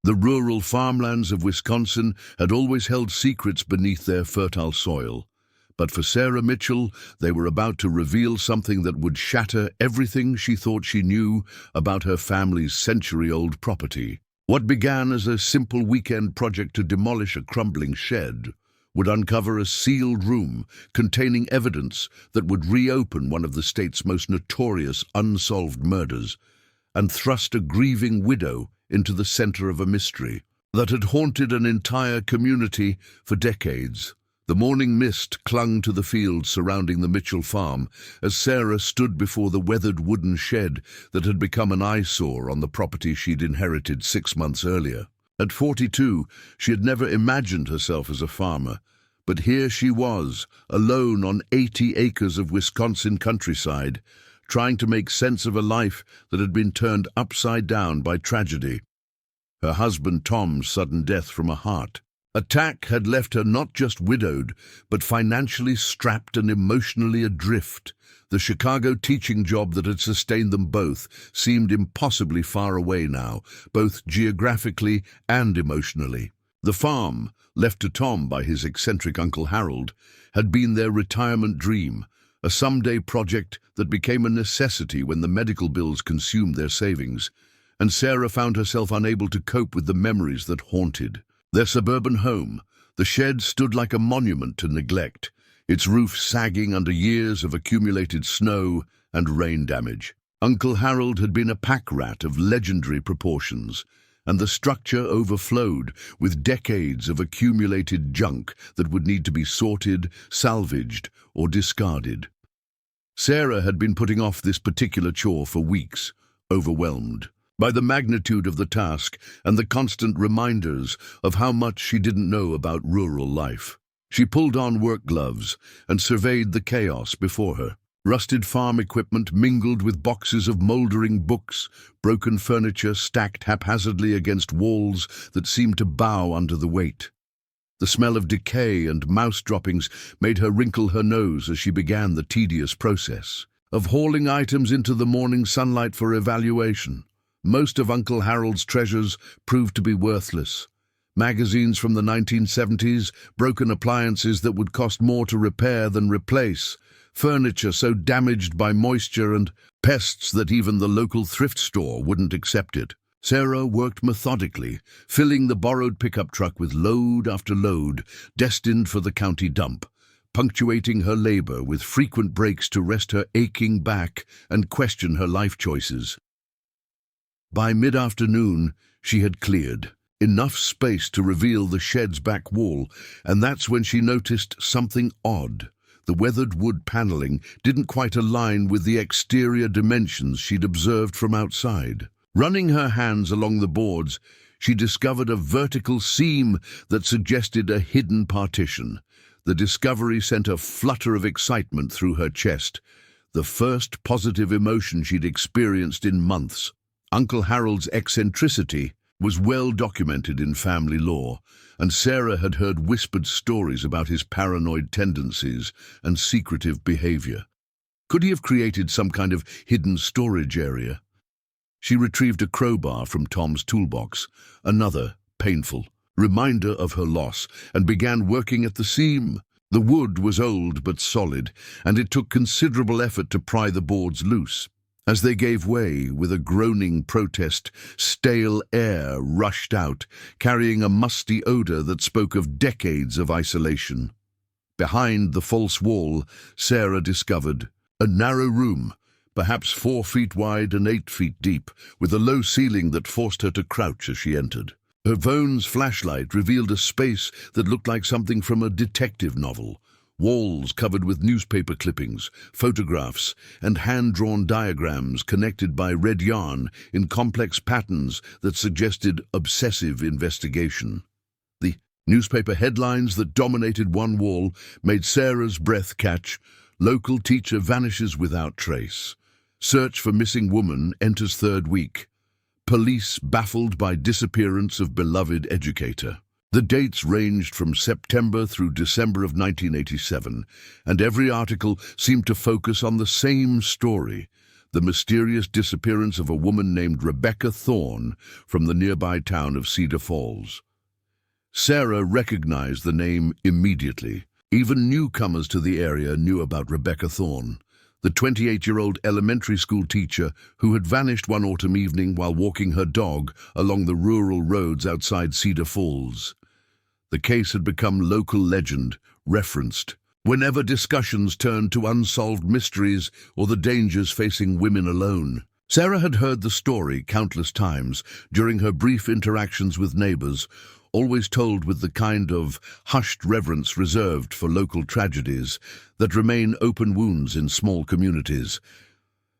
The rural farmlands of Wisconsin had always held secrets beneath their fertile soil. But for Sarah Mitchell, they were about to reveal something that would shatter everything she thought she knew about her family's century-old property. What began as a simple weekend project to demolish a crumbling shed would uncover a sealed room containing evidence that would reopen one of the state's most notorious unsolved murders and thrust a grieving widow into the center of a mystery that had haunted an entire community for decades. The morning mist clung to the fields surrounding the Mitchell farm as Sarah stood before the weathered wooden shed that had become an eyesore on the property she'd inherited 6 months earlier. At 42, she had never imagined herself as a farmer, but here she was, alone on 80 acres of Wisconsin countryside, trying to make sense of a life that had been turned upside down by tragedy. Her husband Tom's sudden death from a heart attack had left her not just widowed, but financially strapped and emotionally adrift. The Chicago teaching job that had sustained them both seemed impossibly far away now, both geographically and emotionally. The farm, left to Tom by his eccentric Uncle Harold, had been their retirement dream, a someday project that became a necessity when the medical bills consumed their savings, and Sarah found herself unable to cope with the memories that haunted their suburban home. The shed stood like a monument to neglect, its roof sagging under years of accumulated snow and rain damage. Uncle Harold had been a pack rat of legendary proportions, and the structure overflowed with decades of accumulated junk that would need to be sorted, salvaged, or discarded. Sarah had been putting off this particular chore for weeks, overwhelmed by the magnitude of the task and the constant reminders of how much she didn't know about rural life. She pulled on work gloves and surveyed the chaos before her. Rusted farm equipment mingled with boxes of moldering books, broken furniture stacked haphazardly against walls that seemed to bow under the weight. The smell of decay and mouse droppings made her wrinkle her nose as she began the tedious process of hauling items into the morning sunlight for evaluation. Most of Uncle Harold's treasures proved to be worthless. Magazines from the 1970s, broken appliances that would cost more to repair than replace, furniture so damaged by moisture and pests that even the local thrift store wouldn't accept it. Sarah worked methodically, filling the borrowed pickup truck with load after load, destined for the county dump, punctuating her labor with frequent breaks to rest her aching back and question her life choices. By mid-afternoon, she had cleared enough space to reveal the shed's back wall, and that's when she noticed something odd. The weathered wood paneling didn't quite align with the exterior dimensions she'd observed from outside. Running her hands along the boards, she discovered a vertical seam that suggested a hidden partition. The discovery sent a flutter of excitement through her chest, the first positive emotion she'd experienced in months. Uncle Harold's eccentricity was well documented in family lore, and Sarah had heard whispered stories about his paranoid tendencies and secretive behavior. Could he have created some kind of hidden storage area? She retrieved a crowbar from Tom's toolbox, another painful reminder of her loss, and began working at the seam. The wood was old but solid, and it took considerable effort to pry the boards loose. As they gave way with a groaning protest, stale air rushed out, carrying a musty odor that spoke of decades of isolation. Behind the false wall, Sarah discovered a narrow room, perhaps 4 feet wide and 8 feet deep, with a low ceiling that forced her to crouch as she entered. Her phone's flashlight revealed a space that looked like something from a detective novel. Walls covered with newspaper clippings, photographs, and hand-drawn diagrams connected by red yarn in complex patterns that suggested obsessive investigation. The newspaper headlines that dominated one wall made Sarah's breath catch. Local teacher vanishes without trace. Search for missing woman enters 3rd week. Police baffled by disappearance of beloved educator. The dates ranged from September through December of 1987, and every article seemed to focus on the same story, the mysterious disappearance of a woman named Rebecca Thorne from the nearby town of Cedar Falls. Sarah recognized the name immediately. Even newcomers to the area knew about Rebecca Thorne, the 28-year-old elementary school teacher who had vanished one autumn evening while walking her dog along the rural roads outside Cedar Falls. The case had become local legend, referenced whenever discussions turned to unsolved mysteries or the dangers facing women alone. Sarah had heard the story countless times during her brief interactions with neighbors, always told with the kind of hushed reverence reserved for local tragedies that remain open wounds in small communities.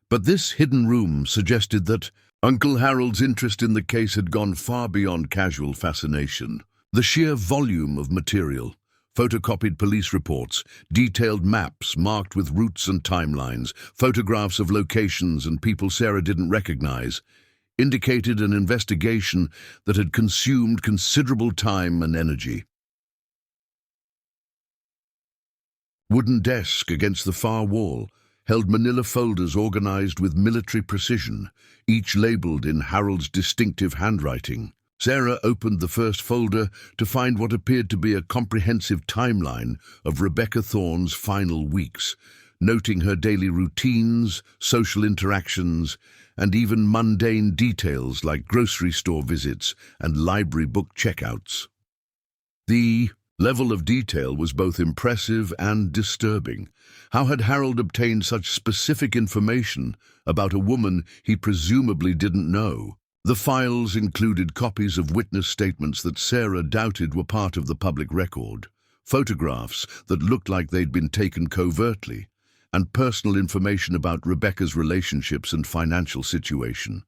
But this hidden room suggested that Uncle Harold's interest in the case had gone far beyond casual fascination. The sheer volume of material, photocopied police reports, detailed maps marked with routes and timelines, photographs of locations and people Sarah didn't recognize, indicated an investigation that had consumed considerable time and energy. Wooden desk against the far wall held manila folders organized with military precision, each labeled in Harold's distinctive handwriting. Sarah opened the first folder to find what appeared to be a comprehensive timeline of Rebecca Thorne's final weeks, noting her daily routines, social interactions, and even mundane details like grocery store visits and library book checkouts. The level of detail was both impressive and disturbing. How had Harold obtained such specific information about a woman he presumably didn't know? The files included copies of witness statements that Sarah doubted were part of the public record, photographs that looked like they'd been taken covertly, and personal information about Rebecca's relationships and financial situation.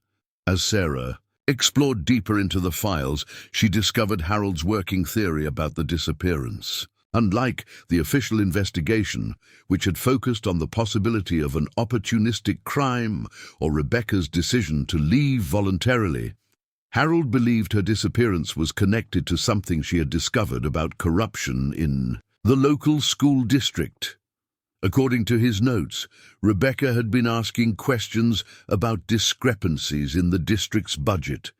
As Sarah explored deeper into the files, she discovered Harold's working theory about the disappearance. Unlike the official investigation, which had focused on the possibility of an opportunistic crime or Rebecca's decision to leave voluntarily, Harold believed her disappearance was connected to something she had discovered about corruption in the local school district. According to his notes, Rebecca had been asking questions about discrepancies in the district's budget,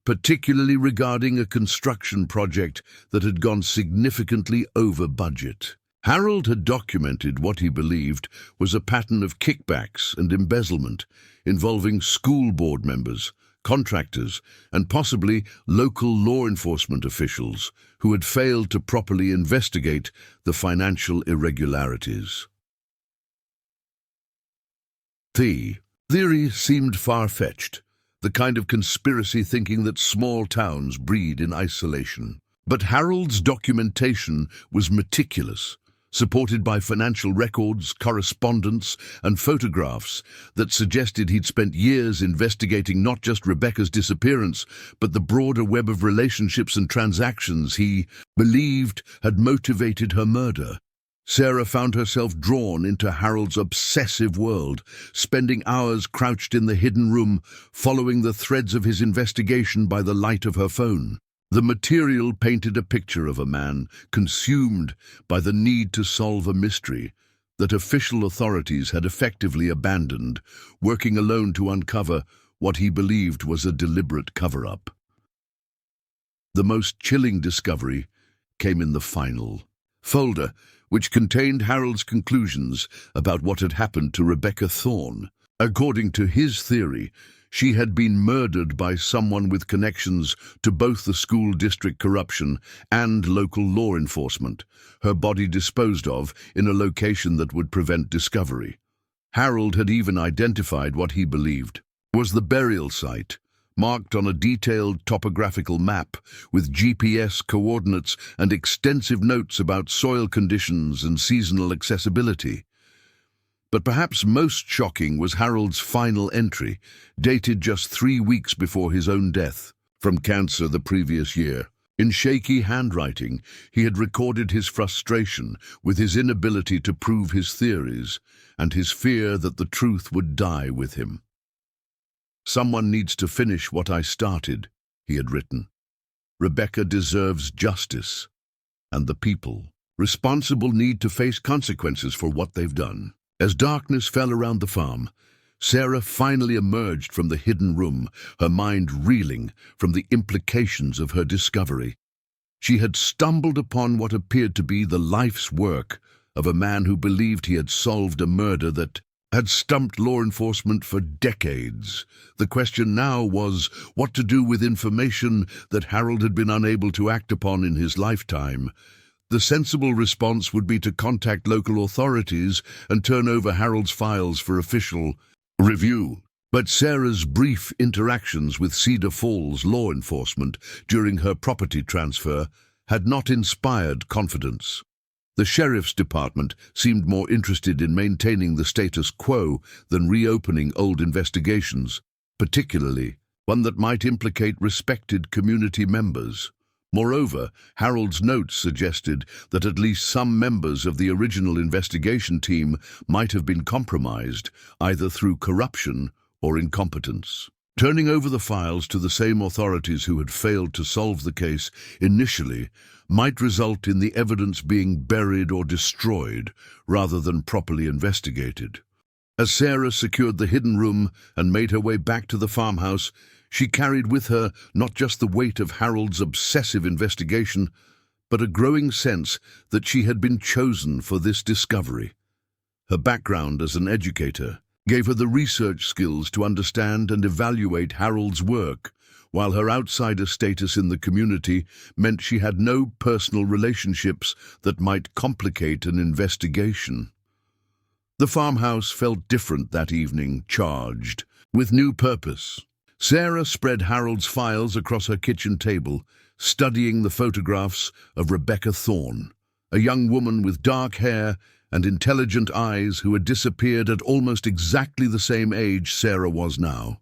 particularly regarding a construction project that had gone significantly over budget. Harold had documented what he believed was a pattern of kickbacks and embezzlement involving school board members, contractors, and possibly local law enforcement officials who had failed to properly investigate the financial irregularities. The theory seemed far-fetched, the kind of conspiracy thinking that small towns breed in isolation. But Harold's documentation was meticulous, supported by financial records, correspondence, and photographs that suggested he'd spent years investigating not just Rebecca's disappearance, but the broader web of relationships and transactions he believed had motivated her murder. Sarah found herself drawn into Harold's obsessive world, spending hours crouched in the hidden room, following the threads of his investigation by the light of her phone. The material painted a picture of a man consumed by the need to solve a mystery that official authorities had effectively abandoned, working alone to uncover what he believed was a deliberate cover-up. The most chilling discovery came in the final folder, which contained Harold's conclusions about what had happened to Rebecca Thorne. According to his theory, she had been murdered by someone with connections to both the school district corruption and local law enforcement, her body disposed of in a location that would prevent discovery. Harold had even identified what he believed was the burial site, marked on a detailed topographical map with GPS coordinates and extensive notes about soil conditions and seasonal accessibility. But perhaps most shocking was Harold's final entry, dated just 3 weeks before his own death, from cancer the previous year. In shaky handwriting, he had recorded his frustration with his inability to prove his theories and his fear that the truth would die with him. "Someone needs to finish what I started," he had written. "Rebecca deserves justice, and the people responsible need to face consequences for what they've done." As darkness fell around the farm, Sarah finally emerged from the hidden room, her mind reeling from the implications of her discovery. She had stumbled upon what appeared to be the life's work of a man who believed he had solved a murder that had stumped law enforcement for decades. The question now was what to do with information that Harold had been unable to act upon in his lifetime. The sensible response would be to contact local authorities and turn over Harold's files for official review. But Sarah's brief interactions with Cedar Falls law enforcement during her property transfer had not inspired confidence. The sheriff's department seemed more interested in maintaining the status quo than reopening old investigations, particularly one that might implicate respected community members. Moreover, Harold's notes suggested that at least some members of the original investigation team might have been compromised, either through corruption or incompetence. Turning over the files to the same authorities who had failed to solve the case initially might result in the evidence being buried or destroyed rather than properly investigated. As Sarah secured the hidden room and made her way back to the farmhouse, she carried with her not just the weight of Harold's obsessive investigation, but a growing sense that she had been chosen for this discovery. Her background as an educator gave her the research skills to understand and evaluate Harold's work, while her outsider status in the community meant she had no personal relationships that might complicate an investigation. The farmhouse felt different that evening, charged with new purpose. Sarah spread Harold's files across her kitchen table, studying the photographs of Rebecca Thorne, a young woman with dark hair and intelligent eyes who had disappeared at almost exactly the same age Sarah was now.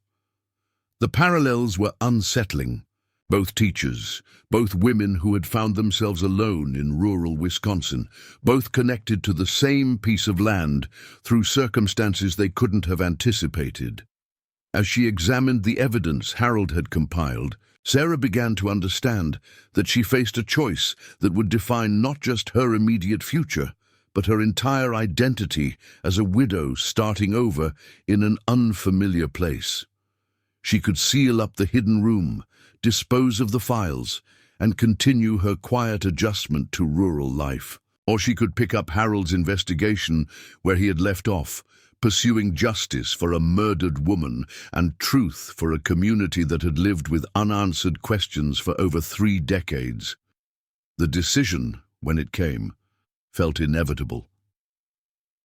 The parallels were unsettling. Both teachers, both women who had found themselves alone in rural Wisconsin, both connected to the same piece of land through circumstances they couldn't have anticipated. As she examined the evidence Harold had compiled, Sarah began to understand that she faced a choice that would define not just her immediate future, but her entire identity as a widow starting over in an unfamiliar place. She could seal up the hidden room, dispose of the files, and continue her quiet adjustment to rural life. Or she could pick up Harold's investigation where he had left off, pursuing justice for a murdered woman and truth for a community that had lived with unanswered questions for over 3 decades. The decision, when it came, felt inevitable.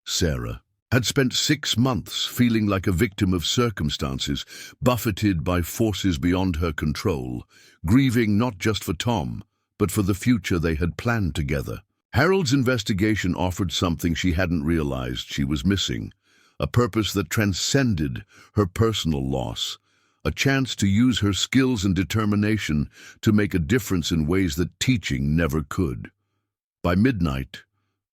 Sarah had spent 6 months feeling like a victim of circumstances, buffeted by forces beyond her control, grieving not just for Tom, but for the future they had planned together. Harold's investigation offered something she hadn't realized she was missing, a purpose that transcended her personal loss, a chance to use her skills and determination to make a difference in ways that teaching never could. By midnight,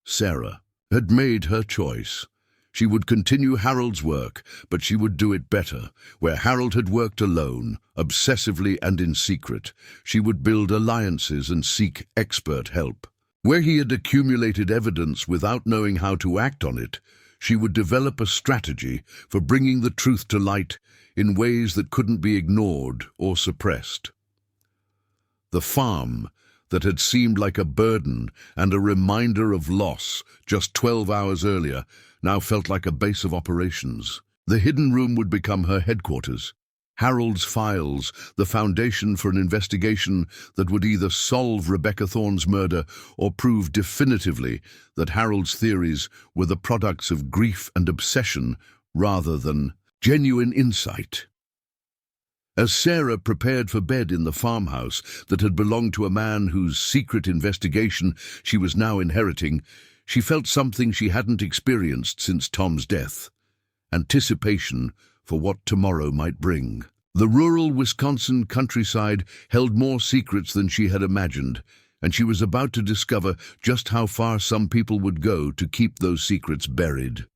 Sarah had made her choice. She would continue Harold's work, but she would do it better. Where Harold had worked alone, obsessively and in secret, she would build alliances and seek expert help. Where he had accumulated evidence without knowing how to act on it, she would develop a strategy for bringing the truth to light in ways that couldn't be ignored or suppressed. The farm that had seemed like a burden and a reminder of loss just 12 hours earlier now felt like a base of operations. The hidden room would become her headquarters. Harold's files, the foundation for an investigation that would either solve Rebecca Thorne's murder or prove definitively that Harold's theories were the products of grief and obsession rather than genuine insight. As Sarah prepared for bed in the farmhouse that had belonged to a man whose secret investigation she was now inheriting, she felt something she hadn't experienced since Tom's death: anticipation for what tomorrow might bring. The rural Wisconsin countryside held more secrets than she had imagined, and she was about to discover just how far some people would go to keep those secrets buried.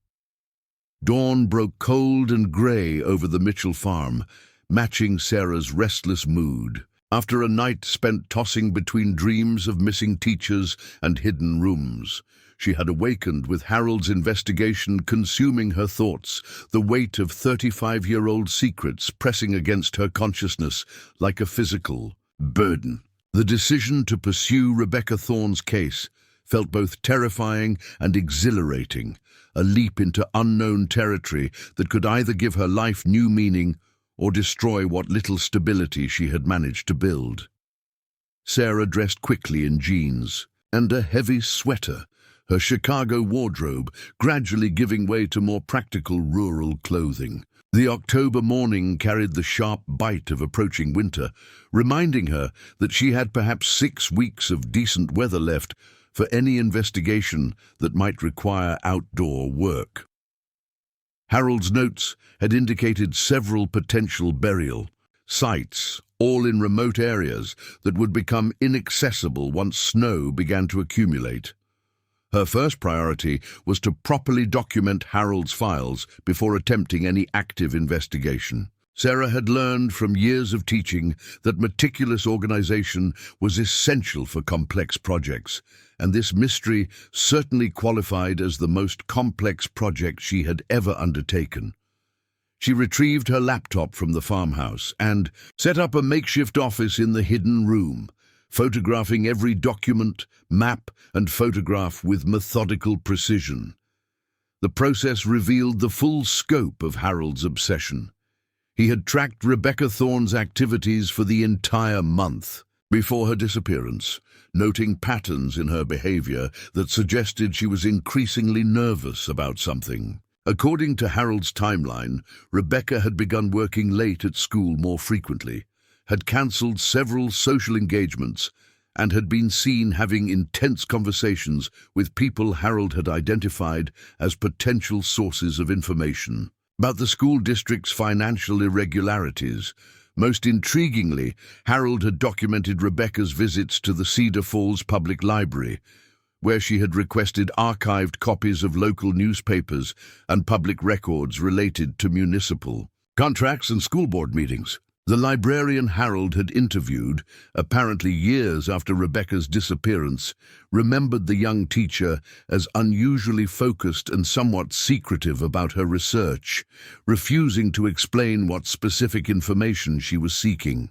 Dawn broke cold and gray over the Mitchell farm, matching Sarah's restless mood. After a night spent tossing between dreams of missing teachers and hidden rooms, She had awakened with Harold's investigation consuming her thoughts, the weight of 35-year-old secrets pressing against her consciousness like a physical burden. The decision to pursue Rebecca Thorne's case felt both terrifying and exhilarating, a leap into unknown territory that could either give her life new meaning or destroy what little stability she had managed to build. Sarah dressed quickly in jeans and a heavy sweater, her Chicago wardrobe gradually giving way to more practical rural clothing. The October morning carried the sharp bite of approaching winter, reminding her that she had perhaps 6 weeks of decent weather left for any investigation that might require outdoor work. Harold's notes had indicated several potential burial sites, all in remote areas that would become inaccessible once snow began to accumulate. Her first priority was to properly document Harold's files before attempting any active investigation. Sarah had learned from years of teaching that meticulous organization was essential for complex projects, and this mystery certainly qualified as the most complex project she had ever undertaken. She retrieved her laptop from the farmhouse and set up a makeshift office in the hidden room, photographing every document, map, and photograph with methodical precision. The process revealed the full scope of Harold's obsession. He had tracked Rebecca Thorne's activities for the entire month before her disappearance, noting patterns in her behavior that suggested she was increasingly nervous about something. According to Harold's timeline, Rebecca had begun working late at school more frequently, had cancelled several social engagements, and had been seen having intense conversations with people Harold had identified as potential sources of information about the school district's financial irregularities. Most intriguingly, Harold had documented Rebecca's visits to the Cedar Falls Public Library, where she had requested archived copies of local newspapers and public records related to municipal contracts and school board meetings. The librarian Harold had interviewed, apparently years after Rebecca's disappearance, remembered the young teacher as unusually focused and somewhat secretive about her research, refusing to explain what specific information she was seeking.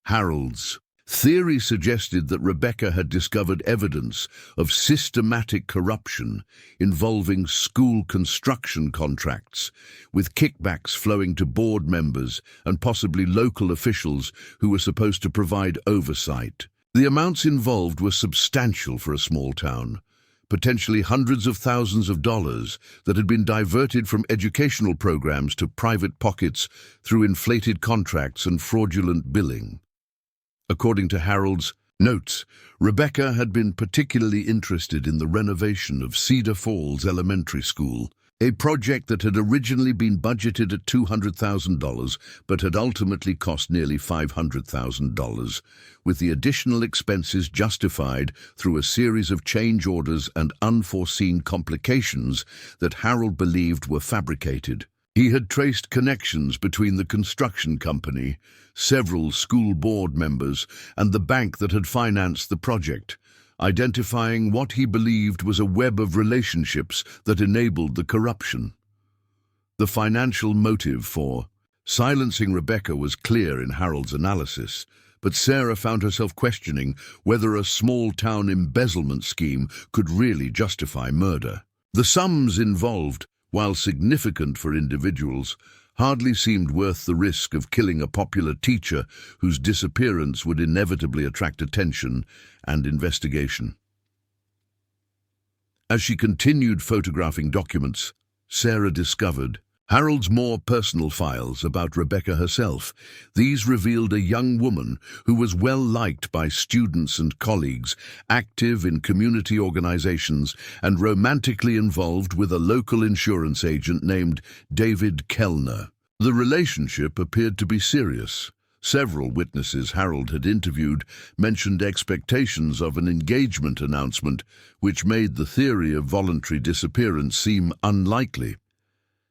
Harold's theory suggested that Rebecca had discovered evidence of systematic corruption involving school construction contracts, with kickbacks flowing to board members and possibly local officials who were supposed to provide oversight. The amounts involved were substantial for a small town, potentially hundreds of thousands of dollars that had been diverted from educational programs to private pockets through inflated contracts and fraudulent billing. According to Harold's notes, Rebecca had been particularly interested in the renovation of Cedar Falls Elementary School, a project that had originally been budgeted at $200,000 but had ultimately cost nearly $500,000, with the additional expenses justified through a series of change orders and unforeseen complications that Harold believed were fabricated. He had traced connections between the construction company, several school board members, and the bank that had financed the project, identifying what he believed was a web of relationships that enabled the corruption. The financial motive for silencing Rebecca was clear in Harold's analysis, but Sarah found herself questioning whether a small-town embezzlement scheme could really justify murder. The sums involved, while significant for individuals, hardly seemed worth the risk of killing a popular teacher whose disappearance would inevitably attract attention and investigation. As she continued photographing documents, Sarah discovered Harold's more personal files about Rebecca herself. These revealed a young woman who was well liked by students and colleagues, active in community organizations, and romantically involved with a local insurance agent named David Kellner. The relationship appeared to be serious. Several witnesses Harold had interviewed mentioned expectations of an engagement announcement, which made the theory of voluntary disappearance seem unlikely.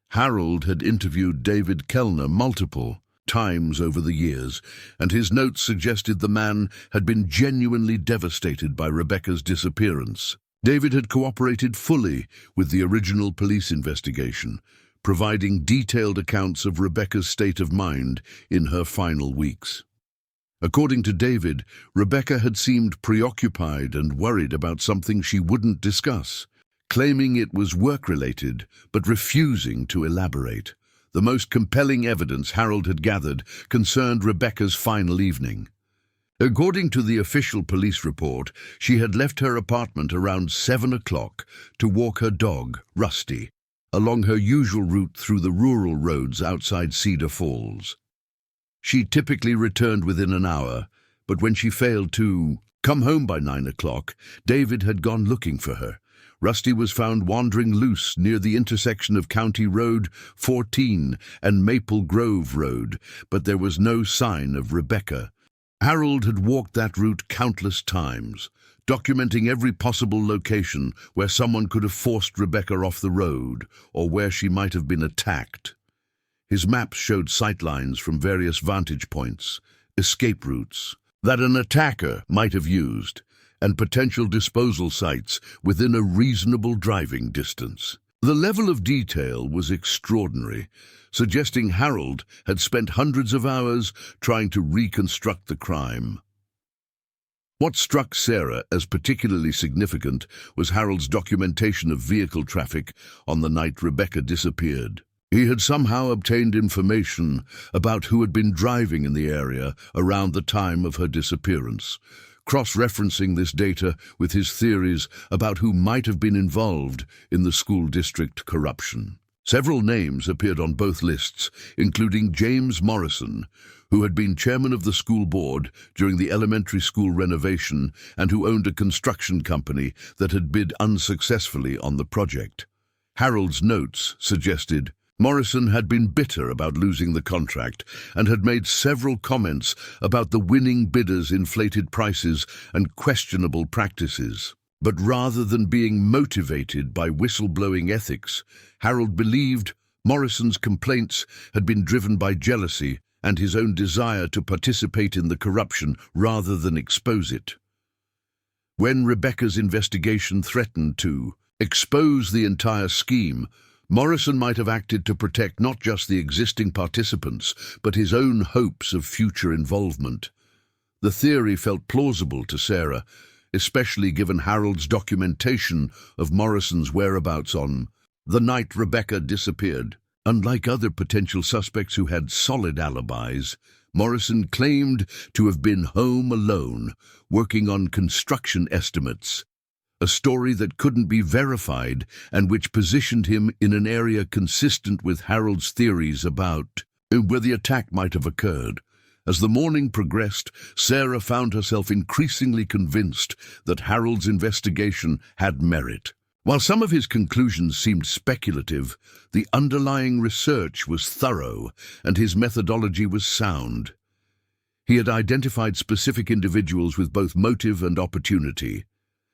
Harold had interviewed David Kellner multiple times over the years, and his notes suggested the man had been genuinely devastated by Rebecca's disappearance. David had cooperated fully with the original police investigation, providing detailed accounts of Rebecca's state of mind in her final weeks. According to David, Rebecca had seemed preoccupied and worried about something she wouldn't discuss, claiming it was work-related, but refusing to elaborate. The most compelling evidence Harold had gathered concerned Rebecca's final evening. According to the official police report, she had left her apartment around 7 o'clock to walk her dog, Rusty, along her usual route through the rural roads outside Cedar Falls. She typically returned within an hour, but when she failed to come home by 9 o'clock, David had gone looking for her. Rusty was found wandering loose near the intersection of County Road 14 and Maple Grove Road, but there was no sign of Rebecca. Harold had walked that route countless times, documenting every possible location where someone could have forced Rebecca off the road or where she might have been attacked. His maps showed sightlines from various vantage points, escape routes that an attacker might have used, and potential disposal sites within a reasonable driving distance. The level of detail was extraordinary, suggesting Harold had spent hundreds of hours trying to reconstruct the crime. What struck Sarah as particularly significant was Harold's documentation of vehicle traffic on the night Rebecca disappeared. He had somehow obtained information about who had been driving in the area around the time of her disappearance, cross-referencing this data with his theories about who might have been involved in the school district corruption. Several names appeared on both lists, including James Morrison, who had been chairman of the school board during the elementary school renovation and who owned a construction company that had bid unsuccessfully on the project. Harold's notes suggested Morrison had been bitter about losing the contract and had made several comments about the winning bidders' inflated prices and questionable practices. But rather than being motivated by whistleblowing ethics, Harold believed Morrison's complaints had been driven by jealousy and his own desire to participate in the corruption rather than expose it. When Rebecca's investigation threatened to expose the entire scheme, Morrison might have acted to protect not just the existing participants, but his own hopes of future involvement. The theory felt plausible to Sarah, especially given Harold's documentation of Morrison's whereabouts on the night Rebecca disappeared. Unlike other potential suspects who had solid alibis, Morrison claimed to have been home alone, working on construction estimates, a story that couldn't be verified and which positioned him in an area consistent with Harold's theories about where the attack might have occurred. As the morning progressed, Sarah found herself increasingly convinced that Harold's investigation had merit. While some of his conclusions seemed speculative, the underlying research was thorough and his methodology was sound. He had identified specific individuals with both motive and opportunity,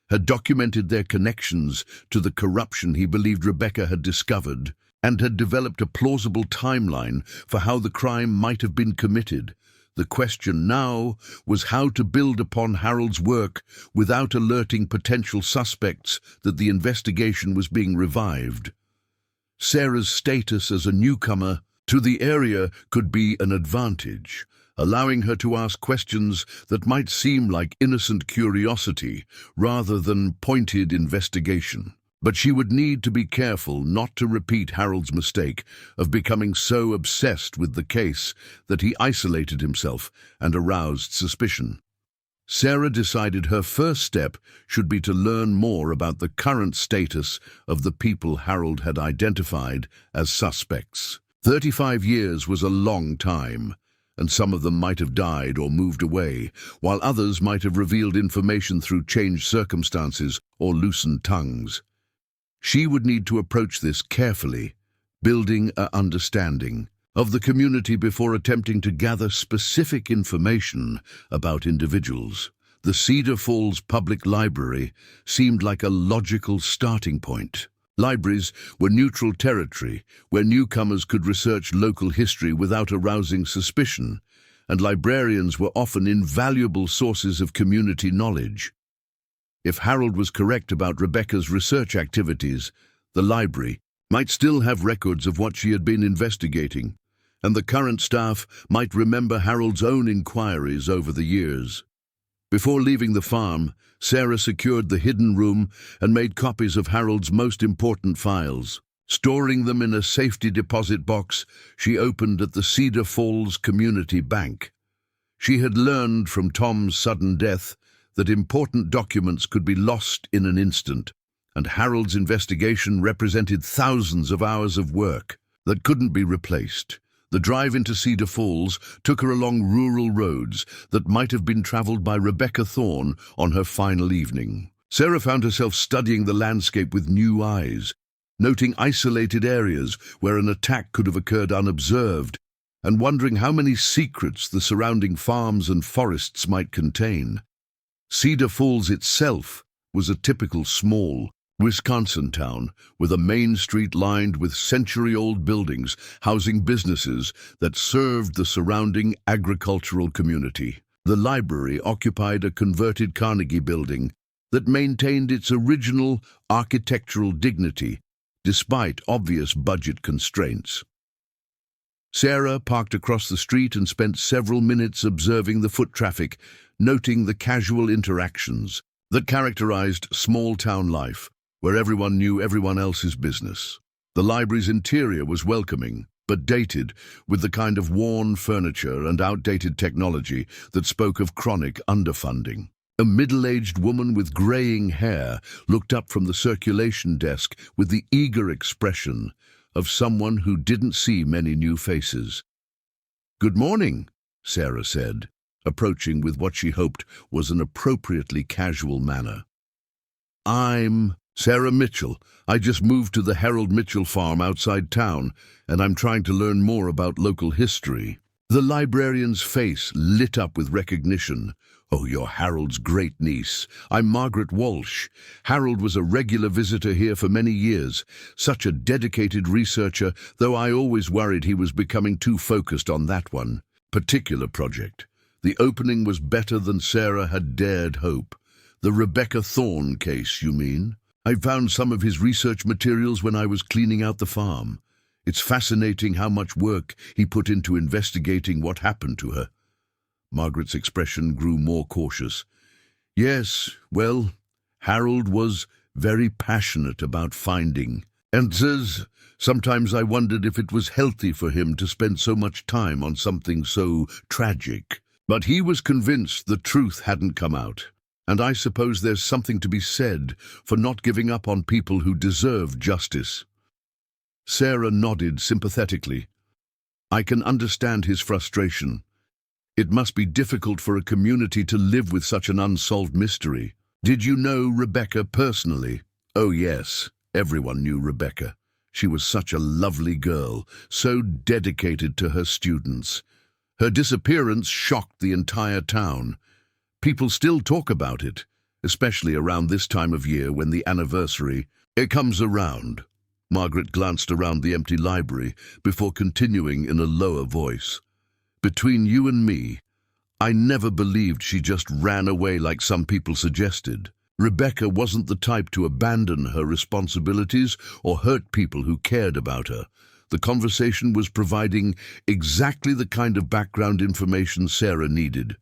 had documented their connections to the corruption he believed Rebecca had discovered, and had developed a plausible timeline for how the crime might have been committed. The question now was how to build upon Harold's work without alerting potential suspects that the investigation was being revived. Sarah's status as a newcomer to the area could be an advantage, allowing her to ask questions that might seem like innocent curiosity rather than pointed investigation. But she would need to be careful not to repeat Harold's mistake of becoming so obsessed with the case that he isolated himself and aroused suspicion. Sarah decided her first step should be to learn more about the current status of the people Harold had identified as suspects. 35 years was a long time, and some of them might have died or moved away, while others might have revealed information through changed circumstances or loosened tongues. She would need to approach this carefully, building an understanding of the community before attempting to gather specific information about individuals. The Cedar Falls Public Library seemed like a logical starting point. Libraries were neutral territory where newcomers could research local history without arousing suspicion, and librarians were often invaluable sources of community knowledge. If Harold was correct about Rebecca's research activities, the library might still have records of what she had been investigating, and the current staff might remember Harold's own inquiries over the years. Before leaving the farm, Sarah secured the hidden room and made copies of Harold's most important files. Storing them in a safety deposit box she opened at the Cedar Falls Community Bank. She had learned from Tom's sudden death that important documents could be lost in an instant, and Harold's investigation represented thousands of hours of work that couldn't be replaced. The drive into Cedar Falls took her along rural roads that might have been traveled by Rebecca Thorne on her final evening. Sarah found herself studying the landscape with new eyes, noting isolated areas where an attack could have occurred unobserved, and wondering how many secrets the surrounding farms and forests might contain. Cedar Falls itself was a typical small Wisconsin town, with a main street lined with century-old buildings housing businesses that served the surrounding agricultural community. The library occupied a converted Carnegie building that maintained its original architectural dignity, despite obvious budget constraints. Sarah parked across the street and spent several minutes observing the foot traffic, noting the casual interactions that characterized small-town life, where everyone knew everyone else's business. The library's interior was welcoming, but dated, with the kind of worn furniture and outdated technology that spoke of chronic underfunding. A middle-aged woman with graying hair looked up from the circulation desk with the eager expression of someone who didn't see many new faces. "Good morning," Sarah said, approaching with what she hoped was an appropriately casual manner. "I'm Sarah Mitchell. I just moved to the Harold Mitchell farm outside town, and I'm trying to learn more about local history." The librarian's face lit up with recognition. "Oh, you're Harold's great niece. I'm Margaret Walsh. Harold was a regular visitor here for many years, such a dedicated researcher, though I always worried he was becoming too focused on that one particular project." The opening was better than Sarah had dared hope. "The Rebecca Thorne case, you mean? I found some of his research materials when I was cleaning out the farm. It's fascinating how much work he put into investigating what happened to her." Margaret's expression grew more cautious. "Yes, well, Harold was very passionate about finding answers. Sometimes I wondered if it was healthy for him to spend so much time on something so tragic. But he was convinced the truth hadn't come out. And I suppose there's something to be said for not giving up on people who deserve justice." Sarah nodded sympathetically. "I can understand his frustration. It must be difficult for a community to live with such an unsolved mystery. Did you know Rebecca personally?" "Oh yes, everyone knew Rebecca. She was such a lovely girl, so dedicated to her students. Her disappearance shocked the entire town. People still talk about it, especially around this time of year when the anniversary comes around." Margaret glanced around the empty library before continuing in a lower voice. "Between you and me, I never believed she just ran away like some people suggested. Rebecca wasn't the type to abandon her responsibilities or hurt people who cared about her. The conversation was providing exactly the kind of background information Sarah needed.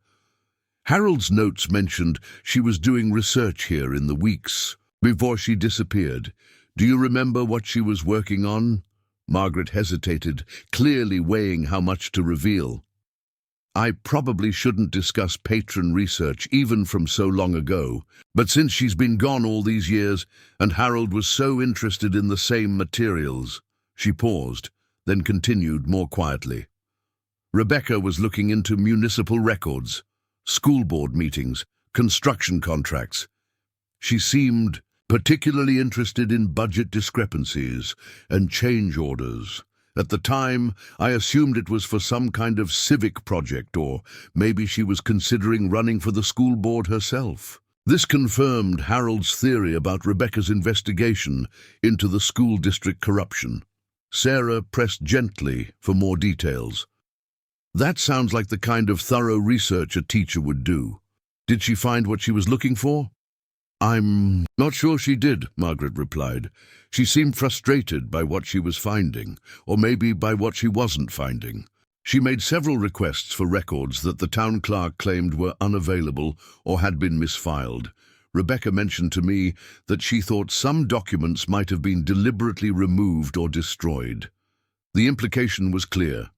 Harold's notes mentioned she was doing research here in the weeks before she disappeared. Do you remember what she was working on?" Margaret hesitated, clearly weighing how much to reveal. "I probably shouldn't discuss patron research even from so long ago, but since she's been gone all these years and Harold was so interested in the same materials." She paused, then continued more quietly. "Rebecca was looking into municipal records, school board meetings, construction contracts. She seemed particularly interested in budget discrepancies and change orders. At the time, I assumed it was for some kind of civic project, or maybe she was considering running for the school board herself." This confirmed Harold's theory about Rebecca's investigation into the school district corruption. Sarah pressed gently for more details. "That sounds like the kind of thorough research a teacher would do. Did she find what she was looking for?" I'm not sure she did, Margaret replied. She seemed frustrated by what she was finding, or maybe by what she wasn't finding. She made several requests for records that the town clerk claimed were unavailable or had been misfiled. Rebecca mentioned to me that she thought some documents might have been deliberately removed or destroyed. The implication was clear.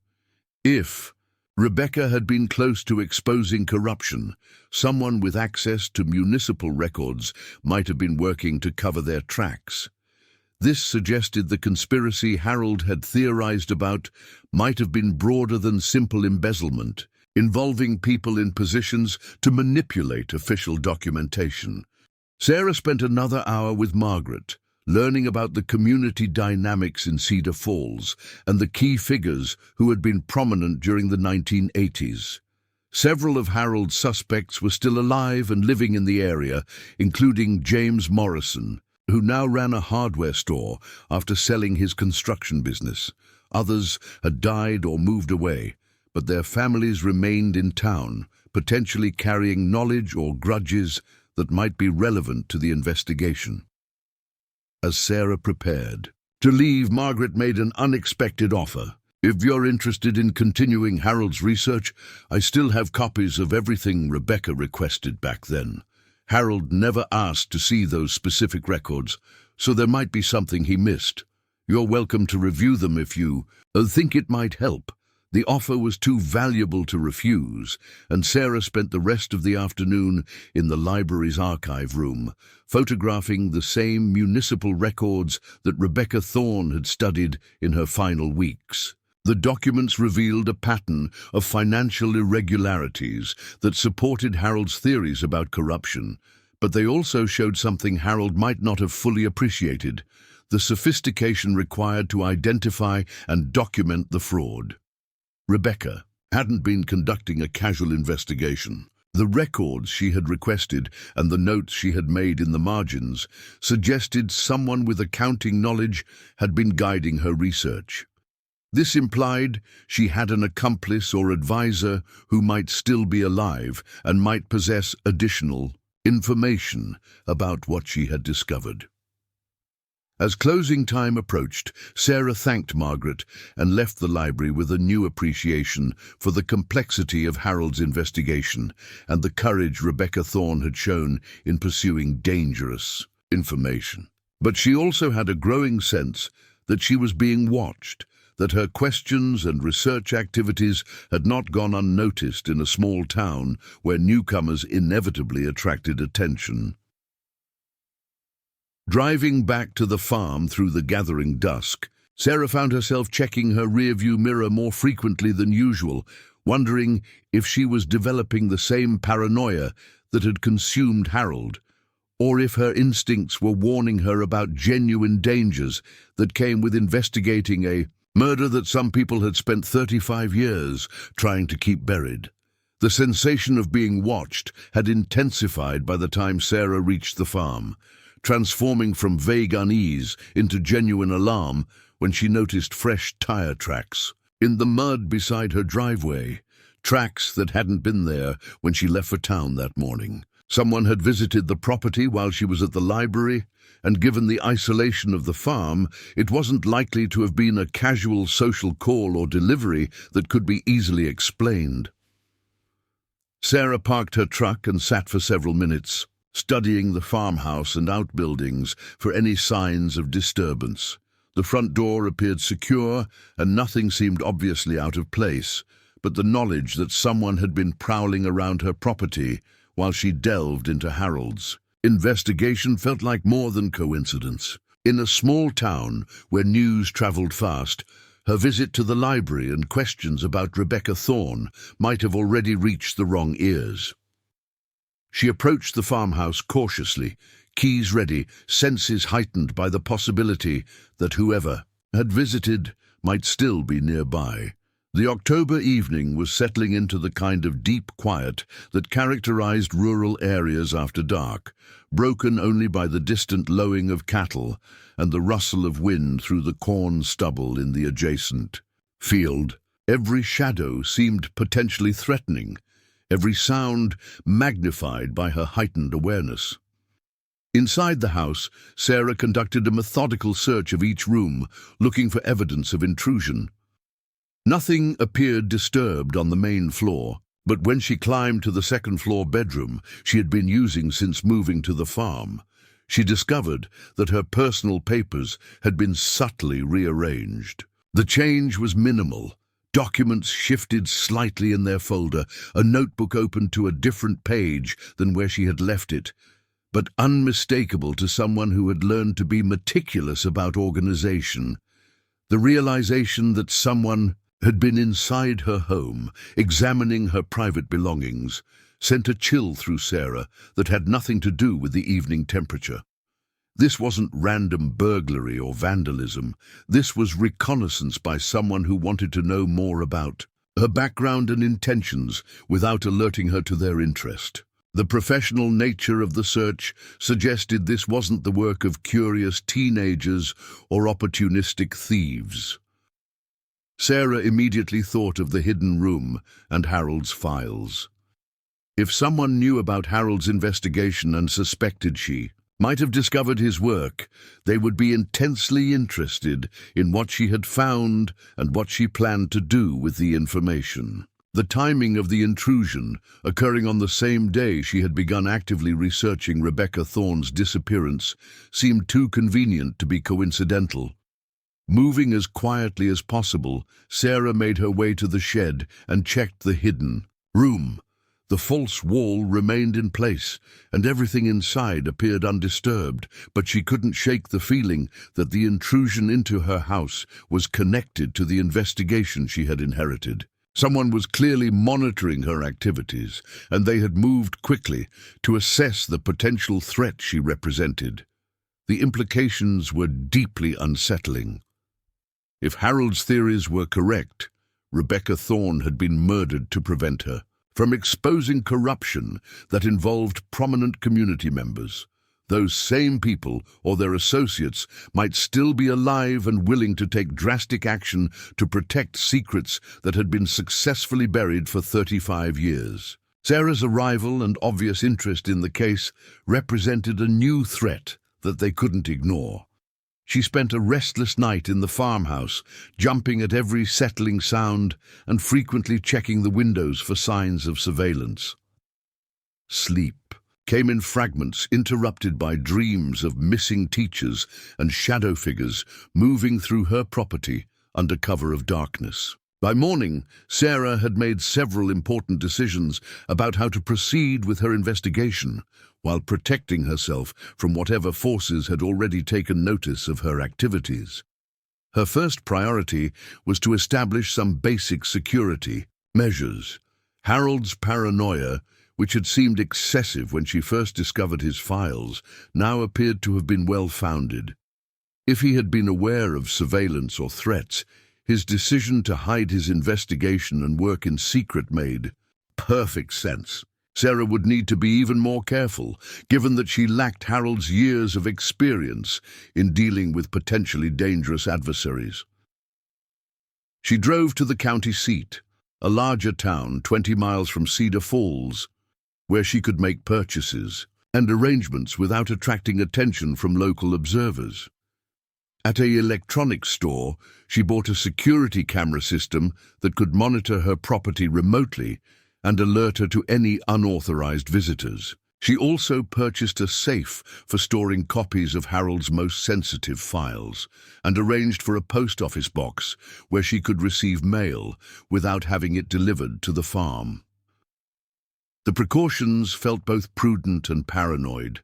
If Rebecca had been close to exposing corruption, someone with access to municipal records might have been working to cover their tracks. This suggested the conspiracy Harold had theorized about might have been broader than simple embezzlement, involving people in positions to manipulate official documentation. Sarah spent another hour with Margaret, learning about the community dynamics in Cedar Falls and the key figures who had been prominent during the 1980s. Several of Harold's suspects were still alive and living in the area, including James Morrison, who now ran a hardware store after selling his construction business. Others had died or moved away, but their families remained in town, potentially carrying knowledge or grudges that might be relevant to the investigation. As Sarah prepared to leave, Margaret made an unexpected offer. If you're interested in continuing Harold's research, I still have copies of everything Rebecca requested back then. Harold never asked to see those specific records, so there might be something he missed. You're welcome to review them if you think it might help. The offer was too valuable to refuse, and Sarah spent the rest of the afternoon in the library's archive room, photographing the same municipal records that Rebecca Thorne had studied in her final weeks. The documents revealed a pattern of financial irregularities that supported Harold's theories about corruption, but they also showed something Harold might not have fully appreciated: the sophistication required to identify and document the fraud. Rebecca hadn't been conducting a casual investigation. The records she had requested and the notes she had made in the margins suggested someone with accounting knowledge had been guiding her research. This implied she had an accomplice or advisor who might still be alive and might possess additional information about what she had discovered. As closing time approached, Sarah thanked Margaret and left the library with a new appreciation for the complexity of Harold's investigation and the courage Rebecca Thorne had shown in pursuing dangerous information. But she also had a growing sense that she was being watched, that her questions and research activities had not gone unnoticed in a small town where newcomers inevitably attracted attention. Driving back to the farm through the gathering dusk, Sarah found herself checking her rearview mirror more frequently than usual, wondering if she was developing the same paranoia that had consumed Harold, or if her instincts were warning her about genuine dangers that came with investigating a murder that some people had spent 35 years trying to keep buried. The sensation of being watched had intensified by the time Sarah reached the farm, transforming from vague unease into genuine alarm when she noticed fresh tire tracks in the mud beside her driveway, tracks that hadn't been there when she left for town that morning. Someone had visited the property while she was at the library, and given the isolation of the farm, it wasn't likely to have been a casual social call or delivery that could be easily explained. Sarah parked her truck and sat for several minutes, studying the farmhouse and outbuildings for any signs of disturbance. The front door appeared secure, and nothing seemed obviously out of place, but the knowledge that someone had been prowling around her property while she delved into Harold's investigation felt like more than coincidence. In a small town where news traveled fast, her visit to the library and questions about Rebecca Thorne might have already reached the wrong ears. She approached the farmhouse cautiously, keys ready, senses heightened by the possibility that whoever had visited might still be nearby. The October evening was settling into the kind of deep quiet that characterized rural areas after dark, broken only by the distant lowing of cattle and the rustle of wind through the corn stubble in the adjacent field. Every shadow seemed potentially threatening, every sound magnified by her heightened awareness. Inside the house, Sarah conducted a methodical search of each room, looking for evidence of intrusion. Nothing appeared disturbed on the main floor, but when she climbed to the second-floor bedroom she had been using since moving to the farm, she discovered that her personal papers had been subtly rearranged. The change was minimal. Documents shifted slightly in their folder, a notebook opened to a different page than where she had left it, but unmistakable to someone who had learned to be meticulous about organization. The realization that someone had been inside her home, examining her private belongings, sent a chill through Sarah that had nothing to do with the evening temperature. This wasn't random burglary or vandalism. This was reconnaissance by someone who wanted to know more about her background and intentions without alerting her to their interest. The professional nature of the search suggested this wasn't the work of curious teenagers or opportunistic thieves. Sarah immediately thought of the hidden room and Harold's files. If someone knew about Harold's investigation and suspected she might have discovered his work, they would be intensely interested in what she had found and what she planned to do with the information. The timing of the intrusion, occurring on the same day she had begun actively researching Rebecca Thorne's disappearance, seemed too convenient to be coincidental. Moving as quietly as possible, Sarah made her way to the shed and checked the hidden room. The false wall remained in place, and everything inside appeared undisturbed, but she couldn't shake the feeling that the intrusion into her house was connected to the investigation she had inherited. Someone was clearly monitoring her activities, and they had moved quickly to assess the potential threat she represented. The implications were deeply unsettling. If Harold's theories were correct, Rebecca Thorne had been murdered to prevent her from exposing corruption that involved prominent community members. Those same people or their associates might still be alive and willing to take drastic action to protect secrets that had been successfully buried for 35 years. Sarah's arrival and obvious interest in the case represented a new threat that they couldn't ignore. She spent a restless night in the farmhouse, jumping at every settling sound and frequently checking the windows for signs of surveillance. Sleep came in fragments, interrupted by dreams of missing teachers and shadow figures moving through her property under cover of darkness. By morning, Sarah had made several important decisions about how to proceed with her investigation, while protecting herself from whatever forces had already taken notice of her activities. Her first priority was to establish some basic security measures. Harold's paranoia, which had seemed excessive when she first discovered his files, now appeared to have been well-founded. If he had been aware of surveillance or threats, his decision to hide his investigation and work in secret made perfect sense. Sarah would need to be even more careful, given that she lacked Harold's years of experience in dealing with potentially dangerous adversaries. She drove to the county seat, a larger town 20 miles from Cedar Falls, where she could make purchases and arrangements without attracting attention from local observers. At an electronics store, she bought a security camera system that could monitor her property remotely and alert her to any unauthorized visitors. She also purchased a safe for storing copies of Harold's most sensitive files and arranged for a post office box where she could receive mail without having it delivered to the farm. The precautions felt both prudent and paranoid,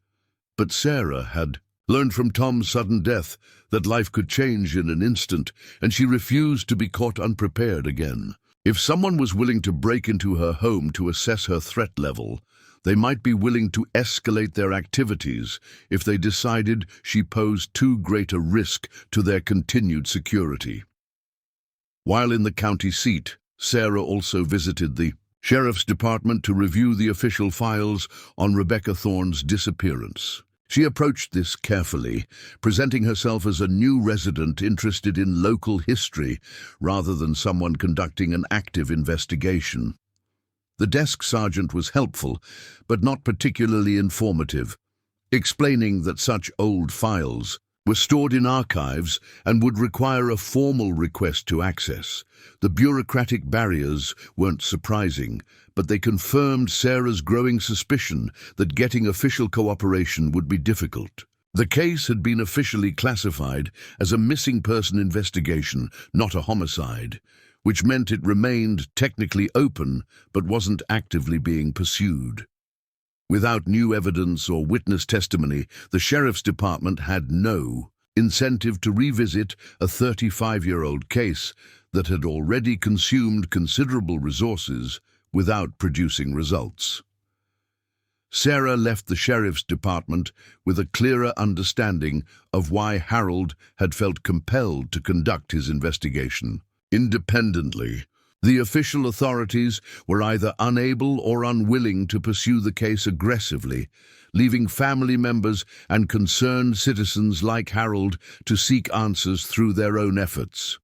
but Sarah had learned from Tom's sudden death that life could change in an instant, and she refused to be caught unprepared again. If someone was willing to break into her home to assess her threat level, they might be willing to escalate their activities if they decided she posed too great a risk to their continued security. While in the county seat, Sarah also visited the sheriff's department to review the official files on Rebecca Thorne's disappearance. She approached this carefully, presenting herself as a new resident interested in local history rather than someone conducting an active investigation. The desk sergeant was helpful, but not particularly informative. explaining that such old files were stored in archives and would require a formal request to access. The bureaucratic barriers weren't surprising, but they confirmed Sarah's growing suspicion that getting official cooperation would be difficult. The case had been officially classified as a missing person investigation, not a homicide, which meant it remained technically open but wasn't actively being pursued. Without new evidence or witness testimony, the sheriff's department had no incentive to revisit a 35-year-old case that had already consumed considerable resources without producing results. Sarah left the sheriff's department with a clearer understanding of why Harold had felt compelled to conduct his investigation independently. The official authorities were either unable or unwilling to pursue the case aggressively, leaving family members and concerned citizens like Harold to seek answers through their own efforts.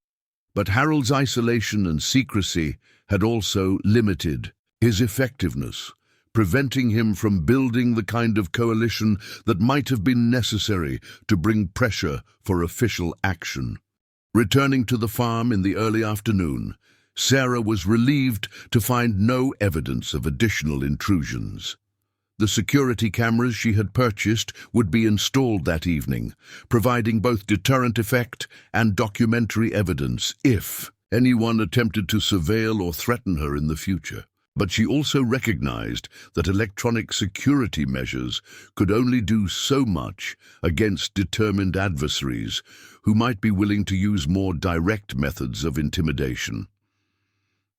But Harold's isolation and secrecy had also limited his effectiveness, preventing him from building the kind of coalition that might have been necessary to bring pressure for official action. Returning to the farm in the early afternoon, Sarah was relieved to find no evidence of additional intrusions. The security cameras she had purchased would be installed that evening, providing both deterrent effect and documentary evidence if anyone attempted to surveil or threaten her in the future. But she also recognized that electronic security measures could only do so much against determined adversaries who might be willing to use more direct methods of intimidation.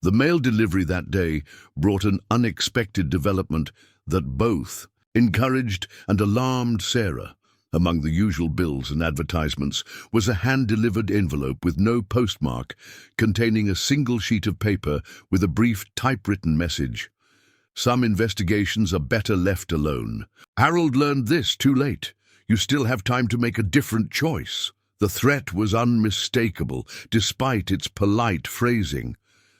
The mail delivery that day brought an unexpected development that both encouraged and alarmed Sarah. Among the usual bills and advertisements was a hand-delivered envelope with no postmark, containing a single sheet of paper with a brief typewritten message. "Some investigations are better left alone. Harold learned this too late. You still have time to make a different choice." The threat was unmistakable, despite its polite phrasing.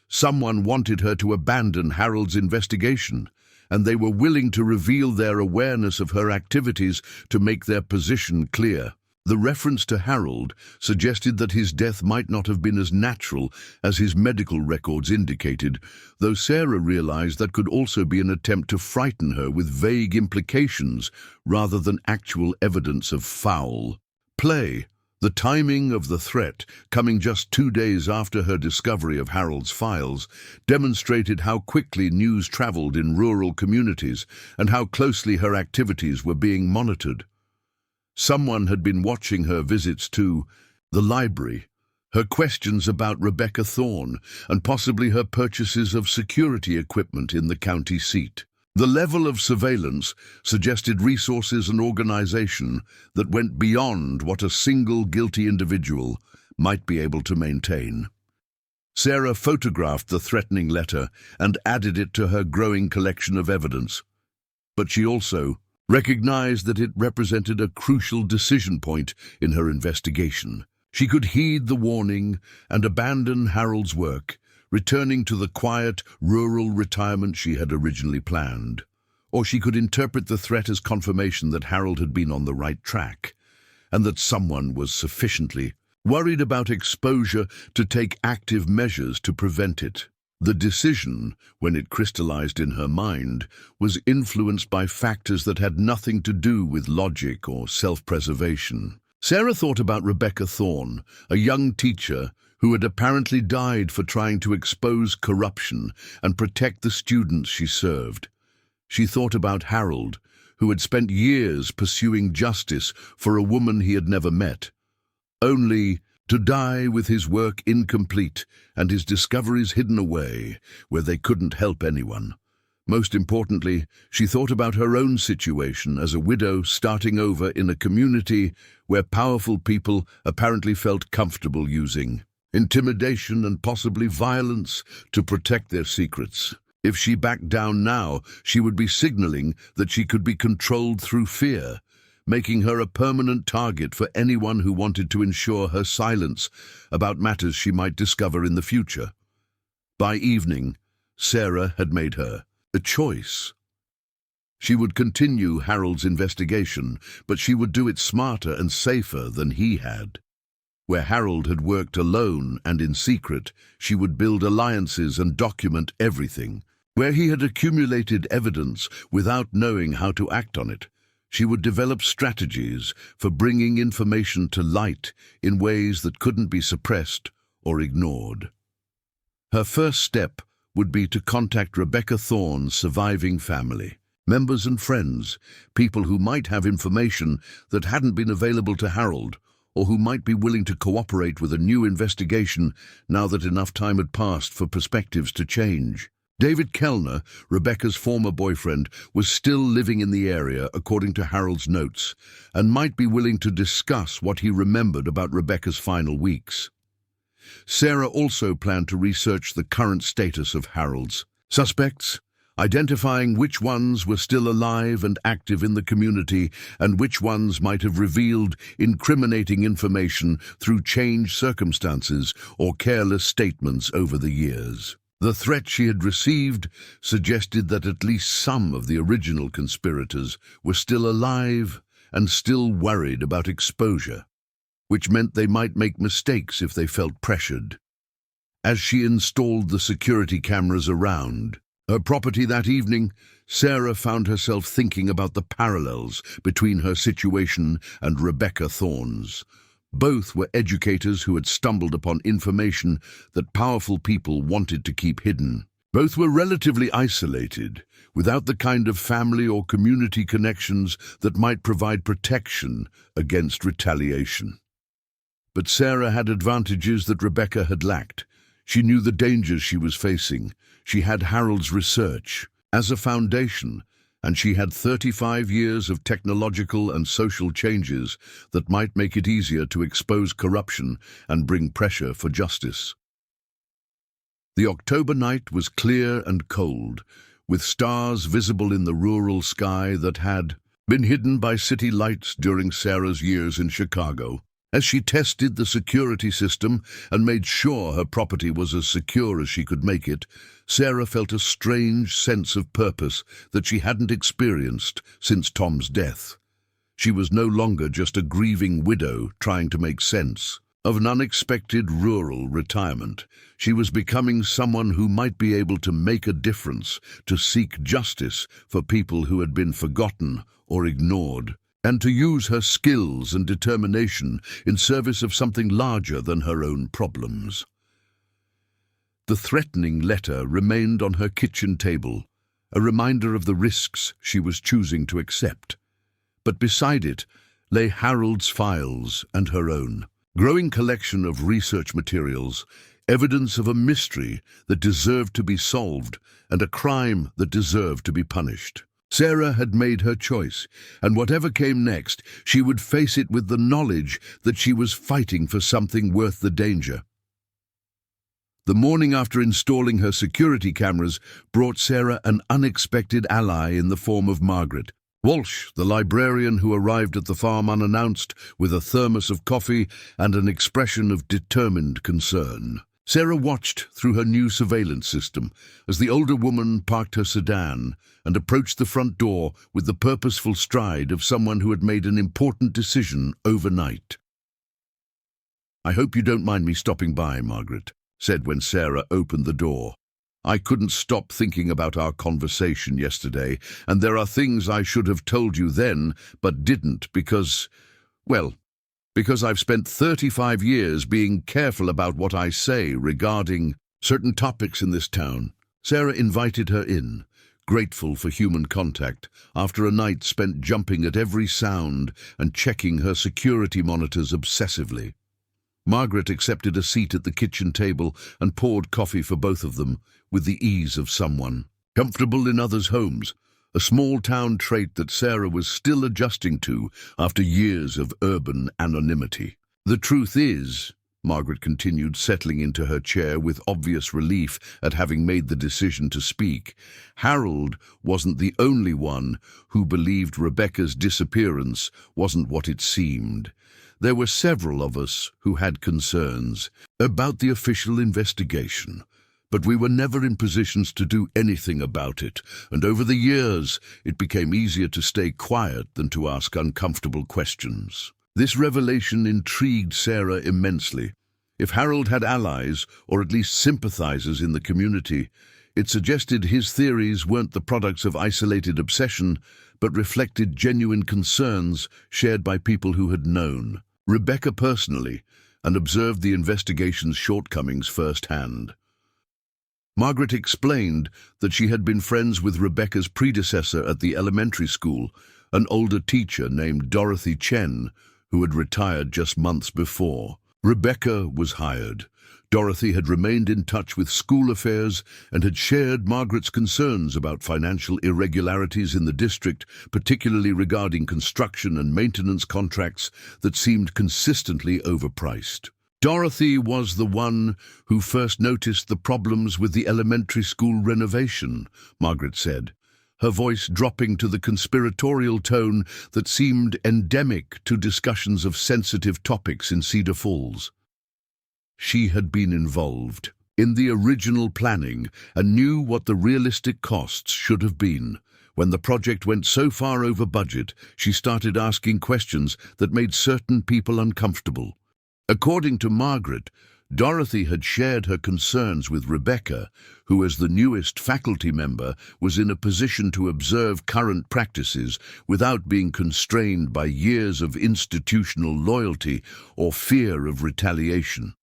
Someone wanted her to abandon Harold's investigation, and they were willing to reveal their awareness of her activities to make their position clear. The reference to Harold suggested that his death might not have been as natural as his medical records indicated, though Sarah realized that could also be an attempt to frighten her with vague implications rather than actual evidence of foul play. The timing of the threat, coming just 2 days after her discovery of Harold's files, demonstrated how quickly news traveled in rural communities and how closely her activities were being monitored. Someone had been watching her visits to the library, her questions about Rebecca Thorne, and possibly her purchases of security equipment in the county seat. The level of surveillance suggested resources and organization that went beyond what a single guilty individual might be able to maintain. Sarah photographed the threatening letter and added it to her growing collection of evidence. But she also recognized that it represented a crucial decision point in her investigation. She could heed the warning and abandon Harold's work, returning to the quiet, rural retirement she had originally planned. Or she could interpret the threat as confirmation that Harold had been on the right track, and that someone was sufficiently worried about exposure to take active measures to prevent it. The decision, when it crystallized in her mind, was influenced by factors that had nothing to do with logic or self-preservation. Sarah thought about Rebecca Thorne, a young teacher who had apparently died for trying to expose corruption and protect the students she served. She thought about Harold, who had spent years pursuing justice for a woman he had never met, only to die with his work incomplete and his discoveries hidden away where they couldn't help anyone. Most importantly, she thought about her own situation as a widow starting over in a community where powerful people apparently felt comfortable using intimidation and possibly violence to protect their secrets. If she backed down now, she would be signaling that she could be controlled through fear, making her a permanent target for anyone who wanted to ensure her silence about matters she might discover in the future. By evening, Sarah had made a choice. She would continue Harold's investigation, but she would do it smarter and safer than he had. Where Harold had worked alone and in secret, she would build alliances and document everything. Where he had accumulated evidence without knowing how to act on it, she would develop strategies for bringing information to light in ways that couldn't be suppressed or ignored. Her first step would be to contact Rebecca Thorne's surviving family, members and friends, people who might have information that hadn't been available to Harold, or who might be willing to cooperate with a new investigation now that enough time had passed for perspectives to change. David Kellner, Rebecca's former boyfriend, was still living in the area, according to Harold's notes, and might be willing to discuss what he remembered about Rebecca's final weeks. Sarah also planned to research the current status of Harold's suspects, identifying which ones were still alive and active in the community and which ones might have revealed incriminating information through changed circumstances or careless statements over the years. The threat she had received suggested that at least some of the original conspirators were still alive and still worried about exposure, which meant they might make mistakes if they felt pressured. As she installed the security cameras around her property that evening, Sarah found herself thinking about the parallels between her situation and Rebecca Thorne's. Both were educators who had stumbled upon information that powerful people wanted to keep hidden. Both were relatively isolated, without the kind of family or community connections that might provide protection against retaliation. But Sarah had advantages that Rebecca had lacked. She knew the dangers she was facing. She had Harold's research as a foundation, and she had 35 years of technological and social changes that might make it easier to expose corruption and bring pressure for justice. The October night was clear and cold, with stars visible in the rural sky that had been hidden by city lights during Sarah's years in Chicago. As she tested the security system and made sure her property was as secure as she could make it, Sarah felt a strange sense of purpose that she hadn't experienced since Tom's death. She was no longer just a grieving widow trying to make sense of an unexpected rural retirement. She was becoming someone who might be able to make a difference, to seek justice for people who had been forgotten or ignored, and to use her skills and determination in service of something larger than her own problems. The threatening letter remained on her kitchen table, a reminder of the risks she was choosing to accept. But beside it lay Harold's files and her own growing collection of research materials, evidence of a mystery that deserved to be solved and a crime that deserved to be punished. Sarah had made her choice, and whatever came next, she would face it with the knowledge that she was fighting for something worth the danger. The morning after installing her security cameras brought Sarah an unexpected ally in the form of Margaret. Walsh, the librarian who arrived at the farm unannounced with a thermos of coffee and an expression of determined concern. Sarah watched through her new surveillance system as the older woman parked her sedan and approached the front door with the purposeful stride of someone who had made an important decision overnight. "I hope you don't mind me stopping by," Margaret said when Sarah opened the door. "I couldn't stop thinking about our conversation yesterday, and there are things I should have told you then, but didn't because I've spent 35 years being careful about what I say regarding certain topics in this town." Sarah invited her in, grateful for human contact, after a night spent jumping at every sound and checking her security monitors obsessively. Margaret accepted a seat at the kitchen table and poured coffee for both of them with the ease of someone comfortable in others' homes, a small-town trait that Sarah was still adjusting to after years of urban anonymity. "The truth is," Margaret continued, settling into her chair with obvious relief at having made the decision to speak, "Harold wasn't the only one who believed Rebecca's disappearance wasn't what it seemed. There were several of us who had concerns about the official investigation, But we were never in positions to do anything about it, and over the years, it became easier to stay quiet than to ask uncomfortable questions. This revelation intrigued Sarah immensely. If Harold had allies, or at least sympathizers in the community, it suggested his theories weren't the products of isolated obsession, but reflected genuine concerns shared by people who had known Rebecca personally and observed the investigation's shortcomings firsthand. Margaret explained that she had been friends with Rebecca's predecessor at the elementary school, an older teacher named Dorothy Chen, who had retired just months before. Rebecca was hired. Dorothy had remained in touch with school affairs and had shared Margaret's concerns about financial irregularities in the district, particularly regarding construction and maintenance contracts that seemed consistently overpriced. Dorothy was the one who first noticed the problems with the elementary school renovation, Margaret said, her voice dropping to the conspiratorial tone that seemed endemic to discussions of sensitive topics in Cedar Falls. She had been involved in the original planning and knew what the realistic costs should have been. When the project went so far over budget, she started asking questions that made certain people uncomfortable. According to Margaret, Dorothy had shared her concerns with Rebecca, who as the newest faculty member was in a position to observe current practices without being constrained by years of institutional loyalty or fear of retaliation.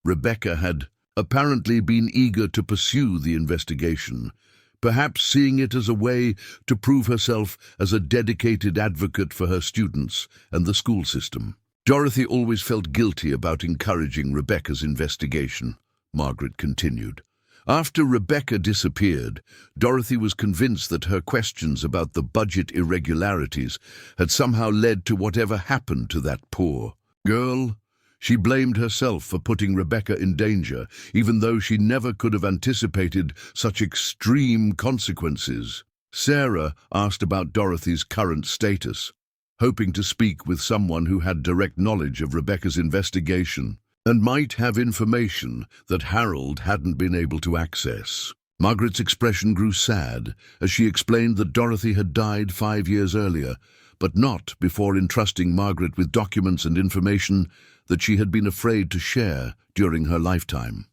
Rebecca had apparently been eager to pursue the investigation, perhaps seeing it as a way to prove herself as a dedicated advocate for her students and the school system. Dorothy always felt guilty about encouraging Rebecca's investigation, Margaret continued. After Rebecca disappeared, Dorothy was convinced that her questions about the budget irregularities had somehow led to whatever happened to that poor girl. She blamed herself for putting Rebecca in danger, even though she never could have anticipated such extreme consequences. Sarah asked about Dorothy's current status, hoping to speak with someone who had direct knowledge of Rebecca's investigation and might have information that Harold hadn't been able to access. Margaret's expression grew sad as she explained that Dorothy had died 5 years earlier, but not before entrusting Margaret with documents and information that she had been afraid to share during her lifetime.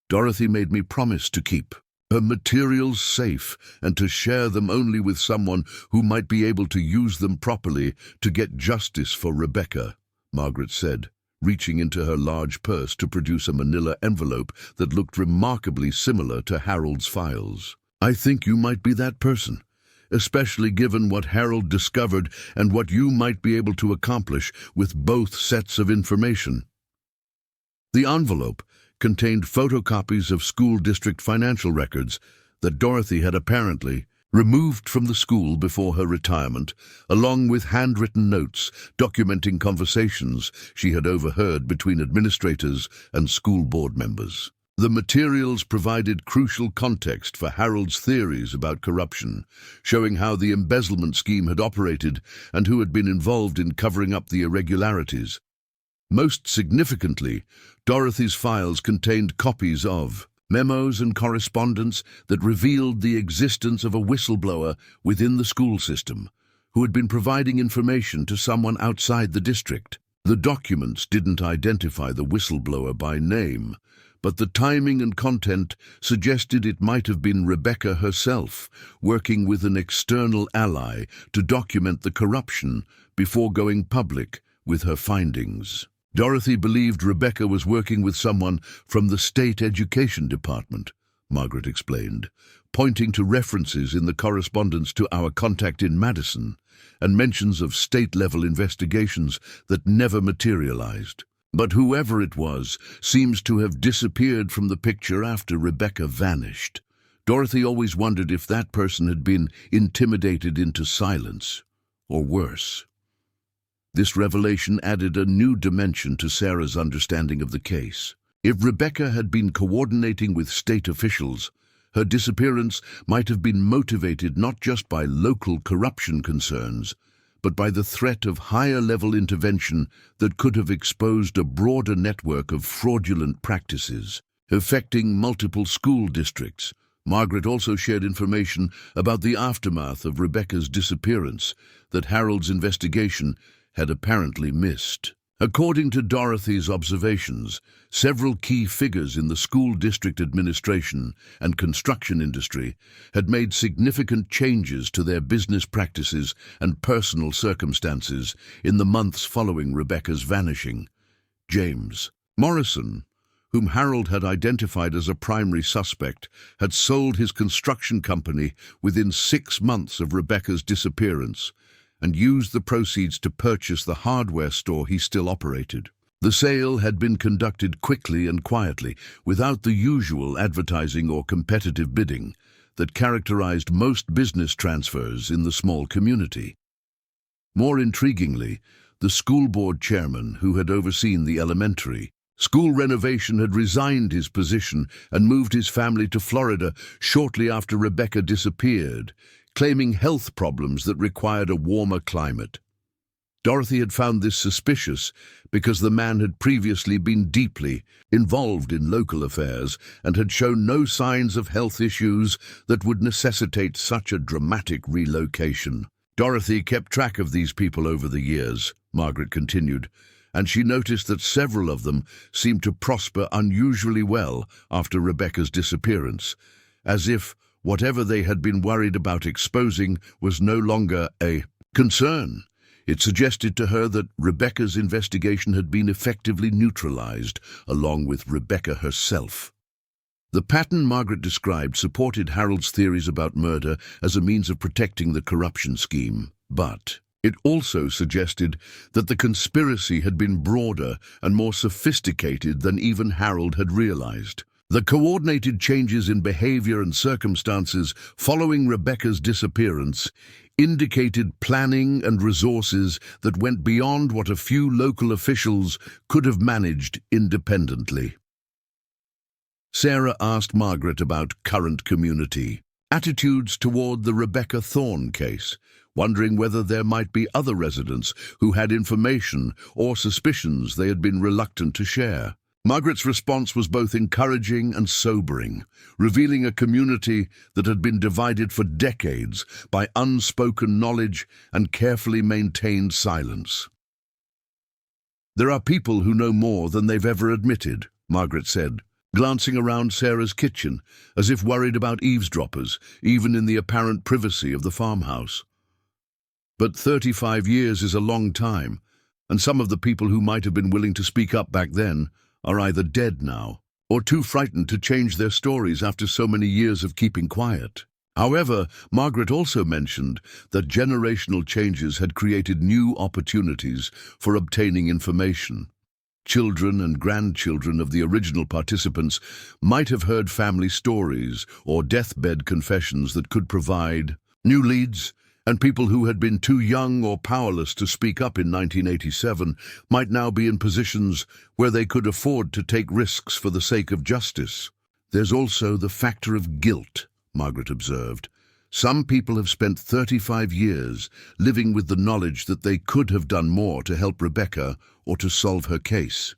Dorothy made me promise to keep her materials safe and to share them only with someone who might be able to use them properly to get justice for Rebecca, Margaret said, reaching into her large purse to produce a manila envelope that looked remarkably similar to Harold's files. I think you might be that person, especially given what Harold discovered and what you might be able to accomplish with both sets of information. The envelope contained photocopies of school district financial records that Dorothy had apparently removed from the school before her retirement, along with handwritten notes documenting conversations she had overheard between administrators and school board members. The materials provided crucial context for Harold's theories about corruption, showing how the embezzlement scheme had operated and who had been involved in covering up the irregularities. Most significantly, Dorothy's files contained copies of memos and correspondence that revealed the existence of a whistleblower within the school system, who had been providing information to someone outside the district. The documents didn't identify the whistleblower by name, but the timing and content suggested it might have been Rebecca herself, working with an external ally to document the corruption before going public with her findings. Dorothy believed Rebecca was working with someone from the state education department, Margaret explained, pointing to references in the correspondence to our contact in Madison and mentions of state-level investigations that never materialized. But whoever it was seems to have disappeared from the picture after Rebecca vanished. Dorothy always wondered if that person had been intimidated into silence, or worse. This revelation added a new dimension to Sarah's understanding of the case. If Rebecca had been coordinating with state officials, her disappearance might have been motivated not just by local corruption concerns, but by the threat of higher-level intervention that could have exposed a broader network of fraudulent practices. affecting multiple school districts. Margaret also shared information about the aftermath of Rebecca's disappearance that Harold's investigation had apparently missed. According to Dorothy's observations, several key figures in the school district administration and construction industry had made significant changes to their business practices and personal circumstances in the months following Rebecca's vanishing. James Morrison, whom Harold had identified as a primary suspect, had sold his construction company within 6 months of Rebecca's disappearance and used the proceeds to purchase the hardware store he still operated. The sale had been conducted quickly and quietly, without the usual advertising or competitive bidding that characterized most business transfers in the small community. More intriguingly, the school board chairman, who had overseen the elementary school renovation, had resigned his position and moved his family to Florida shortly after Rebecca disappeared, claiming health problems that required a warmer climate. Dorothy had found this suspicious because the man had previously been deeply involved in local affairs and had shown no signs of health issues that would necessitate such a dramatic relocation. Dorothy kept track of these people over the years, Margaret continued, and she noticed that several of them seemed to prosper unusually well after Rebecca's disappearance, as if whatever they had been worried about exposing was no longer a concern. It suggested to her that Rebecca's investigation had been effectively neutralized, along with Rebecca herself. The pattern Margaret described supported Harold's theories about murder as a means of protecting the corruption scheme, but it also suggested that the conspiracy had been broader and more sophisticated than even Harold had realized. The coordinated changes in behavior and circumstances following Rebecca's disappearance indicated planning and resources that went beyond what a few local officials could have managed independently. Sarah asked Margaret about current community attitudes toward the Rebecca Thorne case, wondering whether there might be other residents who had information or suspicions they had been reluctant to share. Margaret's response was both encouraging and sobering, revealing a community that had been divided for decades by unspoken knowledge and carefully maintained silence. "There are people who know more than they've ever admitted," Margaret said, glancing around Sarah's kitchen, as if worried about eavesdroppers, even in the apparent privacy of the farmhouse. "But 35 years is a long time, and some of the people who might have been willing to speak up back then are either dead now or too frightened to change their stories after so many years of keeping quiet." However, Margaret also mentioned that generational changes had created new opportunities for obtaining information. Children and grandchildren of the original participants might have heard family stories or deathbed confessions that could provide new leads, and people who had been too young or powerless to speak up in 1987 might now be in positions where they could afford to take risks for the sake of justice. "There's also the factor of guilt," Margaret observed. "Some people have spent 35 years living with the knowledge that they could have done more to help Rebecca or to solve her case.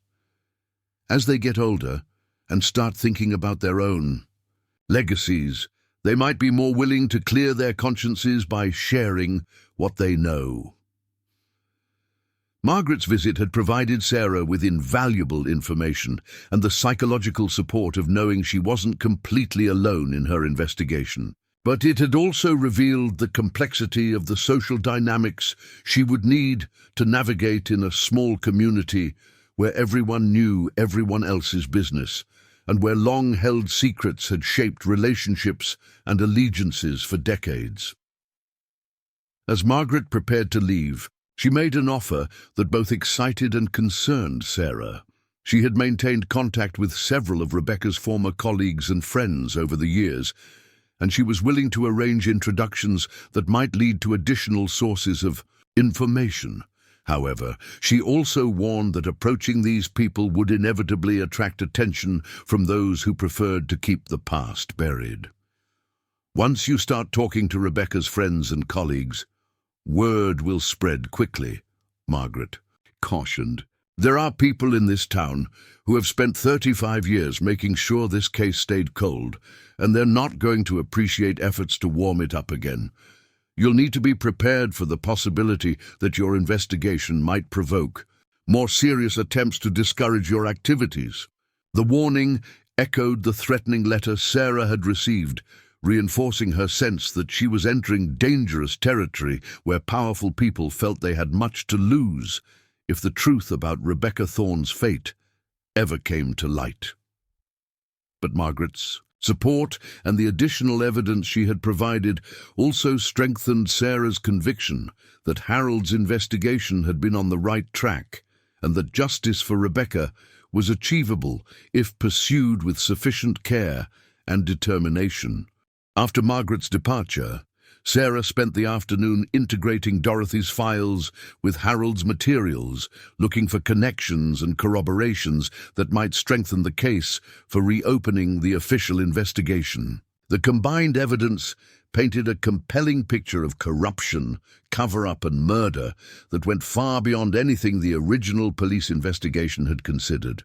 As they get older and start thinking about their own legacies, they might be more willing to clear their consciences by sharing what they know." Margaret's visit had provided Sarah with invaluable information and the psychological support of knowing she wasn't completely alone in her investigation. But it had also revealed the complexity of the social dynamics she would need to navigate in a small community where everyone knew everyone else's business, and where long-held secrets had shaped relationships and allegiances for decades. As Margaret prepared to leave, she made an offer that both excited and concerned Sarah. She had maintained contact with several of Rebecca's former colleagues and friends over the years, and she was willing to arrange introductions that might lead to additional sources of information. However, she also warned that approaching these people would inevitably attract attention from those who preferred to keep the past buried. "Once you start talking to Rebecca's friends and colleagues, word will spread quickly," Margaret cautioned. There are people in this town who have spent 35 years making sure this case stayed cold, and they're not going to appreciate efforts to warm it up again. You'll need to be prepared for the possibility that your investigation might provoke more serious attempts to discourage your activities. The warning echoed the threatening letter Sarah had received, reinforcing her sense that she was entering dangerous territory where powerful people felt they had much to lose if the truth about Rebecca Thorne's fate ever came to light. But Margaret's support and the additional evidence she had provided also strengthened Sarah's conviction that Harold's investigation had been on the right track and that justice for Rebecca was achievable if pursued with sufficient care and determination. After Margaret's departure, Sarah spent the afternoon integrating Dorothy's files with Harold's materials, looking for connections and corroborations that might strengthen the case for reopening the official investigation. The combined evidence painted a compelling picture of corruption, cover-up and murder that went far beyond anything the original police investigation had considered.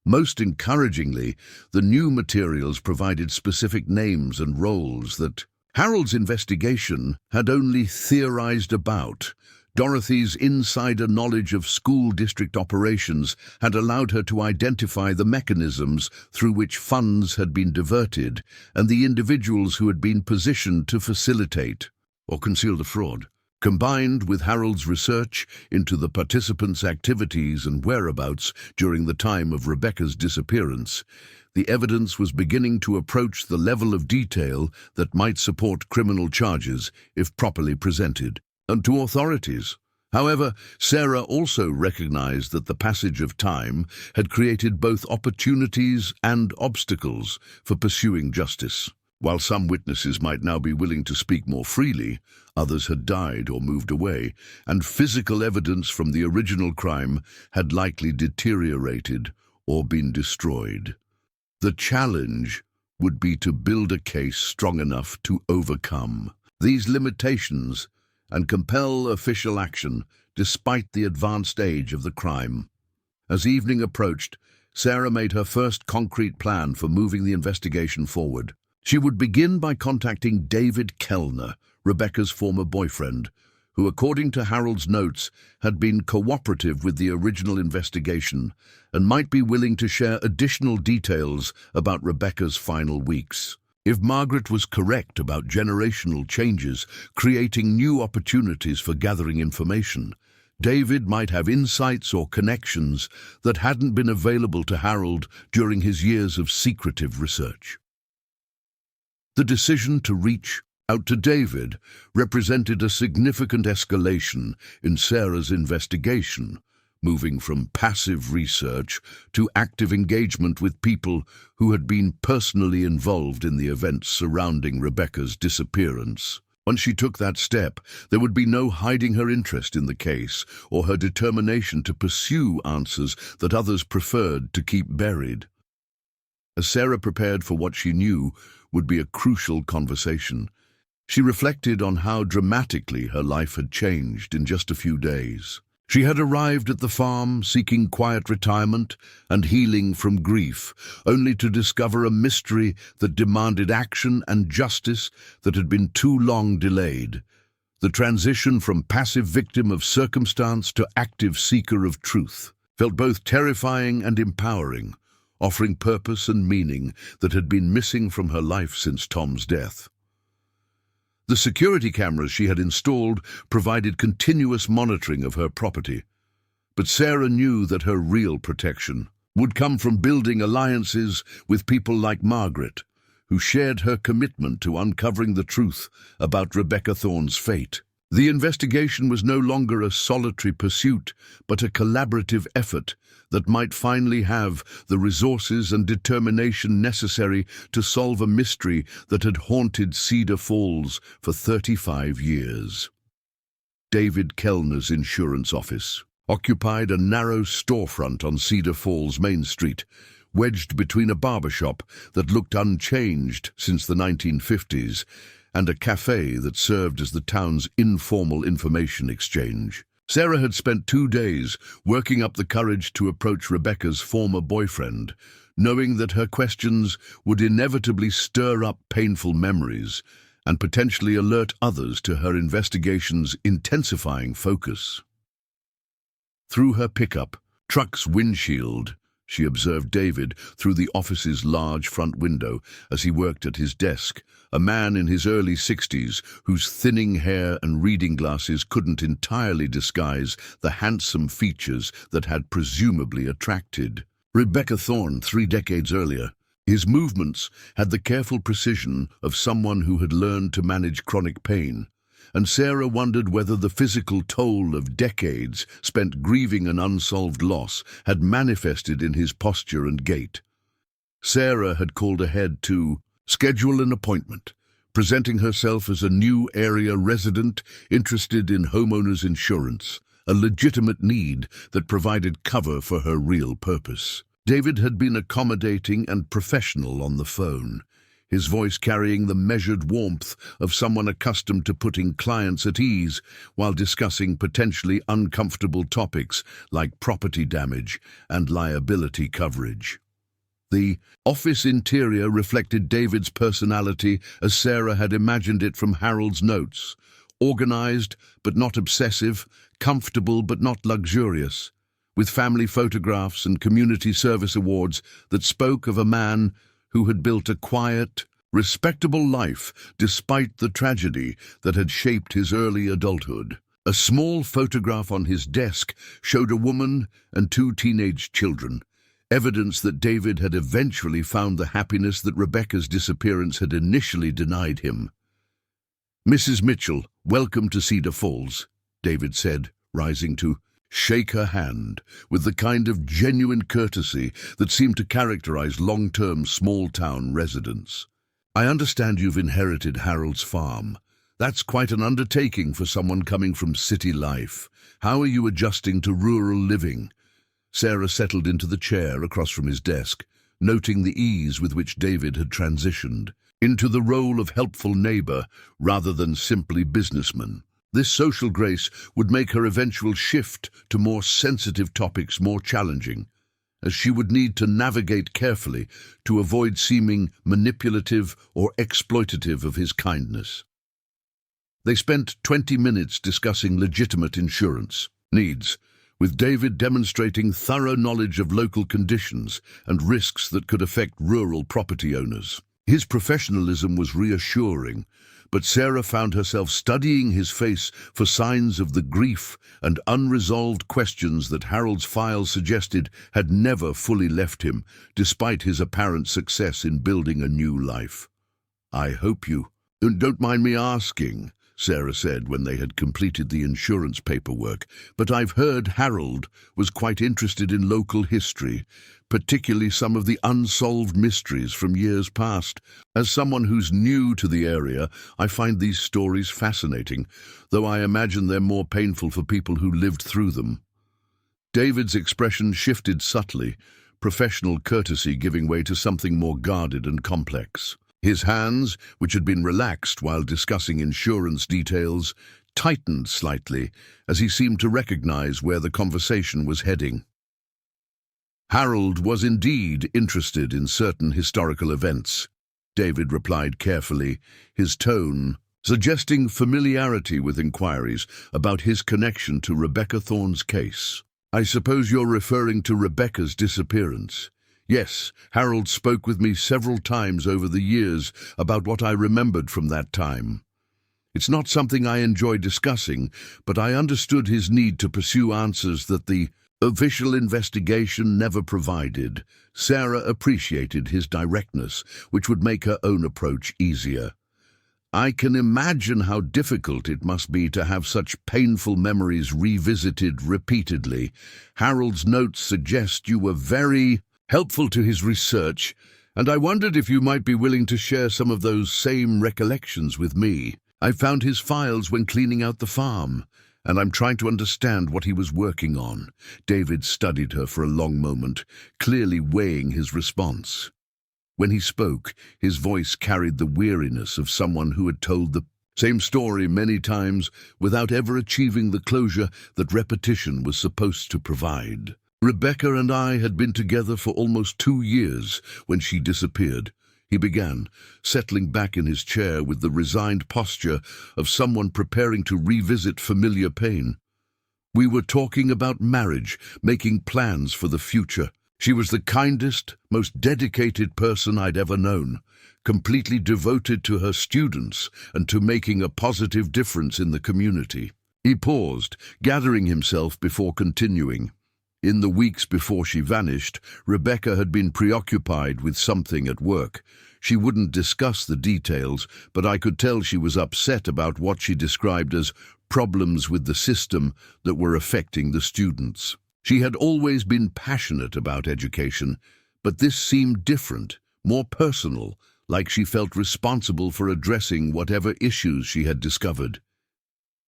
Most encouragingly, the new materials provided specific names and roles that Harold's investigation had only theorized about. Dorothy's insider knowledge of school district operations had allowed her to identify the mechanisms through which funds had been diverted and the individuals who had been positioned to facilitate or conceal the fraud. Combined with Harold's research into the participants' activities and whereabouts during the time of Rebecca's disappearance, the evidence was beginning to approach the level of detail that might support criminal charges if properly presented and to authorities. However, Sarah also recognized that the passage of time had created both opportunities and obstacles for pursuing justice. While some witnesses might now be willing to speak more freely, others had died or moved away, and physical evidence from the original crime had likely deteriorated or been destroyed. The challenge would be to build a case strong enough to overcome these limitations and compel official action despite the advanced age of the crime. As evening approached, Sarah made her first concrete plan for moving the investigation forward. She would begin by contacting David Kellner, Rebecca's former boyfriend, who, according to Harold's notes, had been cooperative with the original investigation and might be willing to share additional details about Rebecca's final weeks. If Margaret was correct about generational changes creating new opportunities for gathering information, David might have insights or connections that hadn't been available to Harold during his years of secretive research. The decision to reach out to David represented a significant escalation in Sarah's investigation, moving from passive research to active engagement with people who had been personally involved in the events surrounding Rebecca's disappearance. Once she took that step, there would be no hiding her interest in the case or her determination to pursue answers that others preferred to keep buried. As Sarah prepared for what she knew would be a crucial conversation, she reflected on how dramatically her life had changed in just a few days. She had arrived at the farm seeking quiet retirement and healing from grief, only to discover a mystery that demanded action and justice that had been too long delayed. The transition from passive victim of circumstance to active seeker of truth felt both terrifying and empowering, offering purpose and meaning that had been missing from her life since Tom's death. The security cameras she had installed provided continuous monitoring of her property, but Sarah knew that her real protection would come from building alliances with people like Margaret, who shared her commitment to uncovering the truth about Rebecca Thorne's fate. The investigation was no longer a solitary pursuit, but a collaborative effort that might finally have the resources and determination necessary to solve a mystery that had haunted Cedar Falls for 35 years. David Kellner's insurance office occupied a narrow storefront on Cedar Falls Main Street, wedged between a barbershop that looked unchanged since the 1950s and a cafe that served as the town's informal information exchange. Sarah had spent 2 days working up the courage to approach Rebecca's former boyfriend, knowing that her questions would inevitably stir up painful memories and potentially alert others to her investigation's intensifying focus. Through her pickup truck's windshield, she observed David through the office's large front window as he worked at his desk, a man in his early 60s whose thinning hair and reading glasses couldn't entirely disguise the handsome features that had presumably attracted Rebecca Thorne 3 decades earlier. His movements had the careful precision of someone who had learned to manage chronic pain, and Sarah wondered whether the physical toll of decades spent grieving an unsolved loss had manifested in his posture and gait. Sarah had called ahead to schedule an appointment, presenting herself as a new area resident interested in homeowners insurance, a legitimate need that provided cover for her real purpose. David had been accommodating and professional on the phone, his voice carrying the measured warmth of someone accustomed to putting clients at ease while discussing potentially uncomfortable topics like property damage and liability coverage. The office interior reflected David's personality as Sarah had imagined it from Harold's notes: organized but not obsessive, comfortable but not luxurious, with family photographs and community service awards that spoke of a man who had built a quiet, respectable life despite the tragedy that had shaped his early adulthood. A small photograph on his desk showed a woman and 2 teenage children, evidence that David had eventually found the happiness that Rebecca's disappearance had initially denied him. "Mrs. Mitchell, welcome to Cedar Falls," David said, rising to shake her hand with the kind of genuine courtesy that seemed to characterize long-term small-town residents. "I understand you've inherited Harold's farm. That's quite an undertaking for someone coming from city life. How are you adjusting to rural living?" Sarah settled into the chair across from his desk, noting the ease with which David had transitioned into the role of helpful neighbor rather than simply businessman. This social grace would make her eventual shift to more sensitive topics more challenging, as she would need to navigate carefully to avoid seeming manipulative or exploitative of his kindness. They spent 20 minutes discussing legitimate insurance needs, with David demonstrating thorough knowledge of local conditions and risks that could affect rural property owners. His professionalism was reassuring, but Sarah found herself studying his face for signs of the grief and unresolved questions that Harold's file suggested had never fully left him, despite his apparent success in building a new life. "I hope you don't mind me asking," Sarah said when they had completed the insurance paperwork, "but I've heard Harold was quite interested in local history, particularly some of the unsolved mysteries from years past. As someone who's new to the area, I find these stories fascinating, though I imagine they're more painful for people who lived through them." David's expression shifted subtly, professional courtesy giving way to something more guarded and complex. His hands, which had been relaxed while discussing insurance details, tightened slightly as he seemed to recognize where the conversation was heading. "Harold was indeed interested in certain historical events," David replied carefully, his tone suggesting familiarity with inquiries about his connection to Rebecca Thorne's case. "I suppose you're referring to Rebecca's disappearance." "Yes, Harold spoke with me several times over the years about what I remembered from that time. It's not something I enjoy discussing, but I understood his need to pursue answers that the official investigation never provided." Sarah appreciated his directness, which would make her own approach easier. "I can imagine how difficult it must be to have such painful memories revisited repeatedly. Harold's notes suggest you were very helpful to his research, and I wondered if you might be willing to share some of those same recollections with me. I found his files when cleaning out the farm, and I'm trying to understand what he was working on." David studied her for a long moment, clearly weighing his response. When he spoke, his voice carried the weariness of someone who had told the Same story many times, without ever achieving the closure that repetition was supposed to provide. Rebecca and I had been together for almost 2 years when she disappeared. He began, settling back in his chair with the resigned posture of someone preparing to revisit familiar pain. We were talking about marriage, making plans for the future. She was the kindest, most dedicated person I'd ever known, completely devoted to her students and to making a positive difference in the community. He paused, gathering himself before continuing. In the weeks before she vanished, Rebecca had been preoccupied with something at work. She wouldn't discuss the details, but I could tell she was upset about what she described as problems with the system that were affecting the students. She had always been passionate about education, but this seemed different, more personal, like she felt responsible for addressing whatever issues she had discovered.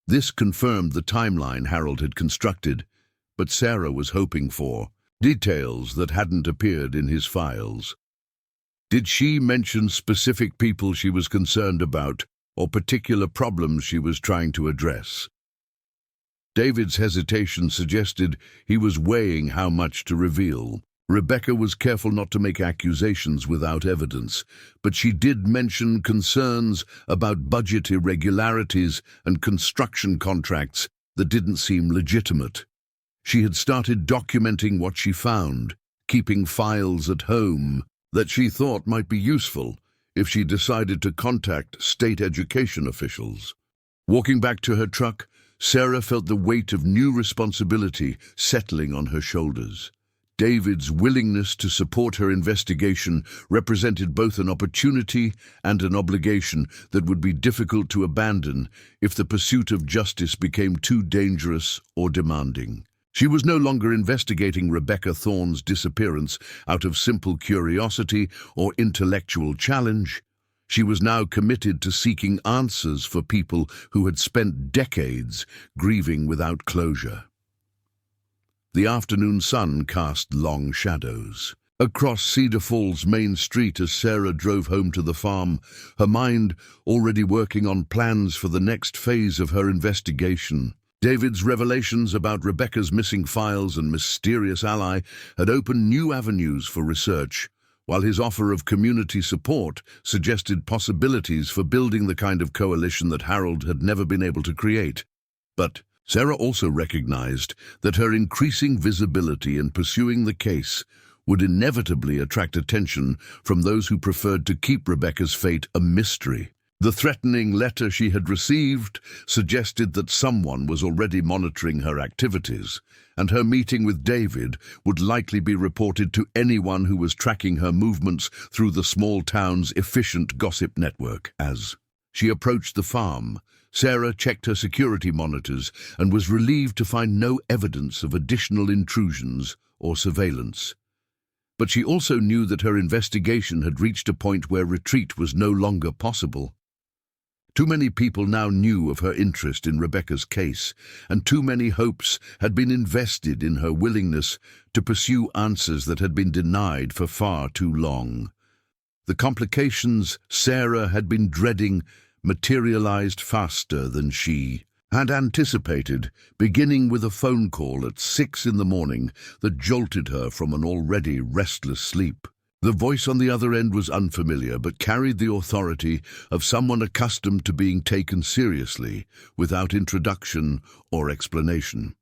This confirmed the timeline Harold had constructed, but Sarah was hoping for details that hadn't appeared in his files. Did she mention specific people she was concerned about, or particular problems she was trying to address? David's hesitation suggested he was weighing how much to reveal. Rebecca was careful not to make accusations without evidence, but she did mention concerns about budget irregularities and construction contracts that didn't seem legitimate. She had started documenting what she found, keeping files at home that she thought might be useful if she decided to contact state education officials. Walking back to her truck, Sarah felt the weight of new responsibility settling on her shoulders. David's willingness to support her investigation represented both an opportunity and an obligation that would be difficult to abandon if the pursuit of justice became too dangerous or demanding. She was no longer investigating Rebecca Thorne's disappearance out of simple curiosity or intellectual challenge. She was now committed to seeking answers for people who had spent decades grieving without closure. The afternoon sun cast long shadows across Cedar Falls' main street as Sarah drove home to the farm, her mind already working on plans for the next phase of her investigation. David's revelations about Rebecca's missing files and mysterious ally had opened new avenues for research, while his offer of community support suggested possibilities for building the kind of coalition that Harold had never been able to create. But Sarah also recognized that her increasing visibility in pursuing the case would inevitably attract attention from those who preferred to keep Rebecca's fate a mystery. The threatening letter she had received suggested that someone was already monitoring her activities, and her meeting with David would likely be reported to anyone who was tracking her movements through the small town's efficient gossip network. As she approached the farm, Sarah checked her security monitors and was relieved to find no evidence of additional intrusions or surveillance. But she also knew that her investigation had reached a point where retreat was no longer possible. Too many people now knew of her interest in Rebecca's case, and too many hopes had been invested in her willingness to pursue answers that had been denied for far too long. The complications Sarah had been dreading materialized faster than she had anticipated, beginning with a phone call at 6 in the morning that jolted her from an already restless sleep. The voice on the other end was unfamiliar, but carried the authority of someone accustomed to being taken seriously, without introduction or explanation.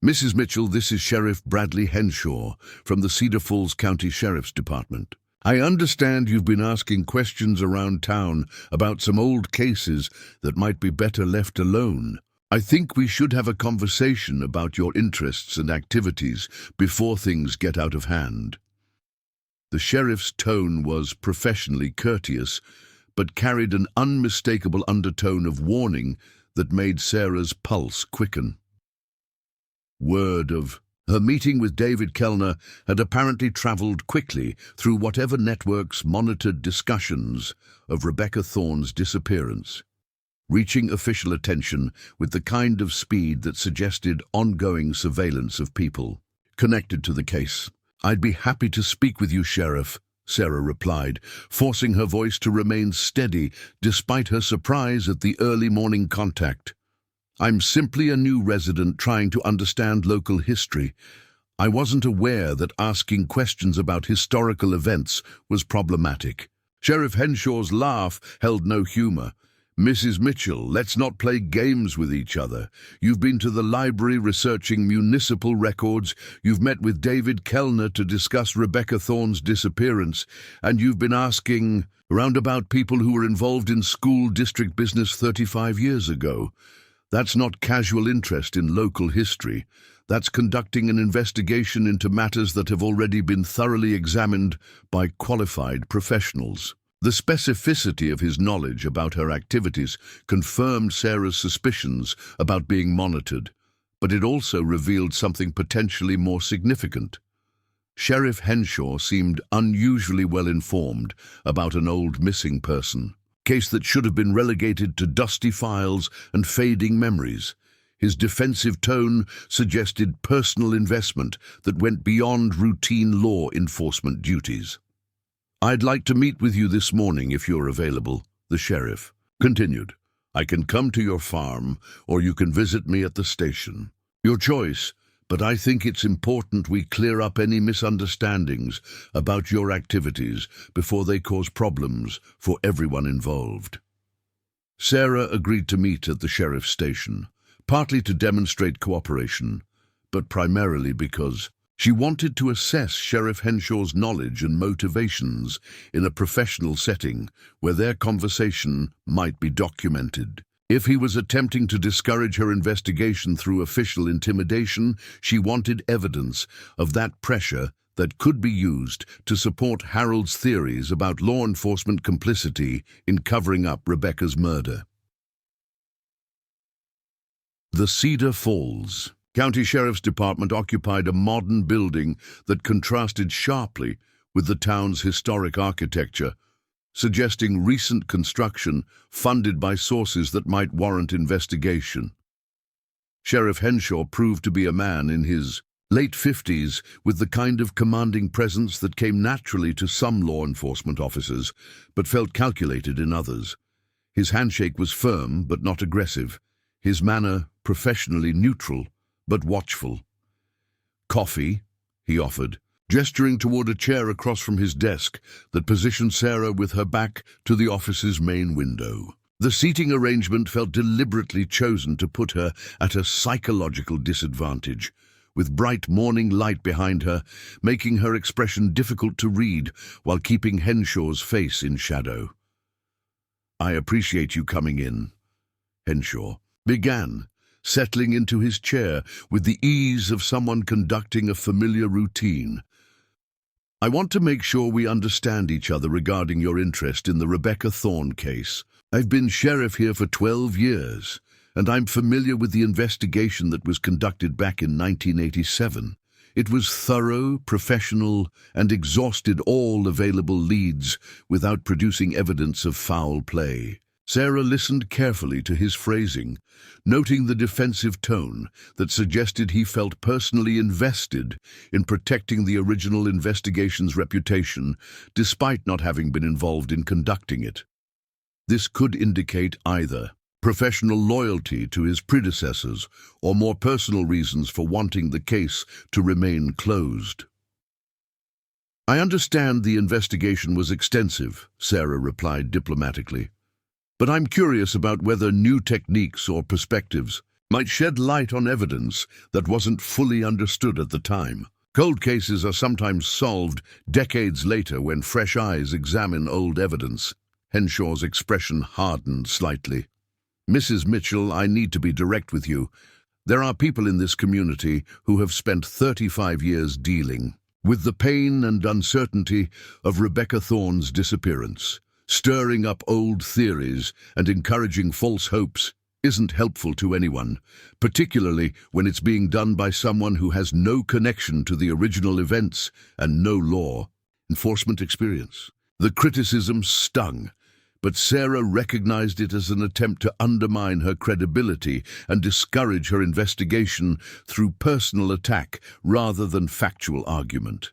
"Mrs. Mitchell, this is Sheriff Bradley Henshaw from the Cedar Falls County Sheriff's Department. I understand you've been asking questions around town about some old cases that might be better left alone. I think we should have a conversation about your interests and activities before things get out of hand." The sheriff's tone was professionally courteous, but carried an unmistakable undertone of warning that made Sarah's pulse quicken. Word of her meeting with David Kellner had apparently traveled quickly through whatever networks monitored discussions of Rebecca Thorne's disappearance, reaching official attention with the kind of speed that suggested ongoing surveillance of people connected to the case. "I'd be happy to speak with you, Sheriff," Sarah replied, forcing her voice to remain steady despite her surprise at the early morning contact. "I'm simply a new resident trying to understand local history. I wasn't aware that asking questions about historical events was problematic." Sheriff Henshaw's laugh held no humor. "Mrs. Mitchell, let's not play games with each other. You've been to the library researching municipal records, you've met with David Kellner to discuss Rebecca Thorne's disappearance, and you've been asking roundabout people who were involved in school district business 35 years ago. That's not casual interest in local history. That's conducting an investigation into matters that have already been thoroughly examined by qualified professionals." The specificity of his knowledge about her activities confirmed Sarah's suspicions about being monitored, but it also revealed something potentially more significant. Sheriff Henshaw seemed unusually well informed about an old missing person, case that should have been relegated to dusty files and fading memories. His defensive tone suggested personal investment that went beyond routine law enforcement duties. "I'd like to meet with you this morning if you're available," the sheriff continued. "I can come to your farm, or you can visit me at the station. Your choice, but I think it's important we clear up any misunderstandings about your activities before they cause problems for everyone involved." Sarah agreed to meet at the sheriff's station, partly to demonstrate cooperation, but primarily because she wanted to assess Sheriff Henshaw's knowledge and motivations in a professional setting where their conversation might be documented. If he was attempting to discourage her investigation through official intimidation, she wanted evidence of that pressure that could be used to support Harold's theories about law enforcement complicity in covering up Rebecca's murder. The Cedar Falls County Sheriff's Department occupied a modern building that contrasted sharply with the town's historic architecture, suggesting recent construction funded by sources that might warrant investigation. Sheriff Henshaw proved to be a man in his late 50s with the kind of commanding presence that came naturally to some law enforcement officers, but felt calculated in others. His handshake was firm but not aggressive, his manner professionally neutral but watchful. "Coffee?" he offered, gesturing toward a chair across from his desk that positioned Sarah with her back to the office's main window. The seating arrangement felt deliberately chosen to put her at a psychological disadvantage, with bright morning light behind her, making her expression difficult to read while keeping Henshaw's face in shadow. "I appreciate you coming in," Henshaw began, settling into his chair with the ease of someone conducting a familiar routine. "I want to make sure we understand each other regarding your interest in the Rebecca Thorne case. I've been sheriff here for 12 years, and I'm familiar with the investigation that was conducted back in 1987. It was thorough, professional, and exhausted all available leads without producing evidence of foul play." Sarah listened carefully to his phrasing, noting the defensive tone that suggested he felt personally invested in protecting the original investigation's reputation, despite not having been involved in conducting it. This could indicate either professional loyalty to his predecessors or more personal reasons for wanting the case to remain closed. "I understand the investigation was extensive," Sarah replied diplomatically. "But I'm curious about whether new techniques or perspectives might shed light on evidence that wasn't fully understood at the time. Cold cases are sometimes solved decades later when fresh eyes examine old evidence." Henshaw's expression hardened slightly. "Mrs. Mitchell, I need to be direct with you. There are people in this community who have spent 35 years dealing with the pain and uncertainty of Rebecca Thorne's disappearance. Stirring up old theories and encouraging false hopes isn't helpful to anyone, particularly when it's being done by someone who has no connection to the original events and no law enforcement experience." The criticism stung, but Sarah recognized it as an attempt to undermine her credibility and discourage her investigation through personal attack rather than factual argument.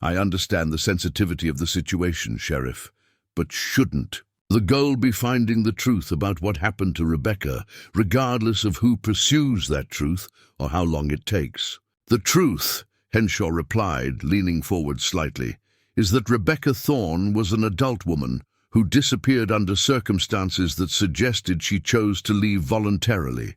I understand the sensitivity of the situation, Sheriff, but shouldn't the goal be finding the truth about what happened to Rebecca, regardless of who pursues that truth or how long it takes? The truth, Henshaw replied, leaning forward slightly, is that Rebecca Thorne was an adult woman who disappeared under circumstances that suggested she chose to leave voluntarily.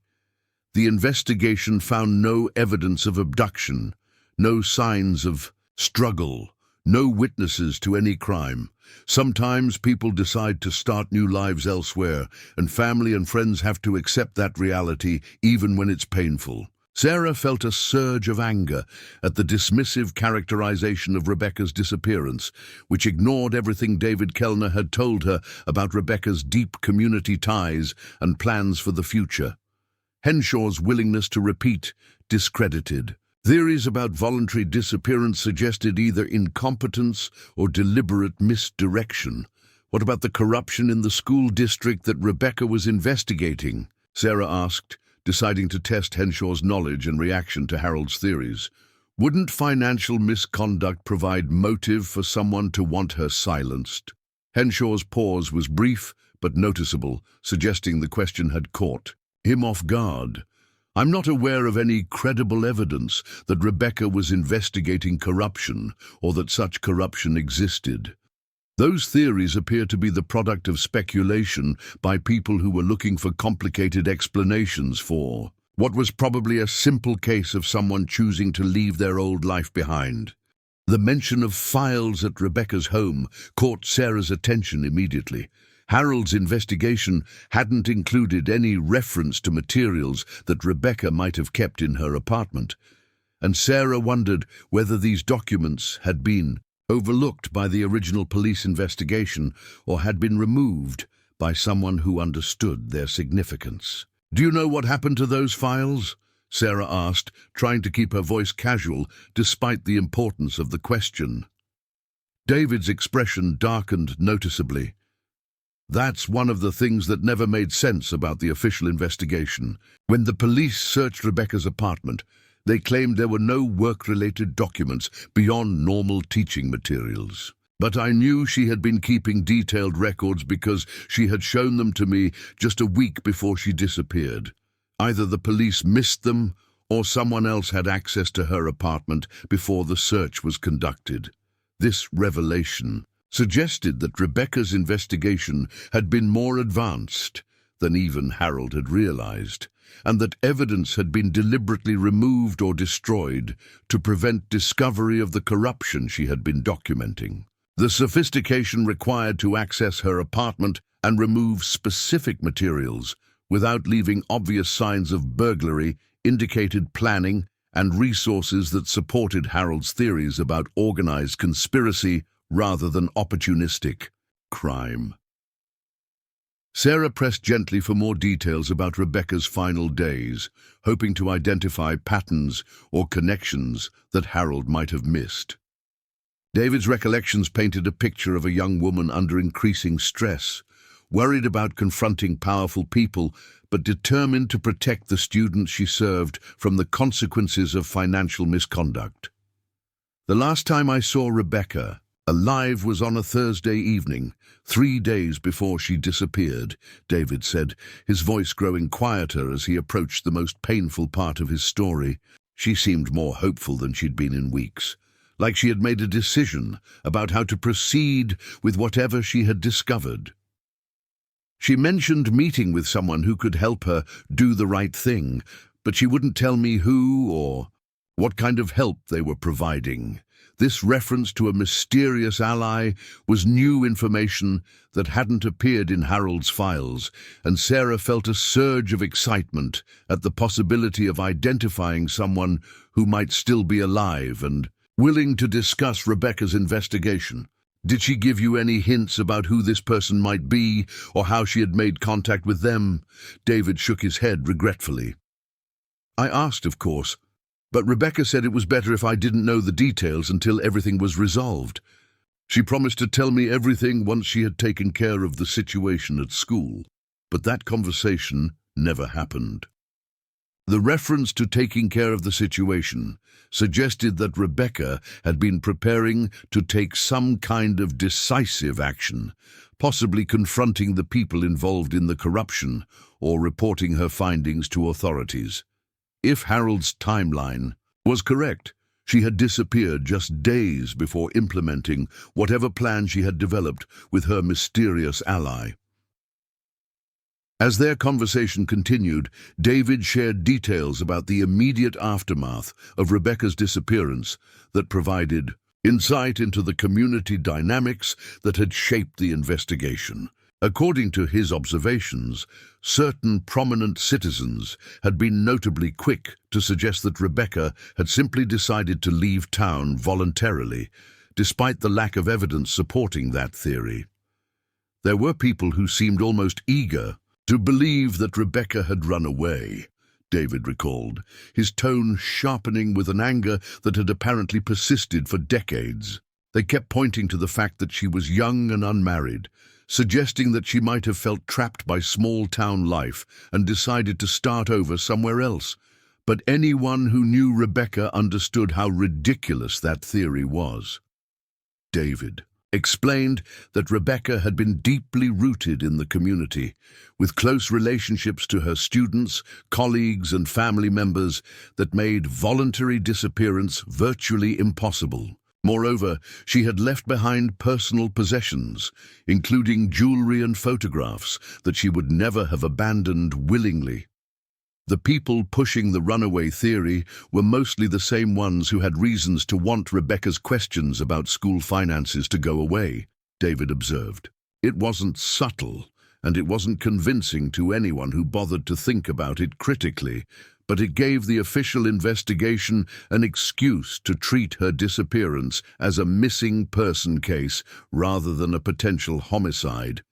The investigation found no evidence of abduction, no signs of struggle, no witnesses to any crime. Sometimes people decide to start new lives elsewhere, and family and friends have to accept that reality even when it's painful. Sarah felt a surge of anger at the dismissive characterization of Rebecca's disappearance, which ignored everything David Kellner had told her about Rebecca's deep community ties and plans for the future. Henshaw's willingness to repeat discredited. Theories about voluntary disappearance suggested either incompetence or deliberate misdirection. What about the corruption in the school district that Rebecca was investigating? Sarah asked, deciding to test Henshaw's knowledge and reaction to Harold's theories. Wouldn't financial misconduct provide motive for someone to want her silenced? Henshaw's pause was brief but noticeable, suggesting the question had caught him off guard. I'm not aware of any credible evidence that Rebecca was investigating corruption or that such corruption existed. Those theories appear to be the product of speculation by people who were looking for complicated explanations for what was probably a simple case of someone choosing to leave their old life behind. The mention of files at Rebecca's home caught Sarah's attention immediately. Harold's investigation hadn't included any reference to materials that Rebecca might have kept in her apartment, and Sarah wondered whether these documents had been overlooked by the original police investigation or had been removed by someone who understood their significance. "Do you know what happened to those files?" Sarah asked, trying to keep her voice casual despite the importance of the question. David's expression darkened noticeably. That's one of the things that never made sense about the official investigation. When the police searched Rebecca's apartment, they claimed there were no work-related documents beyond normal teaching materials. But I knew she had been keeping detailed records because she had shown them to me just a week before she disappeared. Either the police missed them or someone else had access to her apartment before the search was conducted. This revelation suggested that Rebecca's investigation had been more advanced than even Harold had realized, and that evidence had been deliberately removed or destroyed to prevent discovery of the corruption she had been documenting. The sophistication required to access her apartment and remove specific materials without leaving obvious signs of burglary indicated planning and resources that supported Harold's theories about organized conspiracy rather than opportunistic crime. Sarah pressed gently for more details about Rebecca's final days, hoping to identify patterns or connections that Harold might have missed. David's recollections painted a picture of a young woman under increasing stress, worried about confronting powerful people, but determined to protect the students she served from the consequences of financial misconduct. The last time I saw Rebecca alive was on a Thursday evening, 3 days before she disappeared, David said, his voice growing quieter as he approached the most painful part of his story. She seemed more hopeful than she'd been in weeks, like she had made a decision about how to proceed with whatever she had discovered. She mentioned meeting with someone who could help her do the right thing, but she wouldn't tell me who or what kind of help they were providing. This reference to a mysterious ally was new information that hadn't appeared in Harold's files, and Sarah felt a surge of excitement at the possibility of identifying someone who might still be alive and willing to discuss Rebecca's investigation. Did she give you any hints about who this person might be or how she had made contact with them? David shook his head regretfully. I asked, of course, but Rebecca said it was better if I didn't know the details until everything was resolved. She promised to tell me everything once she had taken care of the situation at school, but that conversation never happened. The reference to taking care of the situation suggested that Rebecca had been preparing to take some kind of decisive action, possibly confronting the people involved in the corruption or reporting her findings to authorities. If Harold's timeline was correct, she had disappeared just days before implementing whatever plan she had developed with her mysterious ally. As their conversation continued, David shared details about the immediate aftermath of Rebecca's disappearance that provided insight into the community dynamics that had shaped the investigation. According to his observations, certain prominent citizens had been notably quick to suggest that Rebecca had simply decided to leave town voluntarily, despite the lack of evidence supporting that theory. There were people who seemed almost eager to believe that Rebecca had run away, David recalled, his tone sharpening with an anger that had apparently persisted for decades. They kept pointing to the fact that she was young and unmarried, suggesting that she might have felt trapped by small-town life and decided to start over somewhere else. But anyone who knew Rebecca understood how ridiculous that theory was. David explained that Rebecca had been deeply rooted in the community, with close relationships to her students, colleagues, and family members that made voluntary disappearance virtually impossible. Moreover, she had left behind personal possessions, including jewelry and photographs, that she would never have abandoned willingly. The people pushing the runaway theory were mostly the same ones who had reasons to want Rebecca's questions about school finances to go away, David observed. It wasn't subtle, and it wasn't convincing to anyone who bothered to think about it critically, but it gave the official investigation an excuse to treat her disappearance as a missing person case rather than a potential homicide.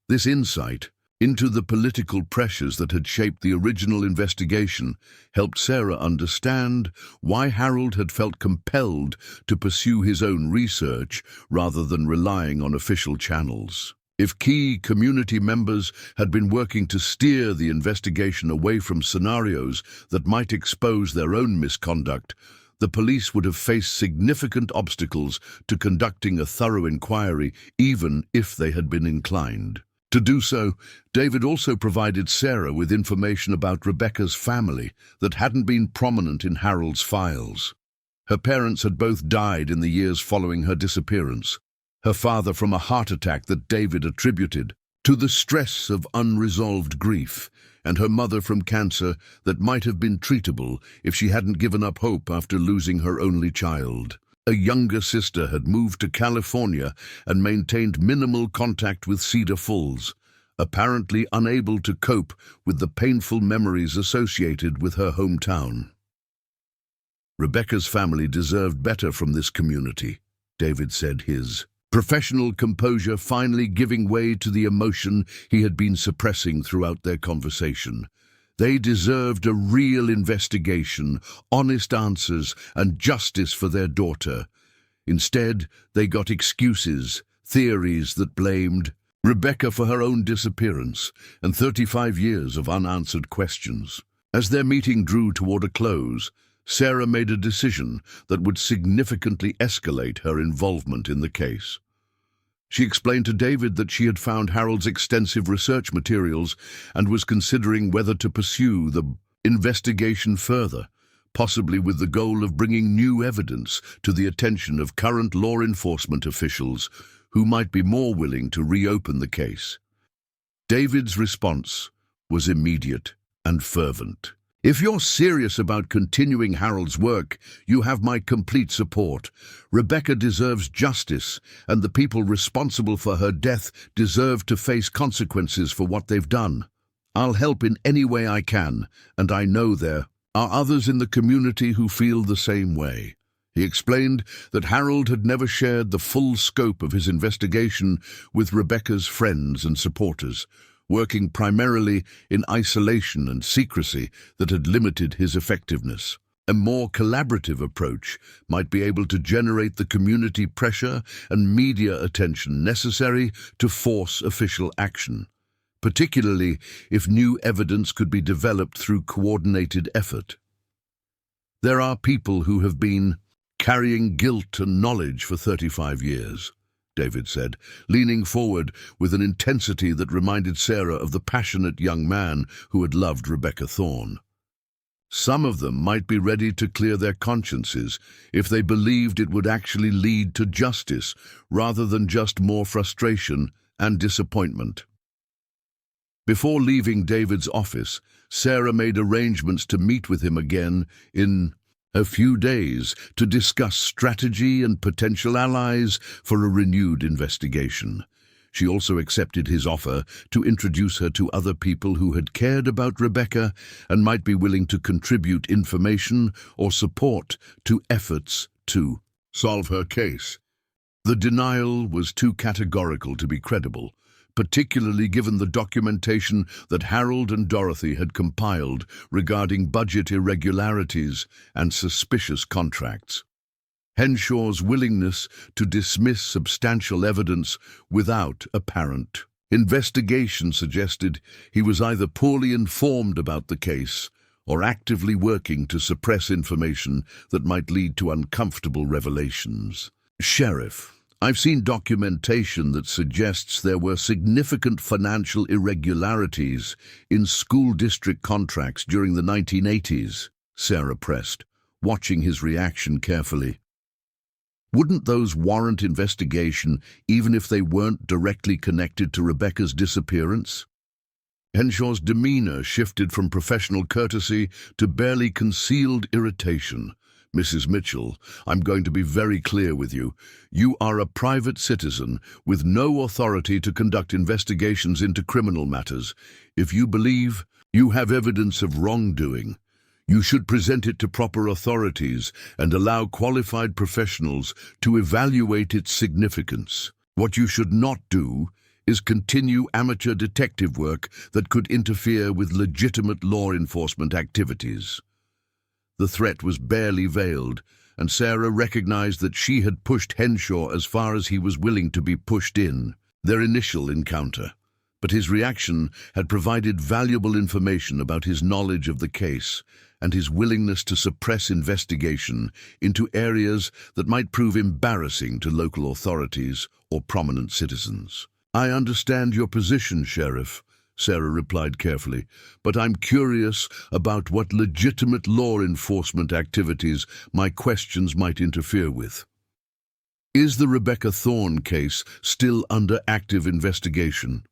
This insight into the political pressures that had shaped the original investigation helped Sarah understand why Harold had felt compelled to pursue his own research rather than relying on official channels. If key community members had been working to steer the investigation away from scenarios that might expose their own misconduct, the police would have faced significant obstacles to conducting a thorough inquiry, even if they had been inclined to do so. David also provided Sarah with information about Rebecca's family that hadn't been prominent in Harold's files. Her parents had both died in the years following her disappearance, her father from a heart attack that David attributed to the stress of unresolved grief, and her mother from cancer that might have been treatable if she hadn't given up hope after losing her only child. A younger sister had moved to California and maintained minimal contact with Cedar Falls, apparently unable to cope with the painful memories associated with her hometown. Rebecca's family deserved better from this community, David said, his professional composure finally giving way to the emotion he had been suppressing throughout their conversation. They deserved a real investigation, honest answers, and justice for their daughter. Instead, they got excuses, theories that blamed Rebecca for her own disappearance, and 35 years of unanswered questions. As their meeting drew toward a close, Sarah made a decision that would significantly escalate her involvement in the case. She explained to David that she had found Harold's extensive research materials and was considering whether to pursue the investigation further, possibly with the goal of bringing new evidence to the attention of current law enforcement officials who might be more willing to reopen the case. David's response was immediate and fervent. If you're serious about continuing Harold's work, you have my complete support. Rebecca deserves justice, and the people responsible for her death deserve to face consequences for what they've done. I'll help in any way I can, and I know there are others in the community who feel the same way. He explained that Harold had never shared the full scope of his investigation with Rebecca's friends and supporters, working primarily in isolation and secrecy that had limited his effectiveness. A more collaborative approach might be able to generate the community pressure and media attention necessary to force official action. particularly if new evidence could be developed through coordinated effort. There are people who have been carrying guilt and knowledge for 35 years, David said, leaning forward with an intensity that reminded Sarah of the passionate young man who had loved Rebecca Thorne. Some of them might be ready to clear their consciences if they believed it would actually lead to justice rather than just more frustration and disappointment. Before leaving David's office, Sarah made arrangements to meet with him again in a few days to discuss strategy and potential allies for a renewed investigation. She also accepted his offer to introduce her to other people who had cared about Rebecca and might be willing to contribute information or support to efforts to solve her case. The denial was too categorical to be credible, particularly given the documentation that Harold and Dorothy had compiled regarding budget irregularities and suspicious contracts. Henshaw's willingness to dismiss substantial evidence without apparent investigation suggested he was either poorly informed about the case or actively working to suppress information that might lead to uncomfortable revelations. "Sheriff, I've seen documentation that suggests there were significant financial irregularities in school district contracts during the 1980s, Sarah pressed, watching his reaction carefully. Wouldn't those warrant investigation even if they weren't directly connected to Rebecca's disappearance? Henshaw's demeanor shifted from professional courtesy to barely concealed irritation. "Mrs. Mitchell, I'm going to be very clear with you. You are a private citizen with no authority to conduct investigations into criminal matters. If you believe you have evidence of wrongdoing, you should present it to proper authorities and allow qualified professionals to evaluate its significance. What you should not do is continue amateur detective work that could interfere with legitimate law enforcement activities." The threat was barely veiled, and Sarah recognized that she had pushed Henshaw as far as he was willing to be pushed in their initial encounter. But his reaction had provided valuable information about his knowledge of the case and his willingness to suppress investigation into areas that might prove embarrassing to local authorities or prominent citizens. "I understand your position, Sheriff," Sarah replied carefully, "but I'm curious about what legitimate law enforcement activities my questions might interfere with. Is the Rebecca Thorne case still under active investigation?"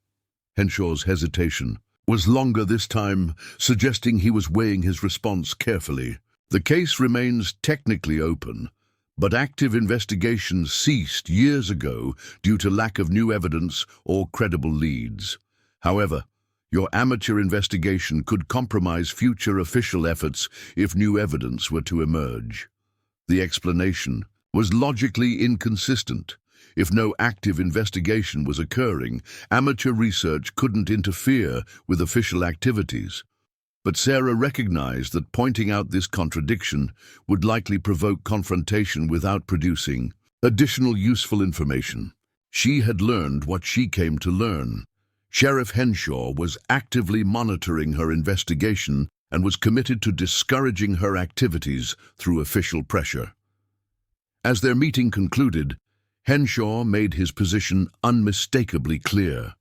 Henshaw's hesitation was longer this time, suggesting he was weighing his response carefully. "The case remains technically open, but active investigations ceased years ago due to lack of new evidence or credible leads. However, your amateur investigation could compromise future official efforts if new evidence were to emerge." The explanation was logically inconsistent. If no active investigation was occurring, amateur research couldn't interfere with official activities. But Sarah recognized that pointing out this contradiction would likely provoke confrontation without producing additional useful information. She had learned what she came to learn. Sheriff Henshaw was actively monitoring her investigation and was committed to discouraging her activities through official pressure. As their meeting concluded, Henshaw made his position unmistakably clear.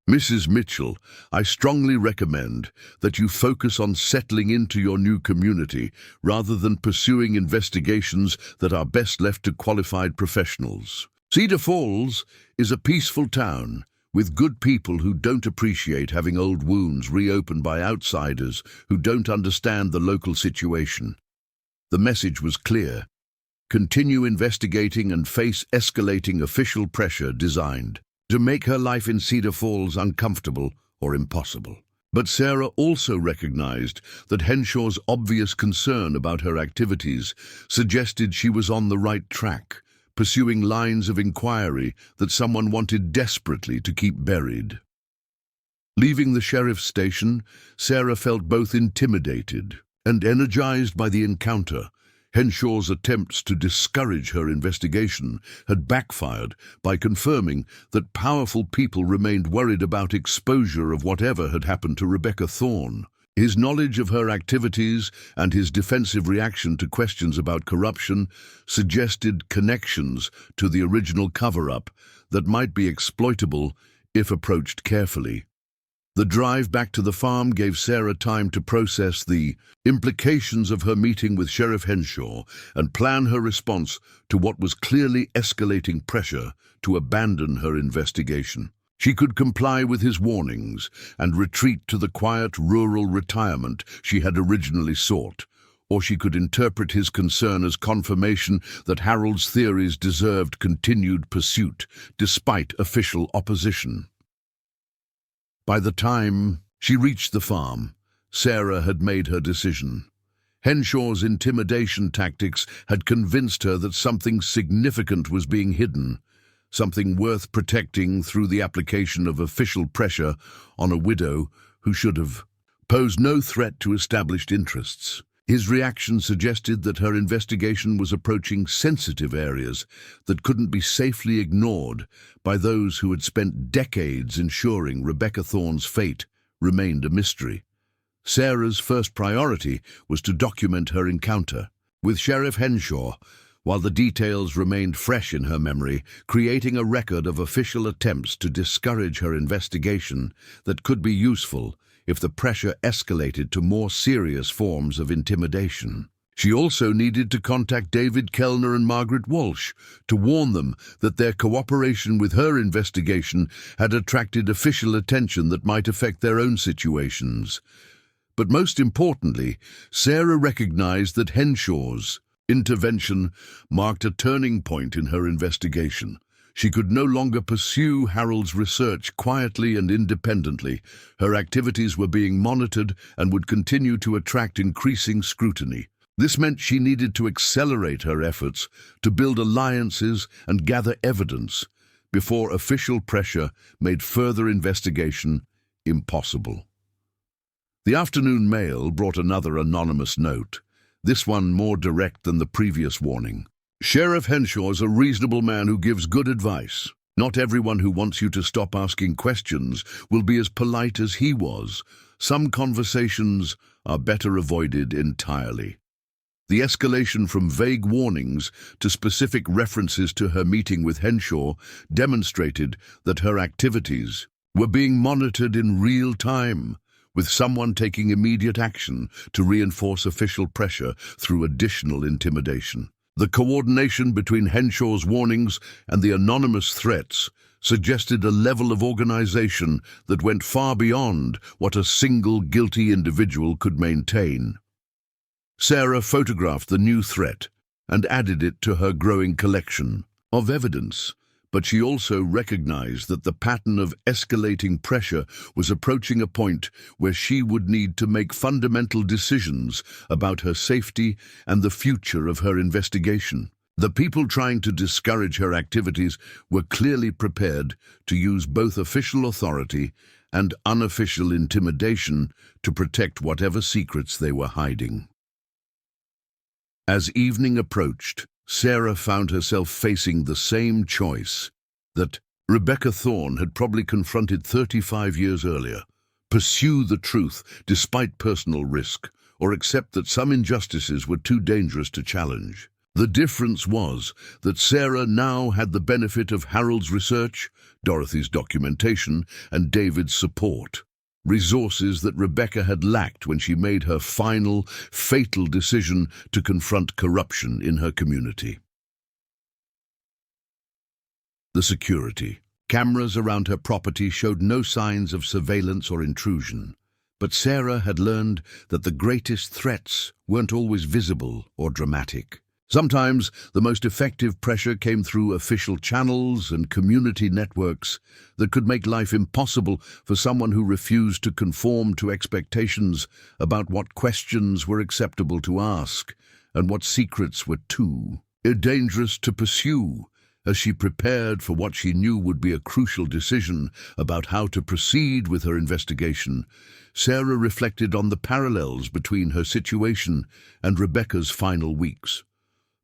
"Mrs. Mitchell, I strongly recommend that you focus on settling into your new community rather than pursuing investigations that are best left to qualified professionals. Cedar Falls is a peaceful town with good people who don't appreciate having old wounds reopened by outsiders who don't understand the local situation." The message was clear. Continue investigating and face escalating official pressure designed to make her life in Cedar Falls uncomfortable or impossible. But Sarah also recognized that Henshaw's obvious concern about her activities suggested she was on the right track, pursuing lines of inquiry that someone wanted desperately to keep buried. Leaving the sheriff's station, Sarah felt both intimidated and energized by the encounter. Henshaw's attempts to discourage her investigation had backfired by confirming that powerful people remained worried about exposure of whatever had happened to Rebecca Thorne. His knowledge of her activities and his defensive reaction to questions about corruption suggested connections to the original cover-up that might be exploitable if approached carefully. The drive back to the farm gave Sarah time to process the implications of her meeting with Sheriff Henshaw and plan her response to what was clearly escalating pressure to abandon her investigation. She could comply with his warnings and retreat to the quiet rural retirement she had originally sought, or she could interpret his concern as confirmation that Harold's theories deserved continued pursuit despite official opposition. By the time she reached the farm, Sarah had made her decision. Henshaw's intimidation tactics had convinced her that something significant was being hidden, something worth protecting through the application of official pressure on a widow who should have posed no threat to established interests. His reaction suggested that her investigation was approaching sensitive areas that couldn't be safely ignored by those who had spent decades ensuring Rebecca Thorne's fate remained a mystery. Sarah's first priority was to document her encounter with Sheriff Henshaw, while the details remained fresh in her memory, creating a record of official attempts to discourage her investigation that could be useful if the pressure escalated to more serious forms of intimidation. She also needed to contact David Kellner and Margaret Walsh to warn them that their cooperation with her investigation had attracted official attention that might affect their own situations. But most importantly, Sarah recognized that Henshaw's intervention marked a turning point in her investigation. She could no longer pursue Harold's research quietly and independently. Her activities were being monitored and would continue to attract increasing scrutiny. This meant she needed to accelerate her efforts to build alliances and gather evidence before official pressure made further investigation impossible. The afternoon mail brought another anonymous note, this one more direct than the previous warning. Sheriff Henshaw is a reasonable man who gives good advice. Not everyone who wants you to stop asking questions will be as polite as he was. Some conversations are better avoided entirely. The escalation from vague warnings to specific references to her meeting with Henshaw demonstrated that her activities were being monitored in real time, with someone taking immediate action to reinforce official pressure through additional intimidation. The coordination between Henshaw's warnings and the anonymous threats suggested a level of organization that went far beyond what a single guilty individual could maintain. Sarah photographed the new threat and added it to her growing collection of evidence, but she also recognized that the pattern of escalating pressure was approaching a point where she would need to make fundamental decisions about her safety and the future of her investigation. The people trying to discourage her activities were clearly prepared to use both official authority and unofficial intimidation to protect whatever secrets they were hiding. As evening approached, Sarah found herself facing the same choice that Rebecca Thorne had probably confronted 35 years earlier: pursue the truth despite personal risk, or accept that some injustices were too dangerous to challenge. The difference was that Sarah now had the benefit of Harold's research, Dorothy's documentation, and David's support. Resources that Rebecca had lacked when she made her final, fatal decision to confront corruption in her community. The security. Cameras around her property showed no signs of surveillance or intrusion, but Sarah had learned that the greatest threats weren't always visible or dramatic. Sometimes the most effective pressure came through official channels and community networks that could make life impossible for someone who refused to conform to expectations about what questions were acceptable to ask and what secrets were too dangerous to pursue. As she prepared for what she knew would be a crucial decision about how to proceed with her investigation, Sarah reflected on the parallels between her situation and Rebecca's final weeks.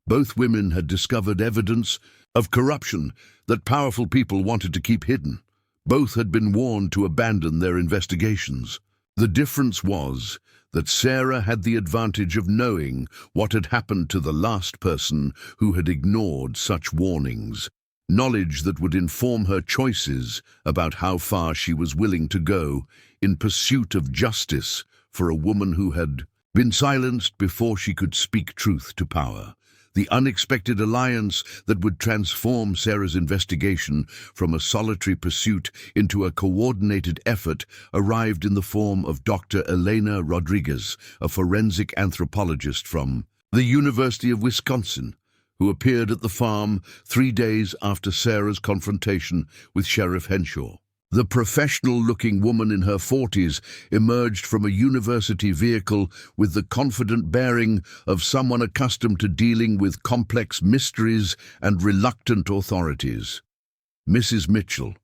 Both women had discovered evidence of corruption that powerful people wanted to keep hidden. Both had been warned to abandon their investigations. The difference was that Sarah had the advantage of knowing what had happened to the last person who had ignored such warnings, knowledge that would inform her choices about how far she was willing to go in pursuit of justice for a woman who had been silenced before she could speak truth to power. The unexpected alliance that would transform Sarah's investigation from a solitary pursuit into a coordinated effort arrived in the form of Dr. Elena Rodriguez, a forensic anthropologist from the University of Wisconsin, who appeared at the farm 3 days after Sarah's confrontation with Sheriff Henshaw. The professional-looking woman in her 40s emerged from a university vehicle with the confident bearing of someone accustomed to dealing with complex mysteries and reluctant authorities. "Mrs. Mitchell,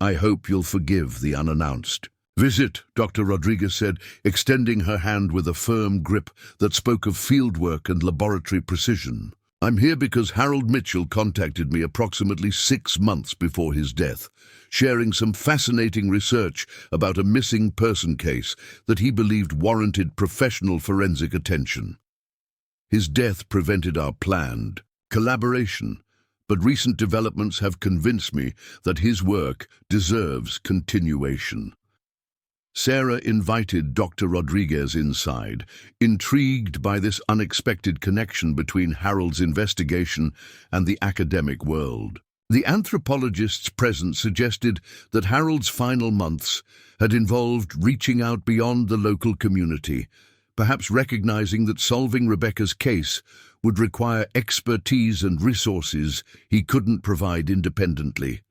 I hope you'll forgive the unannounced visit," Dr. Rodriguez said, extending her hand with a firm grip that spoke of fieldwork and laboratory precision. "I'm here because Harold Mitchell contacted me approximately 6 months before his death, sharing some fascinating research about a missing person case that he believed warranted professional forensic attention. His death prevented our planned collaboration, but recent developments have convinced me that his work deserves continuation." Sarah invited Dr. Rodriguez inside, intrigued by this unexpected connection between Harold's investigation and the academic world. The anthropologist's presence suggested that Harold's final months had involved reaching out beyond the local community, perhaps recognizing that solving Rebecca's case would require expertise and resources he couldn't provide independently.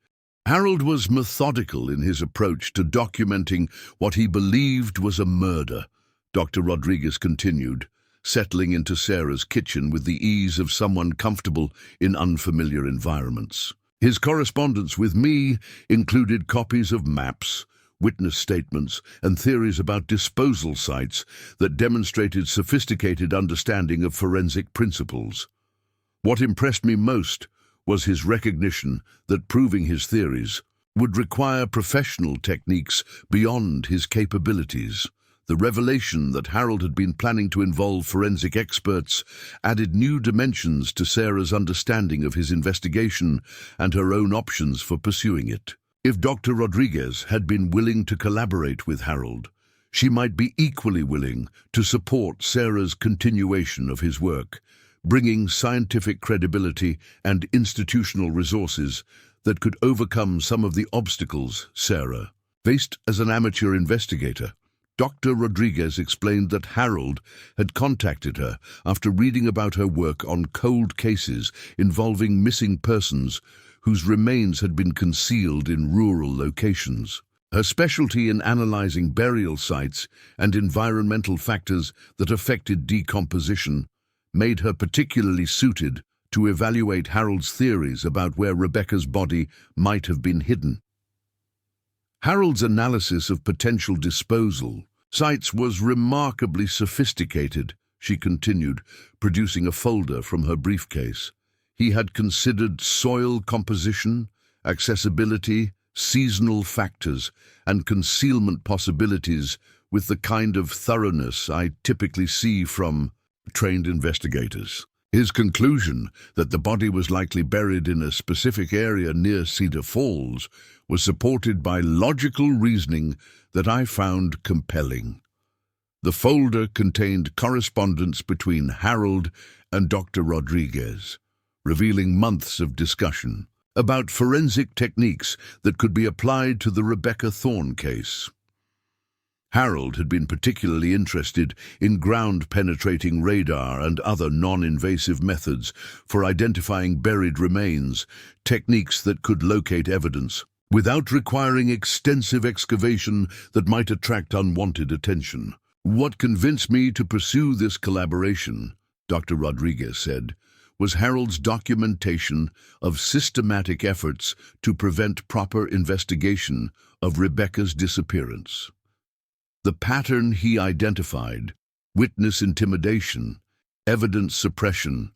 Harold was methodical in his approach to documenting what he believed was a murder, Dr. Rodriguez continued, settling into Sarah's kitchen with the ease of someone comfortable in unfamiliar environments. His correspondence with me included copies of maps, witness statements, and theories about disposal sites that demonstrated sophisticated understanding of forensic principles. What impressed me most was his recognition that proving his theories would require professional techniques beyond his capabilities. The revelation that Harold had been planning to involve forensic experts added new dimensions to Sarah's understanding of his investigation and her own options for pursuing it. If Dr. Rodriguez had been willing to collaborate with Harold, she might be equally willing to support Sarah's continuation of his work, bringing scientific credibility and institutional resources that could overcome some of the obstacles Sarah faced as an amateur investigator. Dr. Rodriguez explained that Harold had contacted her after reading about her work on cold cases involving missing persons whose remains had been concealed in rural locations. Her specialty in analyzing burial sites and environmental factors that affected decomposition made her particularly suited to evaluate Harold's theories about where Rebecca's body might have been hidden. Harold's analysis of potential disposal sites was remarkably sophisticated, she continued, producing a folder from her briefcase. He had considered soil composition, accessibility, seasonal factors, and concealment possibilities with the kind of thoroughness I typically see from trained investigators. His conclusion that the body was likely buried in a specific area near Cedar Falls was supported by logical reasoning that I found compelling. The folder contained correspondence between Harold and Dr. Rodriguez, revealing months of discussion about forensic techniques that could be applied to the Rebecca Thorne case. Harold had been particularly interested in ground-penetrating radar and other non-invasive methods for identifying buried remains, techniques that could locate evidence without requiring extensive excavation that might attract unwanted attention. "What convinced me to pursue this collaboration," Dr. Rodriguez said, was Harold's documentation of systematic efforts to prevent proper investigation of Rebecca's disappearance. The pattern he identified, witness intimidation, evidence suppression,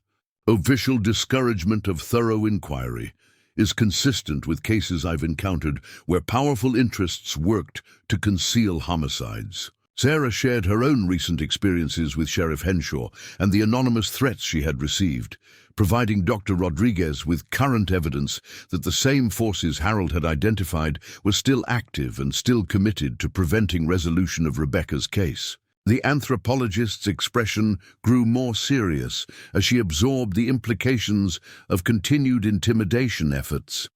official discouragement of thorough inquiry, is consistent with cases I've encountered where powerful interests worked to conceal homicides. Sarah shared her own recent experiences with Sheriff Henshaw and the anonymous threats she had received, providing Dr. Rodriguez with current evidence that the same forces Harold had identified were still active and still committed to preventing resolution of Rebecca's case. The anthropologist's expression grew more serious as she absorbed the implications of continued intimidation efforts.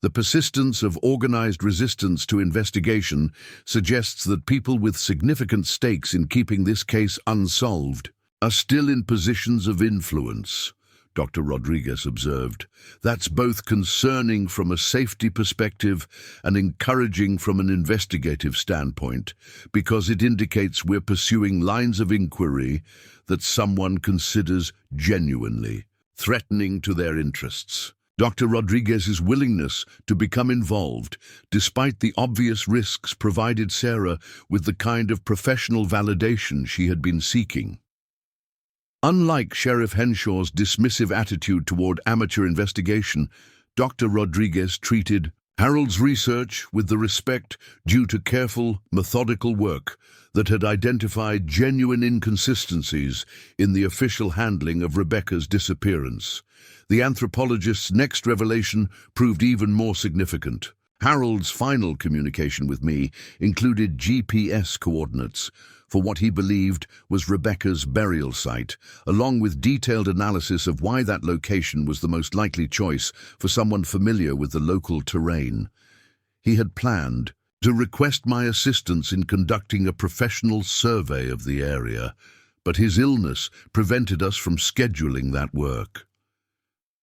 The persistence of organized resistance to investigation suggests that people with significant stakes in keeping this case unsolved are still in positions of influence, Dr. Rodriguez observed. That's both concerning from a safety perspective and encouraging from an investigative standpoint, because it indicates we're pursuing lines of inquiry that someone considers genuinely threatening to their interests. Dr. Rodriguez's willingness to become involved, despite the obvious risks, provided Sarah with the kind of professional validation she had been seeking. Unlike Sheriff Henshaw's dismissive attitude toward amateur investigation, Dr. Rodriguez treated Harold's research with the respect due to careful, methodical work that had identified genuine inconsistencies in the official handling of Rebecca's disappearance. The anthropologist's next revelation proved even more significant. Harold's final communication with me included GPS coordinates for what he believed was Rebecca's burial site, along with detailed analysis of why that location was the most likely choice for someone familiar with the local terrain. He had planned to request my assistance in conducting a professional survey of the area, but his illness prevented us from scheduling that work.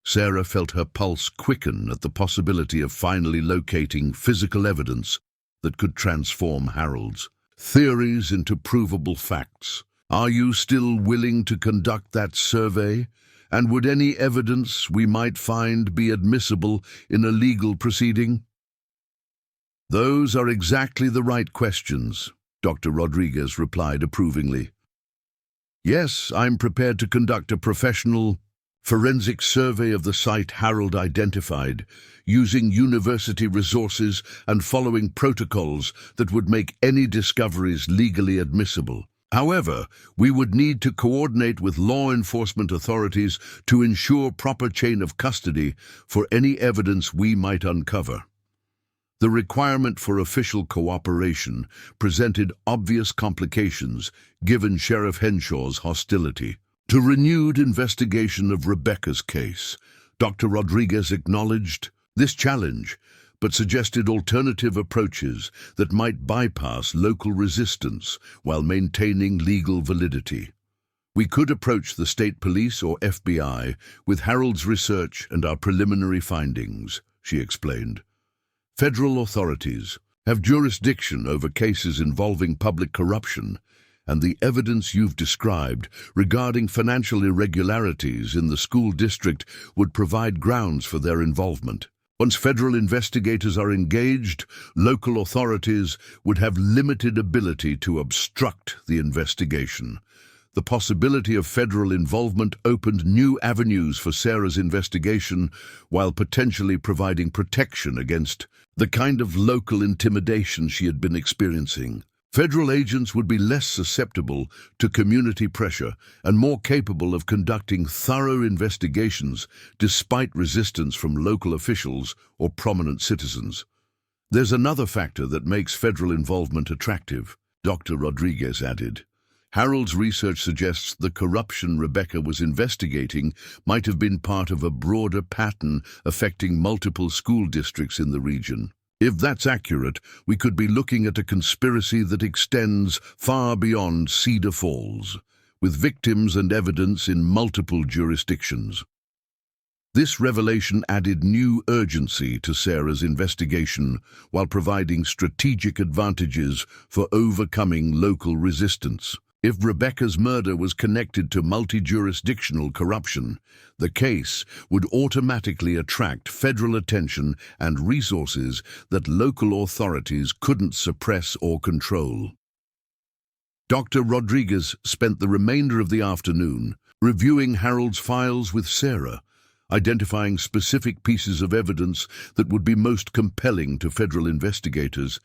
Sarah felt her pulse quicken at the possibility of finally locating physical evidence that could transform Harold's theories into provable facts. Are you still willing to conduct that survey? And would any evidence we might find be admissible in a legal proceeding? Those are exactly the right questions, Dr. Rodriguez replied approvingly. Yes, I'm prepared to conduct a professional forensic survey of the site Harold identified, using university resources and following protocols that would make any discoveries legally admissible. However, we would need to coordinate with law enforcement authorities to ensure proper chain of custody for any evidence we might uncover. The requirement for official cooperation presented obvious complications given Sheriff Henshaw's hostility to renewed investigation of Rebecca's case. Dr. Rodriguez acknowledged this challenge, but suggested alternative approaches that might bypass local resistance while maintaining legal validity. We could approach the state police or FBI with Harold's research and our preliminary findings, she explained. Federal authorities have jurisdiction over cases involving public corruption, and the evidence you've described regarding financial irregularities in the school district would provide grounds for their involvement. Once federal investigators are engaged, local authorities would have limited ability to obstruct the investigation. The possibility of federal involvement opened new avenues for Sarah's investigation while potentially providing protection against the kind of local intimidation she had been experiencing. Federal agents would be less susceptible to community pressure and more capable of conducting thorough investigations despite resistance from local officials or prominent citizens. There's another factor that makes federal involvement attractive, Dr. Rodriguez added. Harold's research suggests the corruption Rebecca was investigating might have been part of a broader pattern affecting multiple school districts in the region. If that's accurate, we could be looking at a conspiracy that extends far beyond Cedar Falls, with victims and evidence in multiple jurisdictions. This revelation added new urgency to Sarah's investigation while providing strategic advantages for overcoming local resistance. If Rebecca's murder was connected to multi-jurisdictional corruption, the case would automatically attract federal attention and resources that local authorities couldn't suppress or control. Dr. Rodriguez spent the remainder of the afternoon reviewing Harold's files with Sarah, identifying specific pieces of evidence that would be most compelling to federal investigators,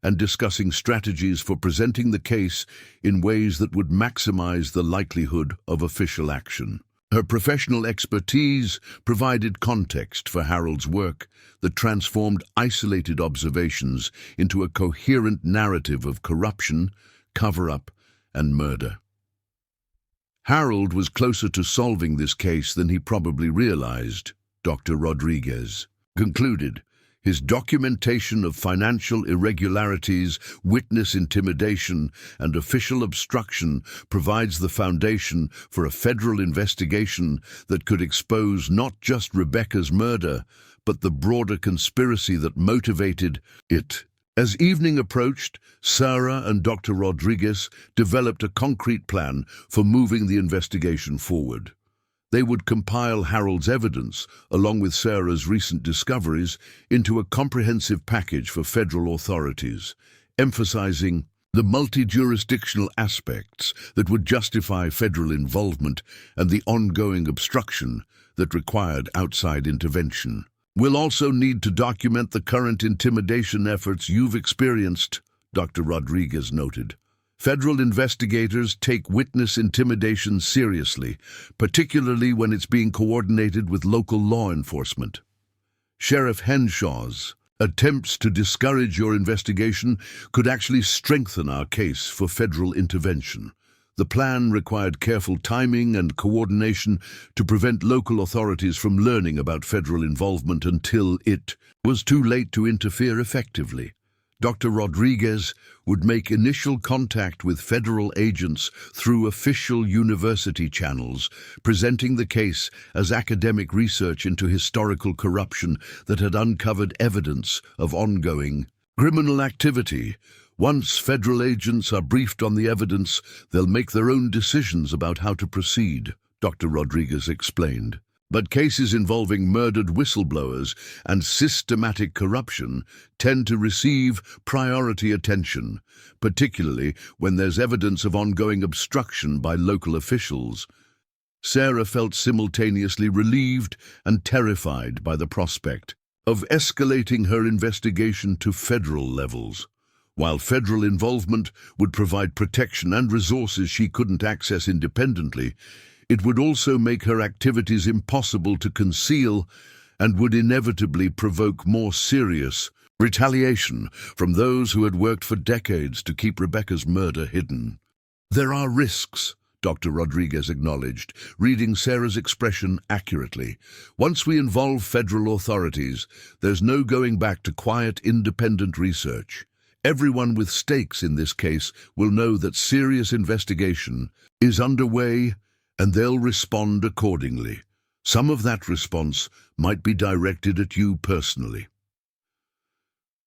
and discussing strategies for presenting the case in ways that would maximize the likelihood of official action. Her professional expertise provided context for Harold's work that transformed isolated observations into a coherent narrative of corruption, cover-up, and murder. Harold was closer to solving this case than he probably realized, Dr. Rodriguez concluded. His documentation of financial irregularities, witness intimidation, and official obstruction provides the foundation for a federal investigation that could expose not just Rebecca's murder, but the broader conspiracy that motivated it. As evening approached, Sarah and Dr. Rodriguez developed a concrete plan for moving the investigation forward. They would compile Harold's evidence, along with Sarah's recent discoveries, into a comprehensive package for federal authorities, emphasizing the multi-jurisdictional aspects that would justify federal involvement and the ongoing obstruction that required outside intervention. We'll also need to document the current intimidation efforts you've experienced, Dr. Rodriguez noted. Federal investigators take witness intimidation seriously, particularly when it's being coordinated with local law enforcement. Sheriff Henshaw's attempts to discourage your investigation could actually strengthen our case for federal intervention. The plan required careful timing and coordination to prevent local authorities from learning about federal involvement until it was too late to interfere effectively. Dr. Rodriguez would make initial contact with federal agents through official university channels, presenting the case as academic research into historical corruption that had uncovered evidence of ongoing criminal activity. Once federal agents are briefed on the evidence, they'll make their own decisions about how to proceed, Dr. Rodriguez explained. But cases involving murdered whistleblowers and systematic corruption tend to receive priority attention, particularly when there's evidence of ongoing obstruction by local officials. Sarah felt simultaneously relieved and terrified by the prospect of escalating her investigation to federal levels. While federal involvement would provide protection and resources she couldn't access independently, it would also make her activities impossible to conceal and would inevitably provoke more serious retaliation from those who had worked for decades to keep Rebecca's murder hidden. There are risks, Dr. Rodriguez acknowledged, reading Sarah's expression accurately. Once we involve federal authorities, there's no going back to quiet, independent research. Everyone with stakes in this case will know that serious investigation is underway, and they'll respond accordingly. Some of that response might be directed at you personally.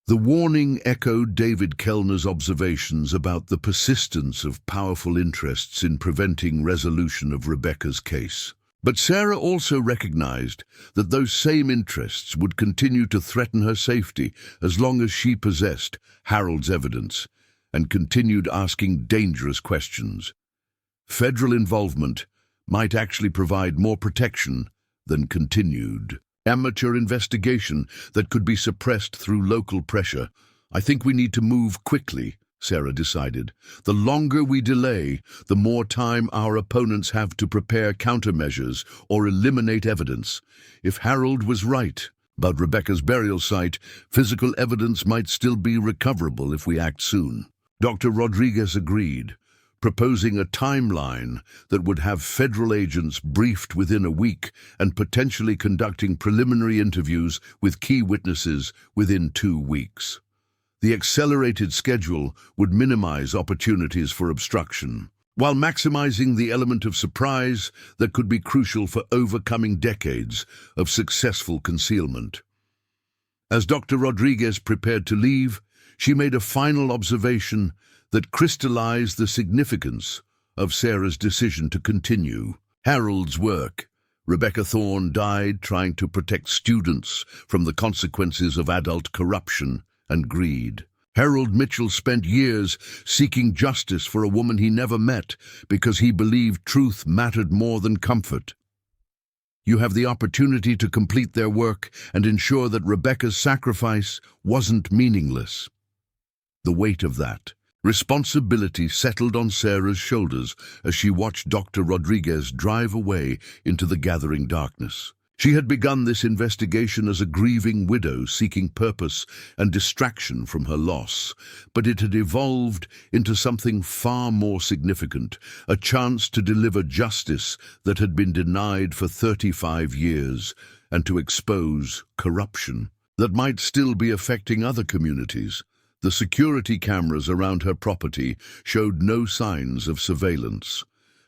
The warning echoed David Kellner's observations about the persistence of powerful interests in preventing resolution of Rebecca's case. But Sarah also recognized that those same interests would continue to threaten her safety as long as she possessed Harold's evidence and continued asking dangerous questions. Federal involvement might actually provide more protection than continued amateur investigation that could be suppressed through local pressure. I think we need to move quickly, Sarah decided. The longer we delay, the more time our opponents have to prepare countermeasures or eliminate evidence. If Harold was right about Rebecca's burial site, physical evidence might still be recoverable if we act soon. Dr. Rodriguez agreed, proposing a timeline that would have federal agents briefed within a week and potentially conducting preliminary interviews with key witnesses within 2 weeks. The accelerated schedule would minimize opportunities for obstruction, while maximizing the element of surprise that could be crucial for overcoming decades of successful concealment. As Dr. Rodriguez prepared to leave, she made a final observation that crystallized the significance of Sarah's decision to continue. Harold's work. Rebecca Thorne died trying to protect students from the consequences of adult corruption and greed. Harold Mitchell spent years seeking justice for a woman he never met because he believed truth mattered more than comfort. You have the opportunity to complete their work and ensure that Rebecca's sacrifice wasn't meaningless. The weight of that responsibility settled on Sarah's shoulders as she watched Dr. Rodriguez drive away into the gathering darkness. She had begun this investigation as a grieving widow seeking purpose and distraction from her loss, but it had evolved into something far more significant, a chance to deliver justice that had been denied for 35 years and to expose corruption that might still be affecting other communities. The security cameras around her property showed no signs of surveillance.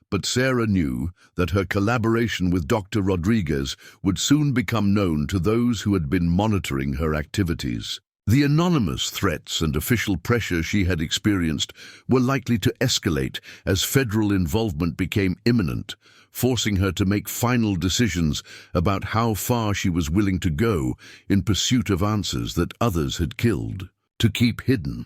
But Sarah knew that her collaboration with Dr. Rodriguez would soon become known to those who had been monitoring her activities. The anonymous threats and official pressure she had experienced were likely to escalate as federal involvement became imminent, forcing her to make final decisions about how far she was willing to go in pursuit of answers that others had killed to keep hidden.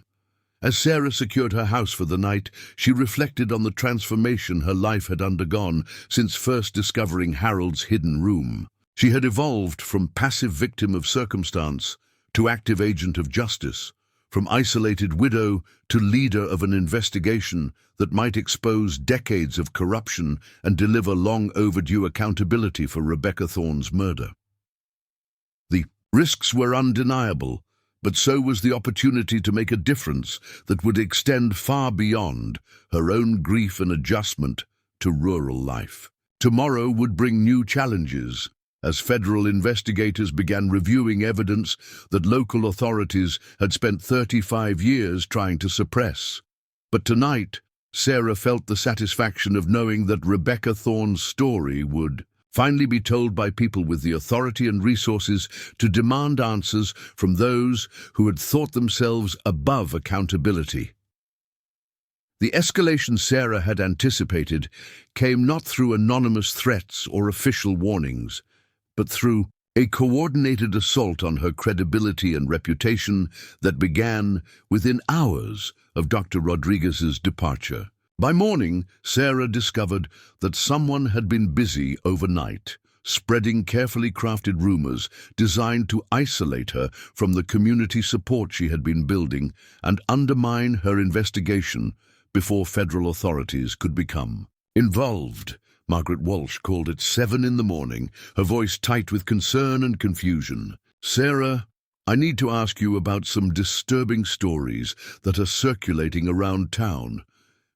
As Sarah secured her house for the night, she reflected on the transformation her life had undergone since first discovering Harold's hidden room. She had evolved from passive victim of circumstance to active agent of justice, from isolated widow to leader of an investigation that might expose decades of corruption and deliver long overdue accountability for Rebecca Thorne's murder. The risks were undeniable, but so was the opportunity to make a difference that would extend far beyond her own grief and adjustment to rural life. Tomorrow would bring new challenges, as federal investigators began reviewing evidence that local authorities had spent 35 years trying to suppress. But tonight, Sarah felt the satisfaction of knowing that Rebecca Thorne's story would finally be told by people with the authority and resources to demand answers from those who had thought themselves above accountability. The escalation Sarah had anticipated came not through anonymous threats or official warnings, but through a coordinated assault on her credibility and reputation that began within hours of Dr. Rodriguez's departure. By morning, Sarah discovered that someone had been busy overnight, spreading carefully crafted rumors designed to isolate her from the community support she had been building and undermine her investigation before federal authorities could become involved. Margaret Walsh called at 7 in the morning, her voice tight with concern and confusion. "Sarah, I need to ask you about some disturbing stories that are circulating around town.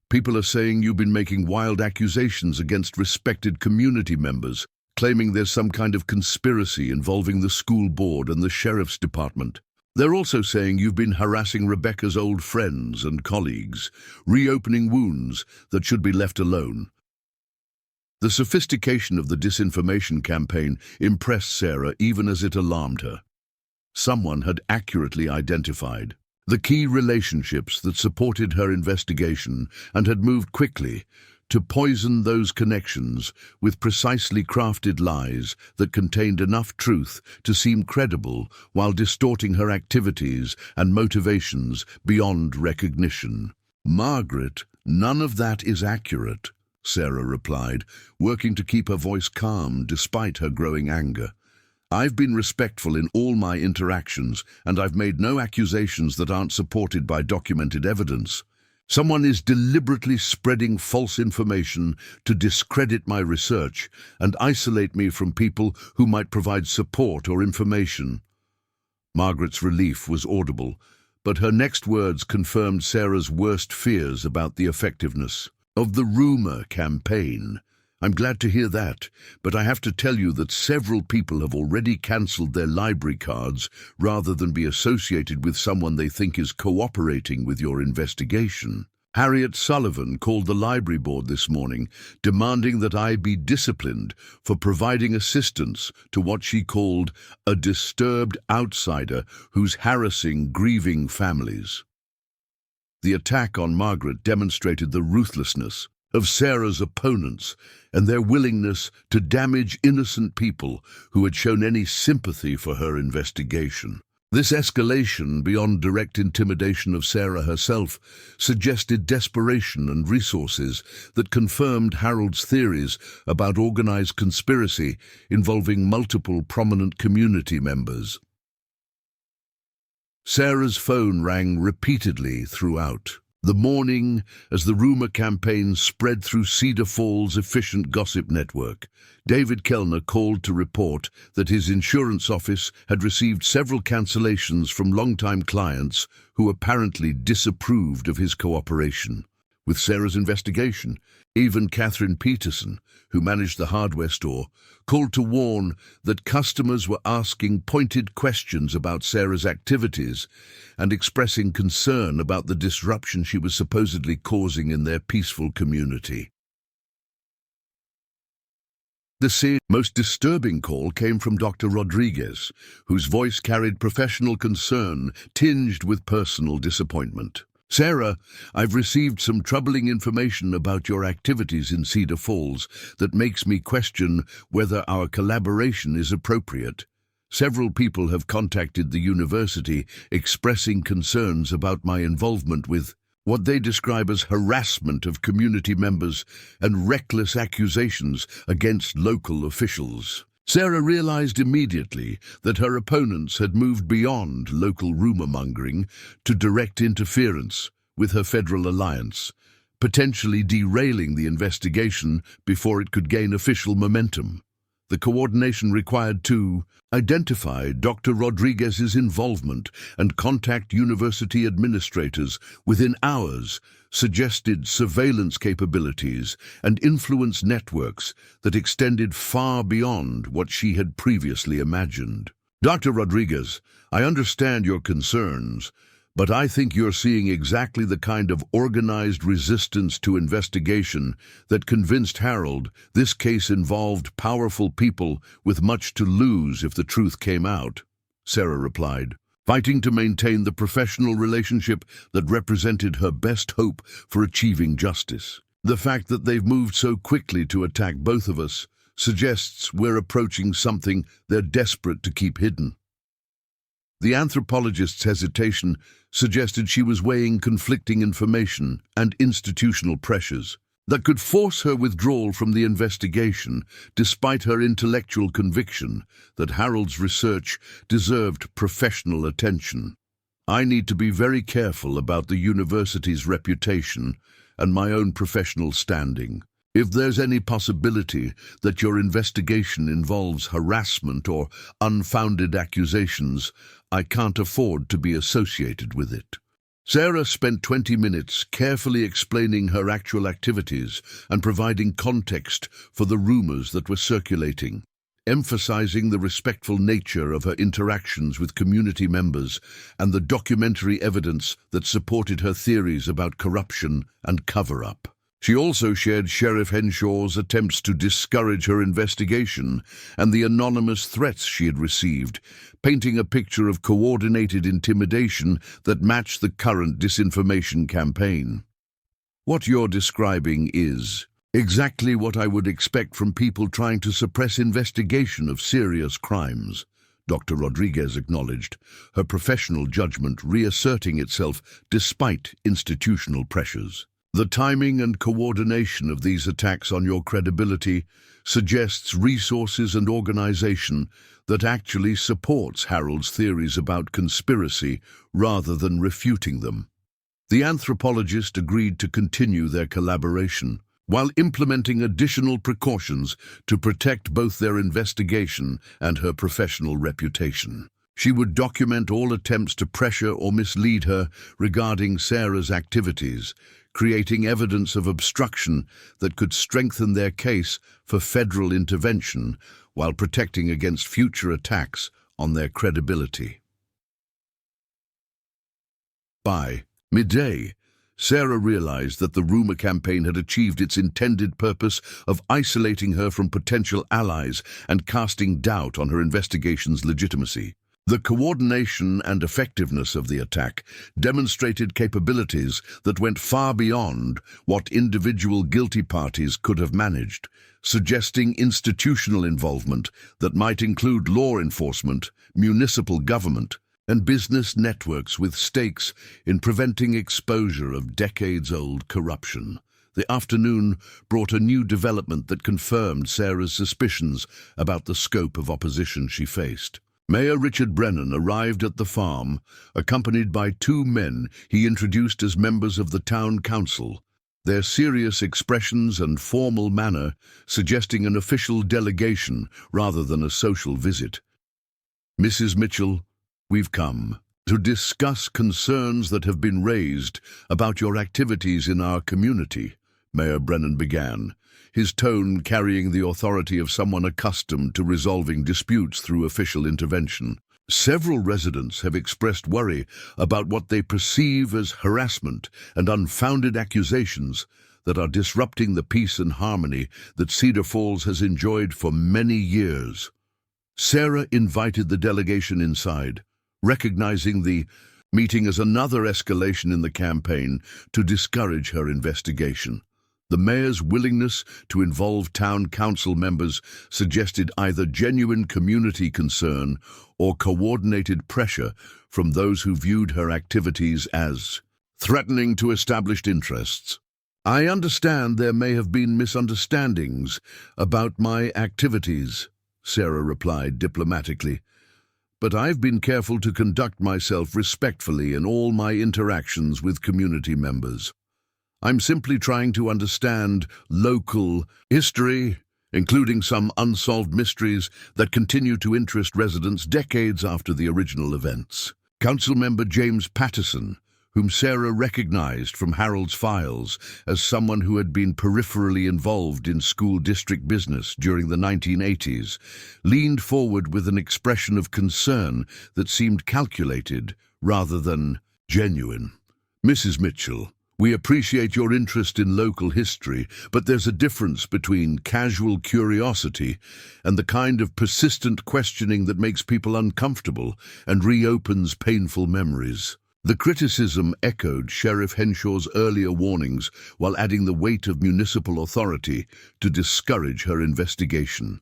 People are saying you've been making wild accusations against respected community members, claiming there's some kind of conspiracy involving the school board and the sheriff's department. They're also saying you've been harassing Rebecca's old friends and colleagues, reopening wounds that should be left alone." The sophistication of the disinformation campaign impressed Sarah even as it alarmed her. Someone had accurately identified the key relationships that supported her investigation and had moved quickly to poison those connections with precisely crafted lies that contained enough truth to seem credible while distorting her activities and motivations beyond recognition. "Margaret, none of that is accurate," Sarah replied, working to keep her voice calm despite her growing anger. "I've been respectful in all my interactions, and I've made no accusations that aren't supported by documented evidence. Someone is deliberately spreading false information to discredit my research and isolate me from people who might provide support or information." Margaret's relief was audible, but her next words confirmed Sarah's worst fears about the effectiveness of the rumor campaign. "I'm glad to hear that, but I have to tell you that several people have already cancelled their library cards rather than be associated with someone they think is cooperating with your investigation." Harriet Sullivan called the library board this morning, demanding that I be disciplined for providing assistance to what she called a disturbed outsider who's harassing grieving families. The attack on Margaret demonstrated the ruthlessness of Sarah's opponents and their willingness to damage innocent people who had shown any sympathy for her investigation. This escalation, beyond direct intimidation of Sarah herself, suggested desperation and resources that confirmed Harold's theories about organized conspiracy involving multiple prominent community members. Sarah's phone rang repeatedly throughout the morning as the rumor campaign spread through Cedar Falls' efficient gossip network. David Kellner called to report that his insurance office had received several cancellations from longtime clients who apparently disapproved of his cooperation with Sarah's investigation. Even Catherine Peterson, who managed the hardware store, called to warn that customers were asking pointed questions about Sarah's activities and expressing concern about the disruption she was supposedly causing in their peaceful community. The most disturbing call came from Dr. Rodriguez, whose voice carried professional concern tinged with personal disappointment. "Sarah, I've received some troubling information about your activities in Cedar Falls that makes me question whether our collaboration is appropriate. Several people have contacted the university expressing concerns about my involvement with what they describe as harassment of community members and reckless accusations against local officials." Sarah realized immediately that her opponents had moved beyond local rumor-mongering to direct interference with her federal alliance, potentially derailing the investigation before it could gain official momentum. The coordination required to identify Dr. Rodriguez's involvement and contact university administrators within hours, suggested surveillance capabilities and influence networks that extended far beyond what she had previously imagined. "Dr. Rodriguez, I understand your concerns, but I think you're seeing exactly the kind of organized resistance to investigation that convinced Harold this case involved powerful people with much to lose if the truth came out," Sarah replied, fighting to maintain the professional relationship that represented her best hope for achieving justice. "The fact that they've moved so quickly to attack both of us suggests we're approaching something they're desperate to keep hidden." The anthropologist's hesitation suggested she was weighing conflicting information and institutional pressures that could force her withdrawal from the investigation, despite her intellectual conviction that Harold's research deserved professional attention. "I need to be very careful about the university's reputation and my own professional standing. If there's any possibility that your investigation involves harassment or unfounded accusations, I can't afford to be associated with it." Sarah spent 20 minutes carefully explaining her actual activities and providing context for the rumors that were circulating, emphasizing the respectful nature of her interactions with community members and the documentary evidence that supported her theories about corruption and cover-up. She also shared Sheriff Henshaw's attempts to discourage her investigation and the anonymous threats she had received, painting a picture of coordinated intimidation that matched the current disinformation campaign. "What you're describing is exactly what I would expect from people trying to suppress investigation of serious crimes," Dr. Rodriguez acknowledged, her professional judgment reasserting itself despite institutional pressures. "The timing and coordination of these attacks on your credibility suggests resources and organization that actually supports Harold's theories about conspiracy rather than refuting them." The anthropologist agreed to continue their collaboration, while implementing additional precautions to protect both their investigation and her professional reputation. She would document all attempts to pressure or mislead her regarding Sarah's activities, creating evidence of obstruction that could strengthen their case for federal intervention while protecting against future attacks on their credibility. By midday, Sarah realized that the rumor campaign had achieved its intended purpose of isolating her from potential allies and casting doubt on her investigation's legitimacy. The coordination and effectiveness of the attack demonstrated capabilities that went far beyond what individual guilty parties could have managed, suggesting institutional involvement that might include law enforcement, municipal government, and business networks with stakes in preventing exposure of decades-old corruption. The afternoon brought a new development that confirmed Sarah's suspicions about the scope of opposition she faced. Mayor Richard Brennan arrived at the farm, accompanied by two men he introduced as members of the town council, their serious expressions and formal manner suggesting an official delegation rather than a social visit. "Mrs. Mitchell, we've come to discuss concerns that have been raised about your activities in our community," Mayor Brennan began, his tone carrying the authority of someone accustomed to resolving disputes through official intervention. "Several residents have expressed worry about what they perceive as harassment and unfounded accusations that are disrupting the peace and harmony that Cedar Falls has enjoyed for many years." Sarah invited the delegation inside, recognizing the meeting as another escalation in the campaign to discourage her investigation. The mayor's willingness to involve town council members suggested either genuine community concern or coordinated pressure from those who viewed her activities as threatening to established interests. "I understand there may have been misunderstandings about my activities," Sarah replied diplomatically, "but I've been careful to conduct myself respectfully in all my interactions with community members. I'm simply trying to understand local history, including some unsolved mysteries that continue to interest residents decades after the original events." Councilmember James Patterson, whom Sarah recognized from Harold's files as someone who had been peripherally involved in school district business during the 1980s, leaned forward with an expression of concern that seemed calculated rather than genuine. "Mrs. Mitchell, we appreciate your interest in local history, but there's a difference between casual curiosity and the kind of persistent questioning that makes people uncomfortable and reopens painful memories." The criticism echoed Sheriff Henshaw's earlier warnings while adding the weight of municipal authority to discourage her investigation.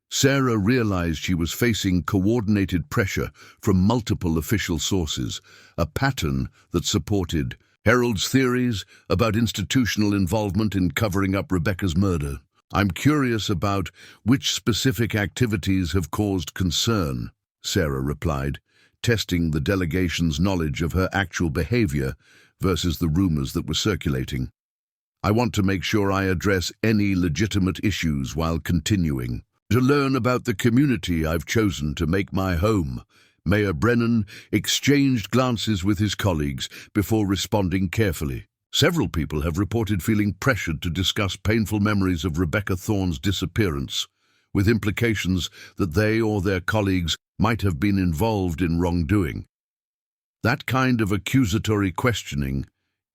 Sarah realized she was facing coordinated pressure from multiple official sources, a pattern that supported Harold's theories about institutional involvement in covering up Rebecca's murder. "I'm curious about which specific activities have caused concern," Sarah replied, testing the delegation's knowledge of her actual behavior versus the rumors that were circulating. "I want to make sure I address any legitimate issues while continuing to learn about the community I've chosen to make my home." Mayor Brennan exchanged glances with his colleagues before responding carefully. "Several people have reported feeling pressured to discuss painful memories of Rebecca Thorne's disappearance, with implications that they or their colleagues might have been involved in wrongdoing. That kind of accusatory questioning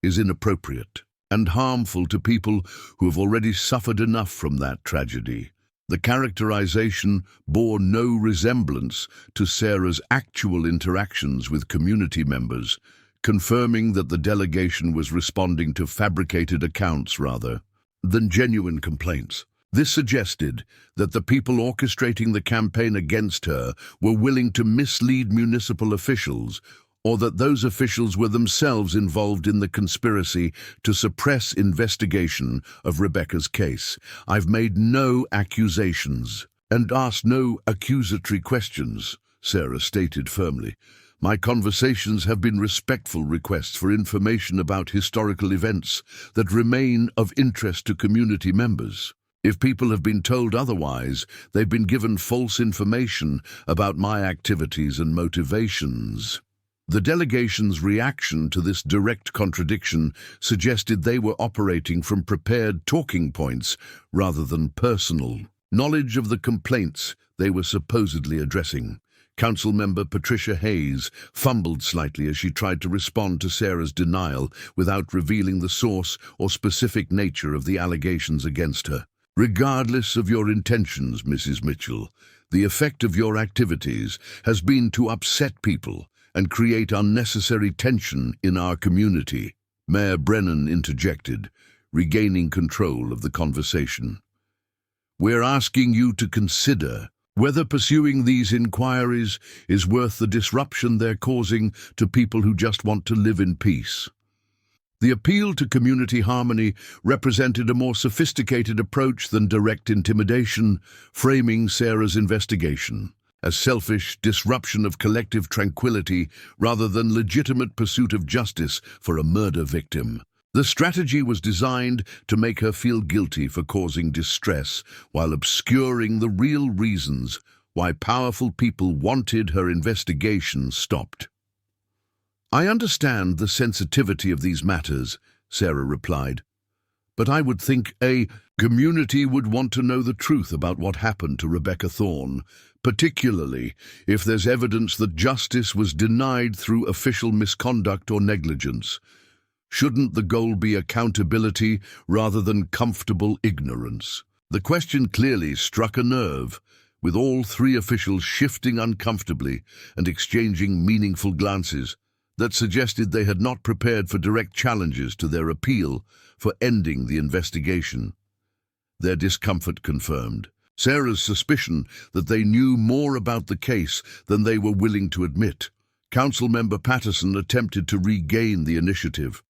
is inappropriate and harmful to people who have already suffered enough from that tragedy." The characterization bore no resemblance to Sarah's actual interactions with community members, confirming that the delegation was responding to fabricated accounts rather than genuine complaints. This suggested that the people orchestrating the campaign against her were willing to mislead municipal officials, or that those officials were themselves involved in the conspiracy to suppress investigation of Rebecca's case. "I've made no accusations and asked no accusatory questions," Sarah stated firmly. "My conversations have been respectful requests for information about historical events that remain of interest to community members. If people have been told otherwise, they've been given false information about my activities and motivations." The delegation's reaction to this direct contradiction suggested they were operating from prepared talking points rather than personal knowledge of the complaints they were supposedly addressing. Councilmember Patricia Hayes fumbled slightly as she tried to respond to Sarah's denial without revealing the source or specific nature of the allegations against her. Regardless of your intentions, Mrs. Mitchell, the effect of your activities has been to upset people and create unnecessary tension in our community. Mayor Brennan interjected, regaining control of the conversation. We're asking you to consider whether pursuing these inquiries is worth the disruption they're causing to people who just want to live in peace. The appeal to community harmony represented a more sophisticated approach than direct intimidation, framing Sarah's investigation as selfish disruption of collective tranquility rather than legitimate pursuit of justice for a murder victim. The strategy was designed to make her feel guilty for causing distress while obscuring the real reasons why powerful people wanted her investigation stopped. I understand the sensitivity of these matters, Sarah replied, but I would think a community would want to know the truth about what happened to Rebecca Thorne, particularly if there's evidence that justice was denied through official misconduct or negligence. Shouldn't the goal be accountability rather than comfortable ignorance? The question clearly struck a nerve, with all three officials shifting uncomfortably and exchanging meaningful glances that suggested they had not prepared for direct challenges to their appeal for ending the investigation. Their discomfort confirmed Sarah's suspicion that they knew more about the case than they were willing to admit. Councilmember Patterson attempted to regain the initiative.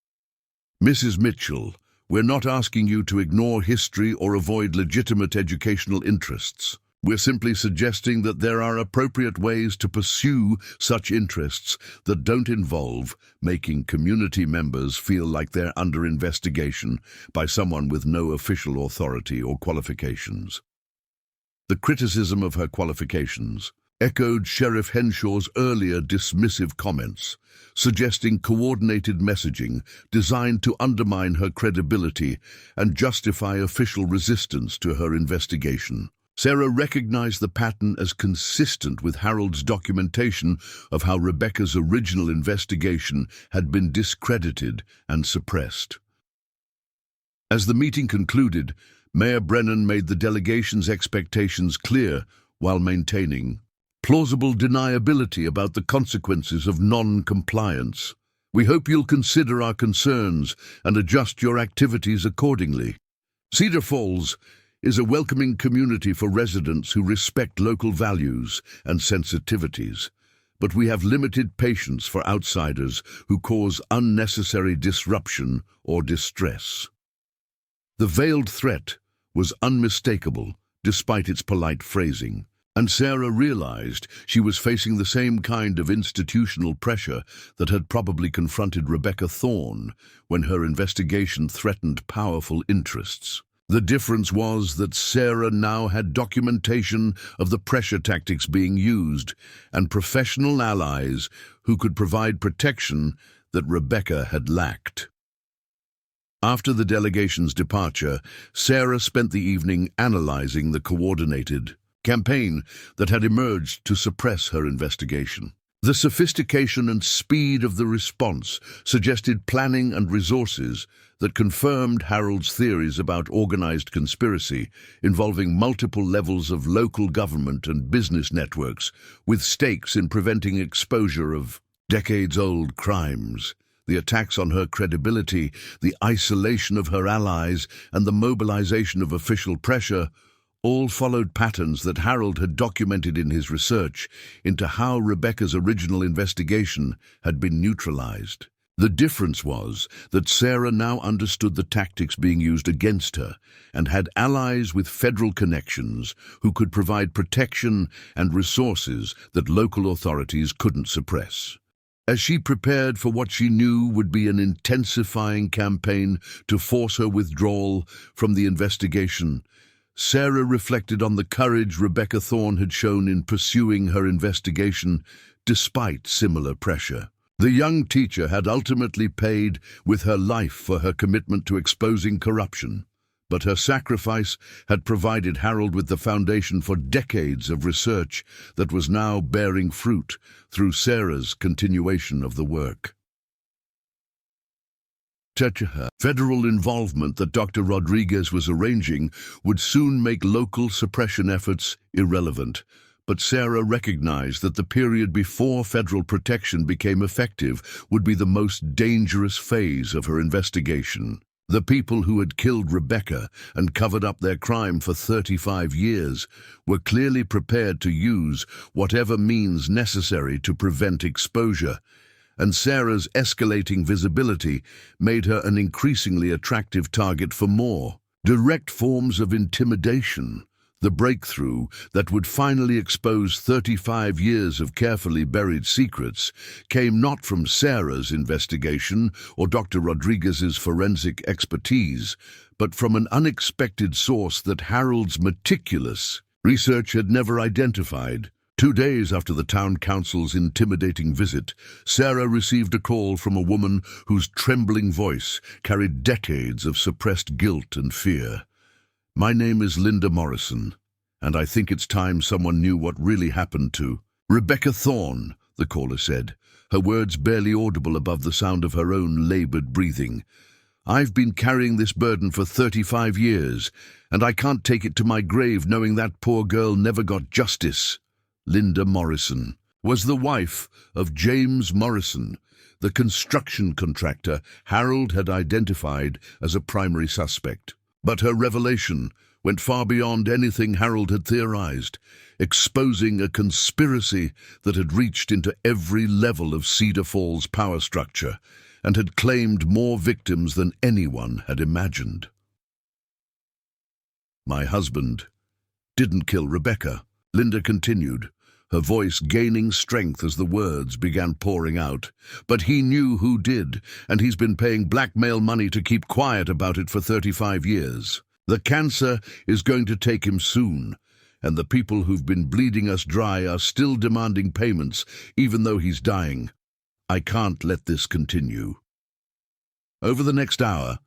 Mrs. Mitchell, we're not asking you to ignore history or avoid legitimate educational interests. We're simply suggesting that there are appropriate ways to pursue such interests that don't involve making community members feel like they're under investigation by someone with no official authority or qualifications. The criticism of her qualifications echoed Sheriff Henshaw's earlier dismissive comments, suggesting coordinated messaging designed to undermine her credibility and justify official resistance to her investigation. Sarah recognized the pattern as consistent with Harold's documentation of how Rebecca's original investigation had been discredited and suppressed. As the meeting concluded, Mayor Brennan made the delegation's expectations clear while maintaining plausible deniability about the consequences of non-compliance. We hope you'll consider our concerns and adjust your activities accordingly. Cedar Falls is a welcoming community for residents who respect local values and sensitivities, but we have limited patience for outsiders who cause unnecessary disruption or distress. The veiled threat was unmistakable, despite its polite phrasing, and Sarah realized she was facing the same kind of institutional pressure that had probably confronted Rebecca Thorne when her investigation threatened powerful interests. The difference was that Sarah now had documentation of the pressure tactics being used and professional allies who could provide protection that Rebecca had lacked. After the delegation's departure, Sarah spent the evening analyzing the coordinated campaign that had emerged to suppress her investigation. The sophistication and speed of the response suggested planning and resources that confirmed Harold's theories about organized conspiracy involving multiple levels of local government and business networks, with stakes in preventing exposure of decades-old crimes. The attacks on her credibility, the isolation of her allies, and the mobilization of official pressure all followed patterns that Harold had documented in his research into how Rebecca's original investigation had been neutralized. The difference was that Sarah now understood the tactics being used against her and had allies with federal connections who could provide protection and resources that local authorities couldn't suppress. As she prepared for what she knew would be an intensifying campaign to force her withdrawal from the investigation, Sarah reflected on the courage Rebecca Thorne had shown in pursuing her investigation despite similar pressure. The young teacher had ultimately paid with her life for her commitment to exposing corruption, but her sacrifice had provided Harold with the foundation for decades of research that was now bearing fruit through Sarah's continuation of the work. Federal involvement that Dr. Rodriguez was arranging would soon make local suppression efforts irrelevant. But Sarah recognized that the period before federal protection became effective would be the most dangerous phase of her investigation. The people who had killed Rebecca and covered up their crime for 35 years were clearly prepared to use whatever means necessary to prevent exposure, and Sarah's escalating visibility made her an increasingly attractive target for more direct forms of intimidation. The breakthrough that would finally expose 35 years of carefully buried secrets came not from Sarah's investigation or Dr. Rodriguez's forensic expertise, but from an unexpected source that Harold's meticulous research had never identified. 2 days after the town council's intimidating visit, Sarah received a call from a woman whose trembling voice carried decades of suppressed guilt and fear. "My name is Linda Morrison, and I think it's time someone knew what really happened to Rebecca Thorne," the caller said, her words barely audible above the sound of her own labored breathing. "I've been carrying this burden for 35 years, and I can't take it to my grave knowing that poor girl never got justice." Linda Morrison was the wife of James Morrison, the construction contractor Harold had identified as a primary suspect. But her revelation went far beyond anything Harold had theorized, exposing a conspiracy that had reached into every level of Cedar Falls' power structure and had claimed more victims than anyone had imagined. "My husband didn't kill Rebecca," Linda continued, her voice gaining strength as the words began pouring out. "But he knew who did, and he's been paying blackmail money to keep quiet about it for 35 years. The cancer is going to take him soon, and the people who've been bleeding us dry are still demanding payments, even though he's dying. I can't let this continue." Over the next hour,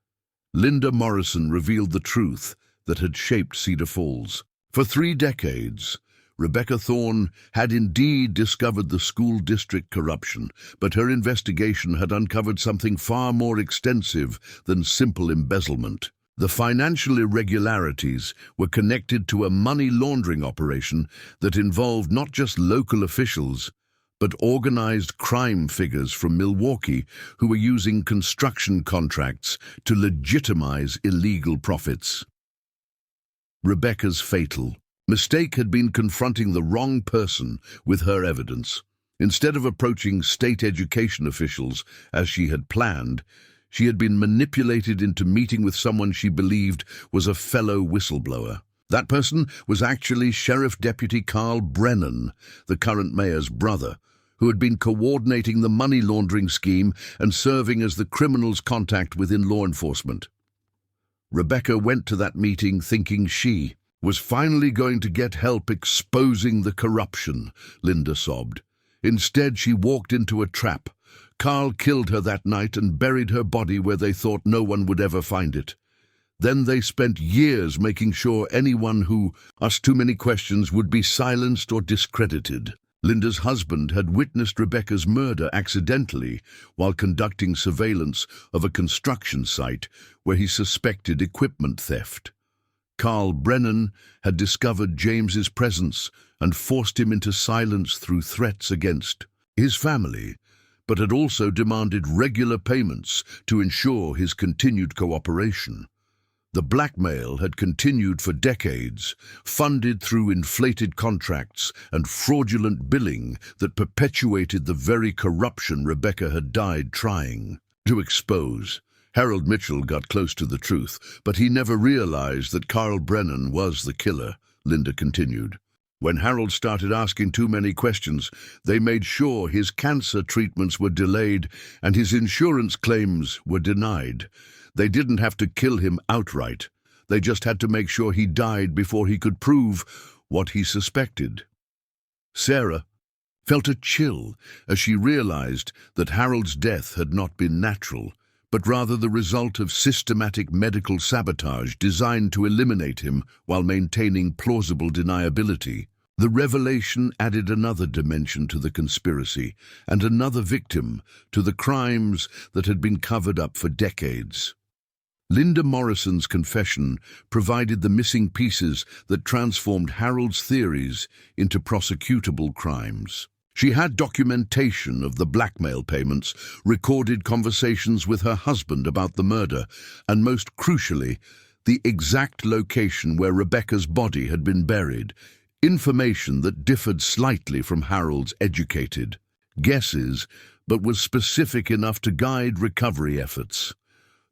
Linda Morrison revealed the truth that had shaped Cedar Falls. For 3 decades, Rebecca Thorne had indeed discovered the school district corruption, but her investigation had uncovered something far more extensive than simple embezzlement. The financial irregularities were connected to a money laundering operation that involved not just local officials, but organized crime figures from Milwaukee who were using construction contracts to legitimize illegal profits. Rebecca's fatal mistake had been confronting the wrong person with her evidence. Instead of approaching state education officials as she had planned, she had been manipulated into meeting with someone she believed was a fellow whistleblower. That person was actually Sheriff Deputy Carl Brennan, the current mayor's brother, who had been coordinating the money laundering scheme and serving as the criminal's contact within law enforcement. Rebecca went to that meeting thinking she was finally going to get help exposing the corruption, Linda sobbed. Instead, she walked into a trap. Carl killed her that night and buried her body where they thought no one would ever find it. Then they spent years making sure anyone who asked too many questions would be silenced or discredited. Linda's husband had witnessed Rebecca's murder accidentally while conducting surveillance of a construction site where he suspected equipment theft. Carl Brennan had discovered James's presence and forced him into silence through threats against his family, but had also demanded regular payments to ensure his continued cooperation. The blackmail had continued for decades, funded through inflated contracts and fraudulent billing that perpetuated the very corruption Rebecca had died trying to expose. Harold Mitchell got close to the truth, but he never realized that Carl Brennan was the killer, Linda continued. When Harold started asking too many questions, they made sure his cancer treatments were delayed and his insurance claims were denied. They didn't have to kill him outright. They just had to make sure he died before he could prove what he suspected. Sarah felt a chill as she realized that Harold's death had not been natural, but rather the result of systematic medical sabotage designed to eliminate him while maintaining plausible deniability. The revelation added another dimension to the conspiracy and another victim to the crimes that had been covered up for decades. Linda Morrison's confession provided the missing pieces that transformed Harold's theories into prosecutable crimes. She had documentation of the blackmail payments, recorded conversations with her husband about the murder, and most crucially, the exact location where Rebecca's body had been buried, information that differed slightly from Harold's educated guesses, but was specific enough to guide recovery efforts.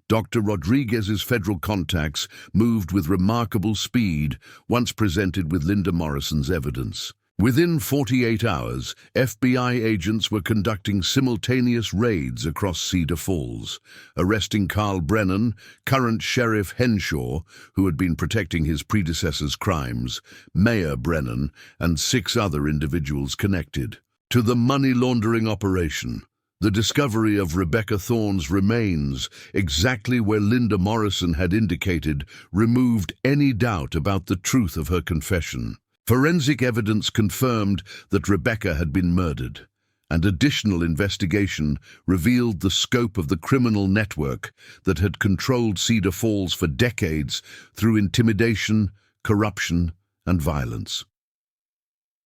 Dr. Rodriguez's federal contacts moved with remarkable speed once presented with Linda Morrison's evidence. Within 48 hours, FBI agents were conducting simultaneous raids across Cedar Falls, arresting Carl Brennan, current Sheriff Henshaw, who had been protecting his predecessor's crimes, Mayor Brennan, and 6 other individuals connected to the money laundering operation. The discovery of Rebecca Thorne's remains, exactly where Linda Morrison had indicated, removed any doubt about the truth of her confession. Forensic evidence confirmed that Rebecca had been murdered, and additional investigation revealed the scope of the criminal network that had controlled Cedar Falls for decades through intimidation, corruption, and violence.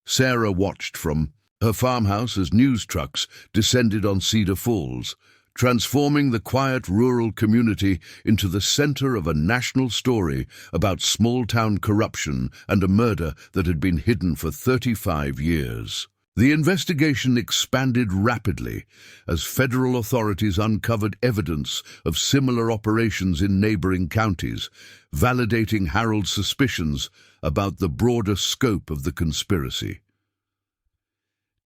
Sarah watched from her farmhouse as news trucks descended on Cedar Falls, transforming the quiet rural community into the center of a national story about small-town corruption and a murder that had been hidden for 35 years. The investigation expanded rapidly as federal authorities uncovered evidence of similar operations in neighboring counties, validating Harold's suspicions about the broader scope of the conspiracy.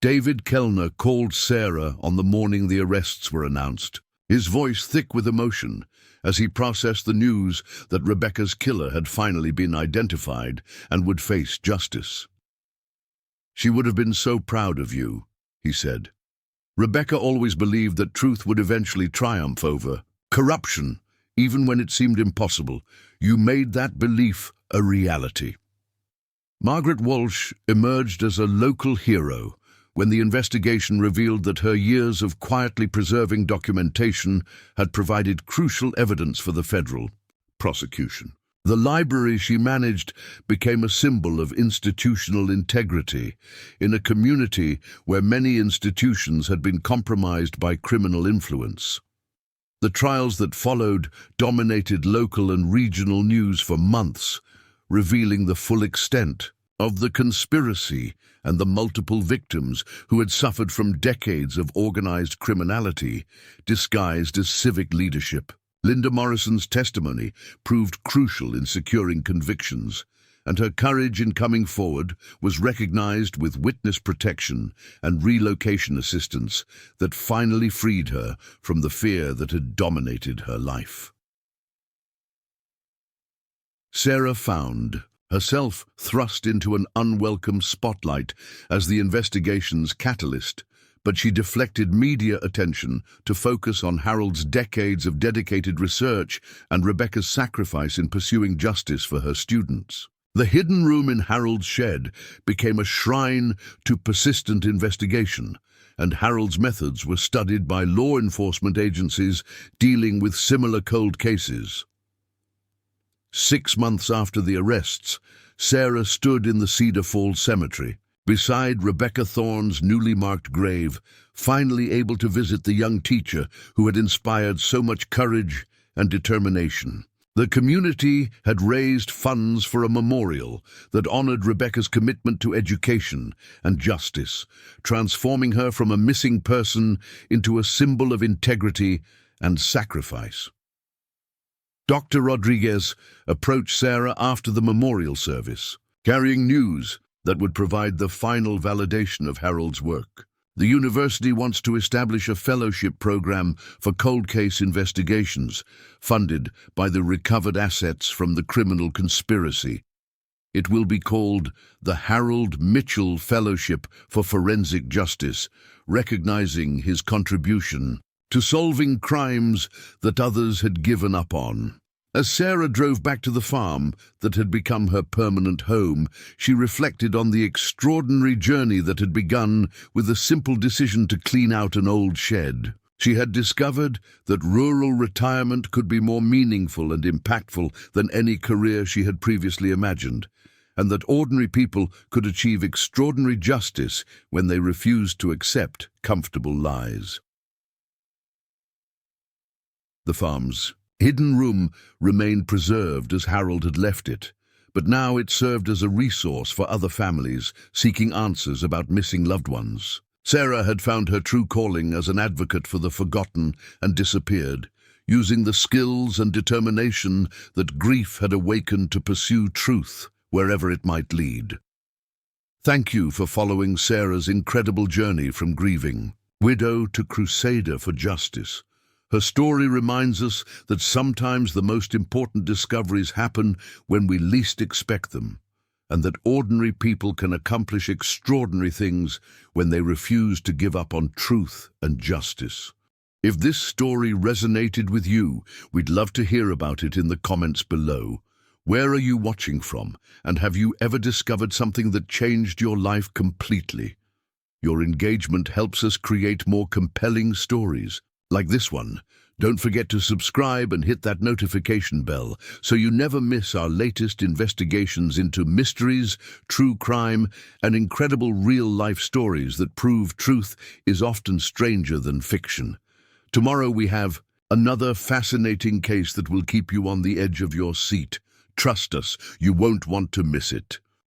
David Kellner called Sarah on the morning the arrests were announced, his voice thick with emotion as he processed the news that Rebecca's killer had finally been identified and would face justice. "She would have been so proud of you," he said. "Rebecca always believed that truth would eventually triumph over corruption, even when it seemed impossible. You made that belief a reality." Margaret Walsh emerged as a local hero when the investigation revealed that her years of quietly preserving documentation had provided crucial evidence for the federal prosecution. The library she managed became a symbol of institutional integrity in a community where many institutions had been compromised by criminal influence. The trials that followed dominated local and regional news for months, revealing the full extent of the conspiracy and the multiple victims who had suffered from decades of organized criminality disguised as civic leadership. Linda Morrison's testimony proved crucial in securing convictions, and her courage in coming forward was recognized with witness protection and relocation assistance that finally freed her from the fear that had dominated her life. Sarah found herself thrust into an unwelcome spotlight as the investigation's catalyst, but she deflected media attention to focus on Harold's decades of dedicated research and Rebecca's sacrifice in pursuing justice for her students. The hidden room in Harold's shed became a shrine to persistent investigation, and Harold's methods were studied by law enforcement agencies dealing with similar cold cases. 6 months after the arrests, Sarah stood in the Cedar Falls Cemetery, beside Rebecca Thorne's newly marked grave, finally able to visit the young teacher who had inspired so much courage and determination. The community had raised funds for a memorial that honored Rebecca's commitment to education and justice, transforming her from a missing person into a symbol of integrity and sacrifice. Dr. Rodriguez approached Sarah after the memorial service, carrying news that would provide the final validation of Harold's work. The university wants to establish a fellowship program for cold case investigations, funded by the recovered assets from the criminal conspiracy. It will be called the Harold Mitchell Fellowship for Forensic Justice, recognizing his contribution to solving crimes that others had given up on. As Sarah drove back to the farm that had become her permanent home, she reflected on the extraordinary journey that had begun with a simple decision to clean out an old shed. She had discovered that rural retirement could be more meaningful and impactful than any career she had previously imagined, and that ordinary people could achieve extraordinary justice when they refused to accept comfortable lies. The farm's hidden room remained preserved as Harold had left it, but now it served as a resource for other families seeking answers about missing loved ones. Sarah had found her true calling as an advocate for the forgotten and disappeared, using the skills and determination that grief had awakened to pursue truth wherever it might lead. Thank you for following Sarah's incredible journey from grieving widow to crusader for justice. Her story reminds us that sometimes the most important discoveries happen when we least expect them, and that ordinary people can accomplish extraordinary things when they refuse to give up on truth and justice. If this story resonated with you, we'd love to hear about it in the comments below. Where are you watching from, and have you ever discovered something that changed your life completely? Your engagement helps us create more compelling stories like this one. Don't forget to subscribe and hit that notification bell so you never miss our latest investigations into mysteries, true crime, and incredible real-life stories that prove truth is often stranger than fiction. Tomorrow we have another fascinating case that will keep you on the edge of your seat. Trust us, you won't want to miss it.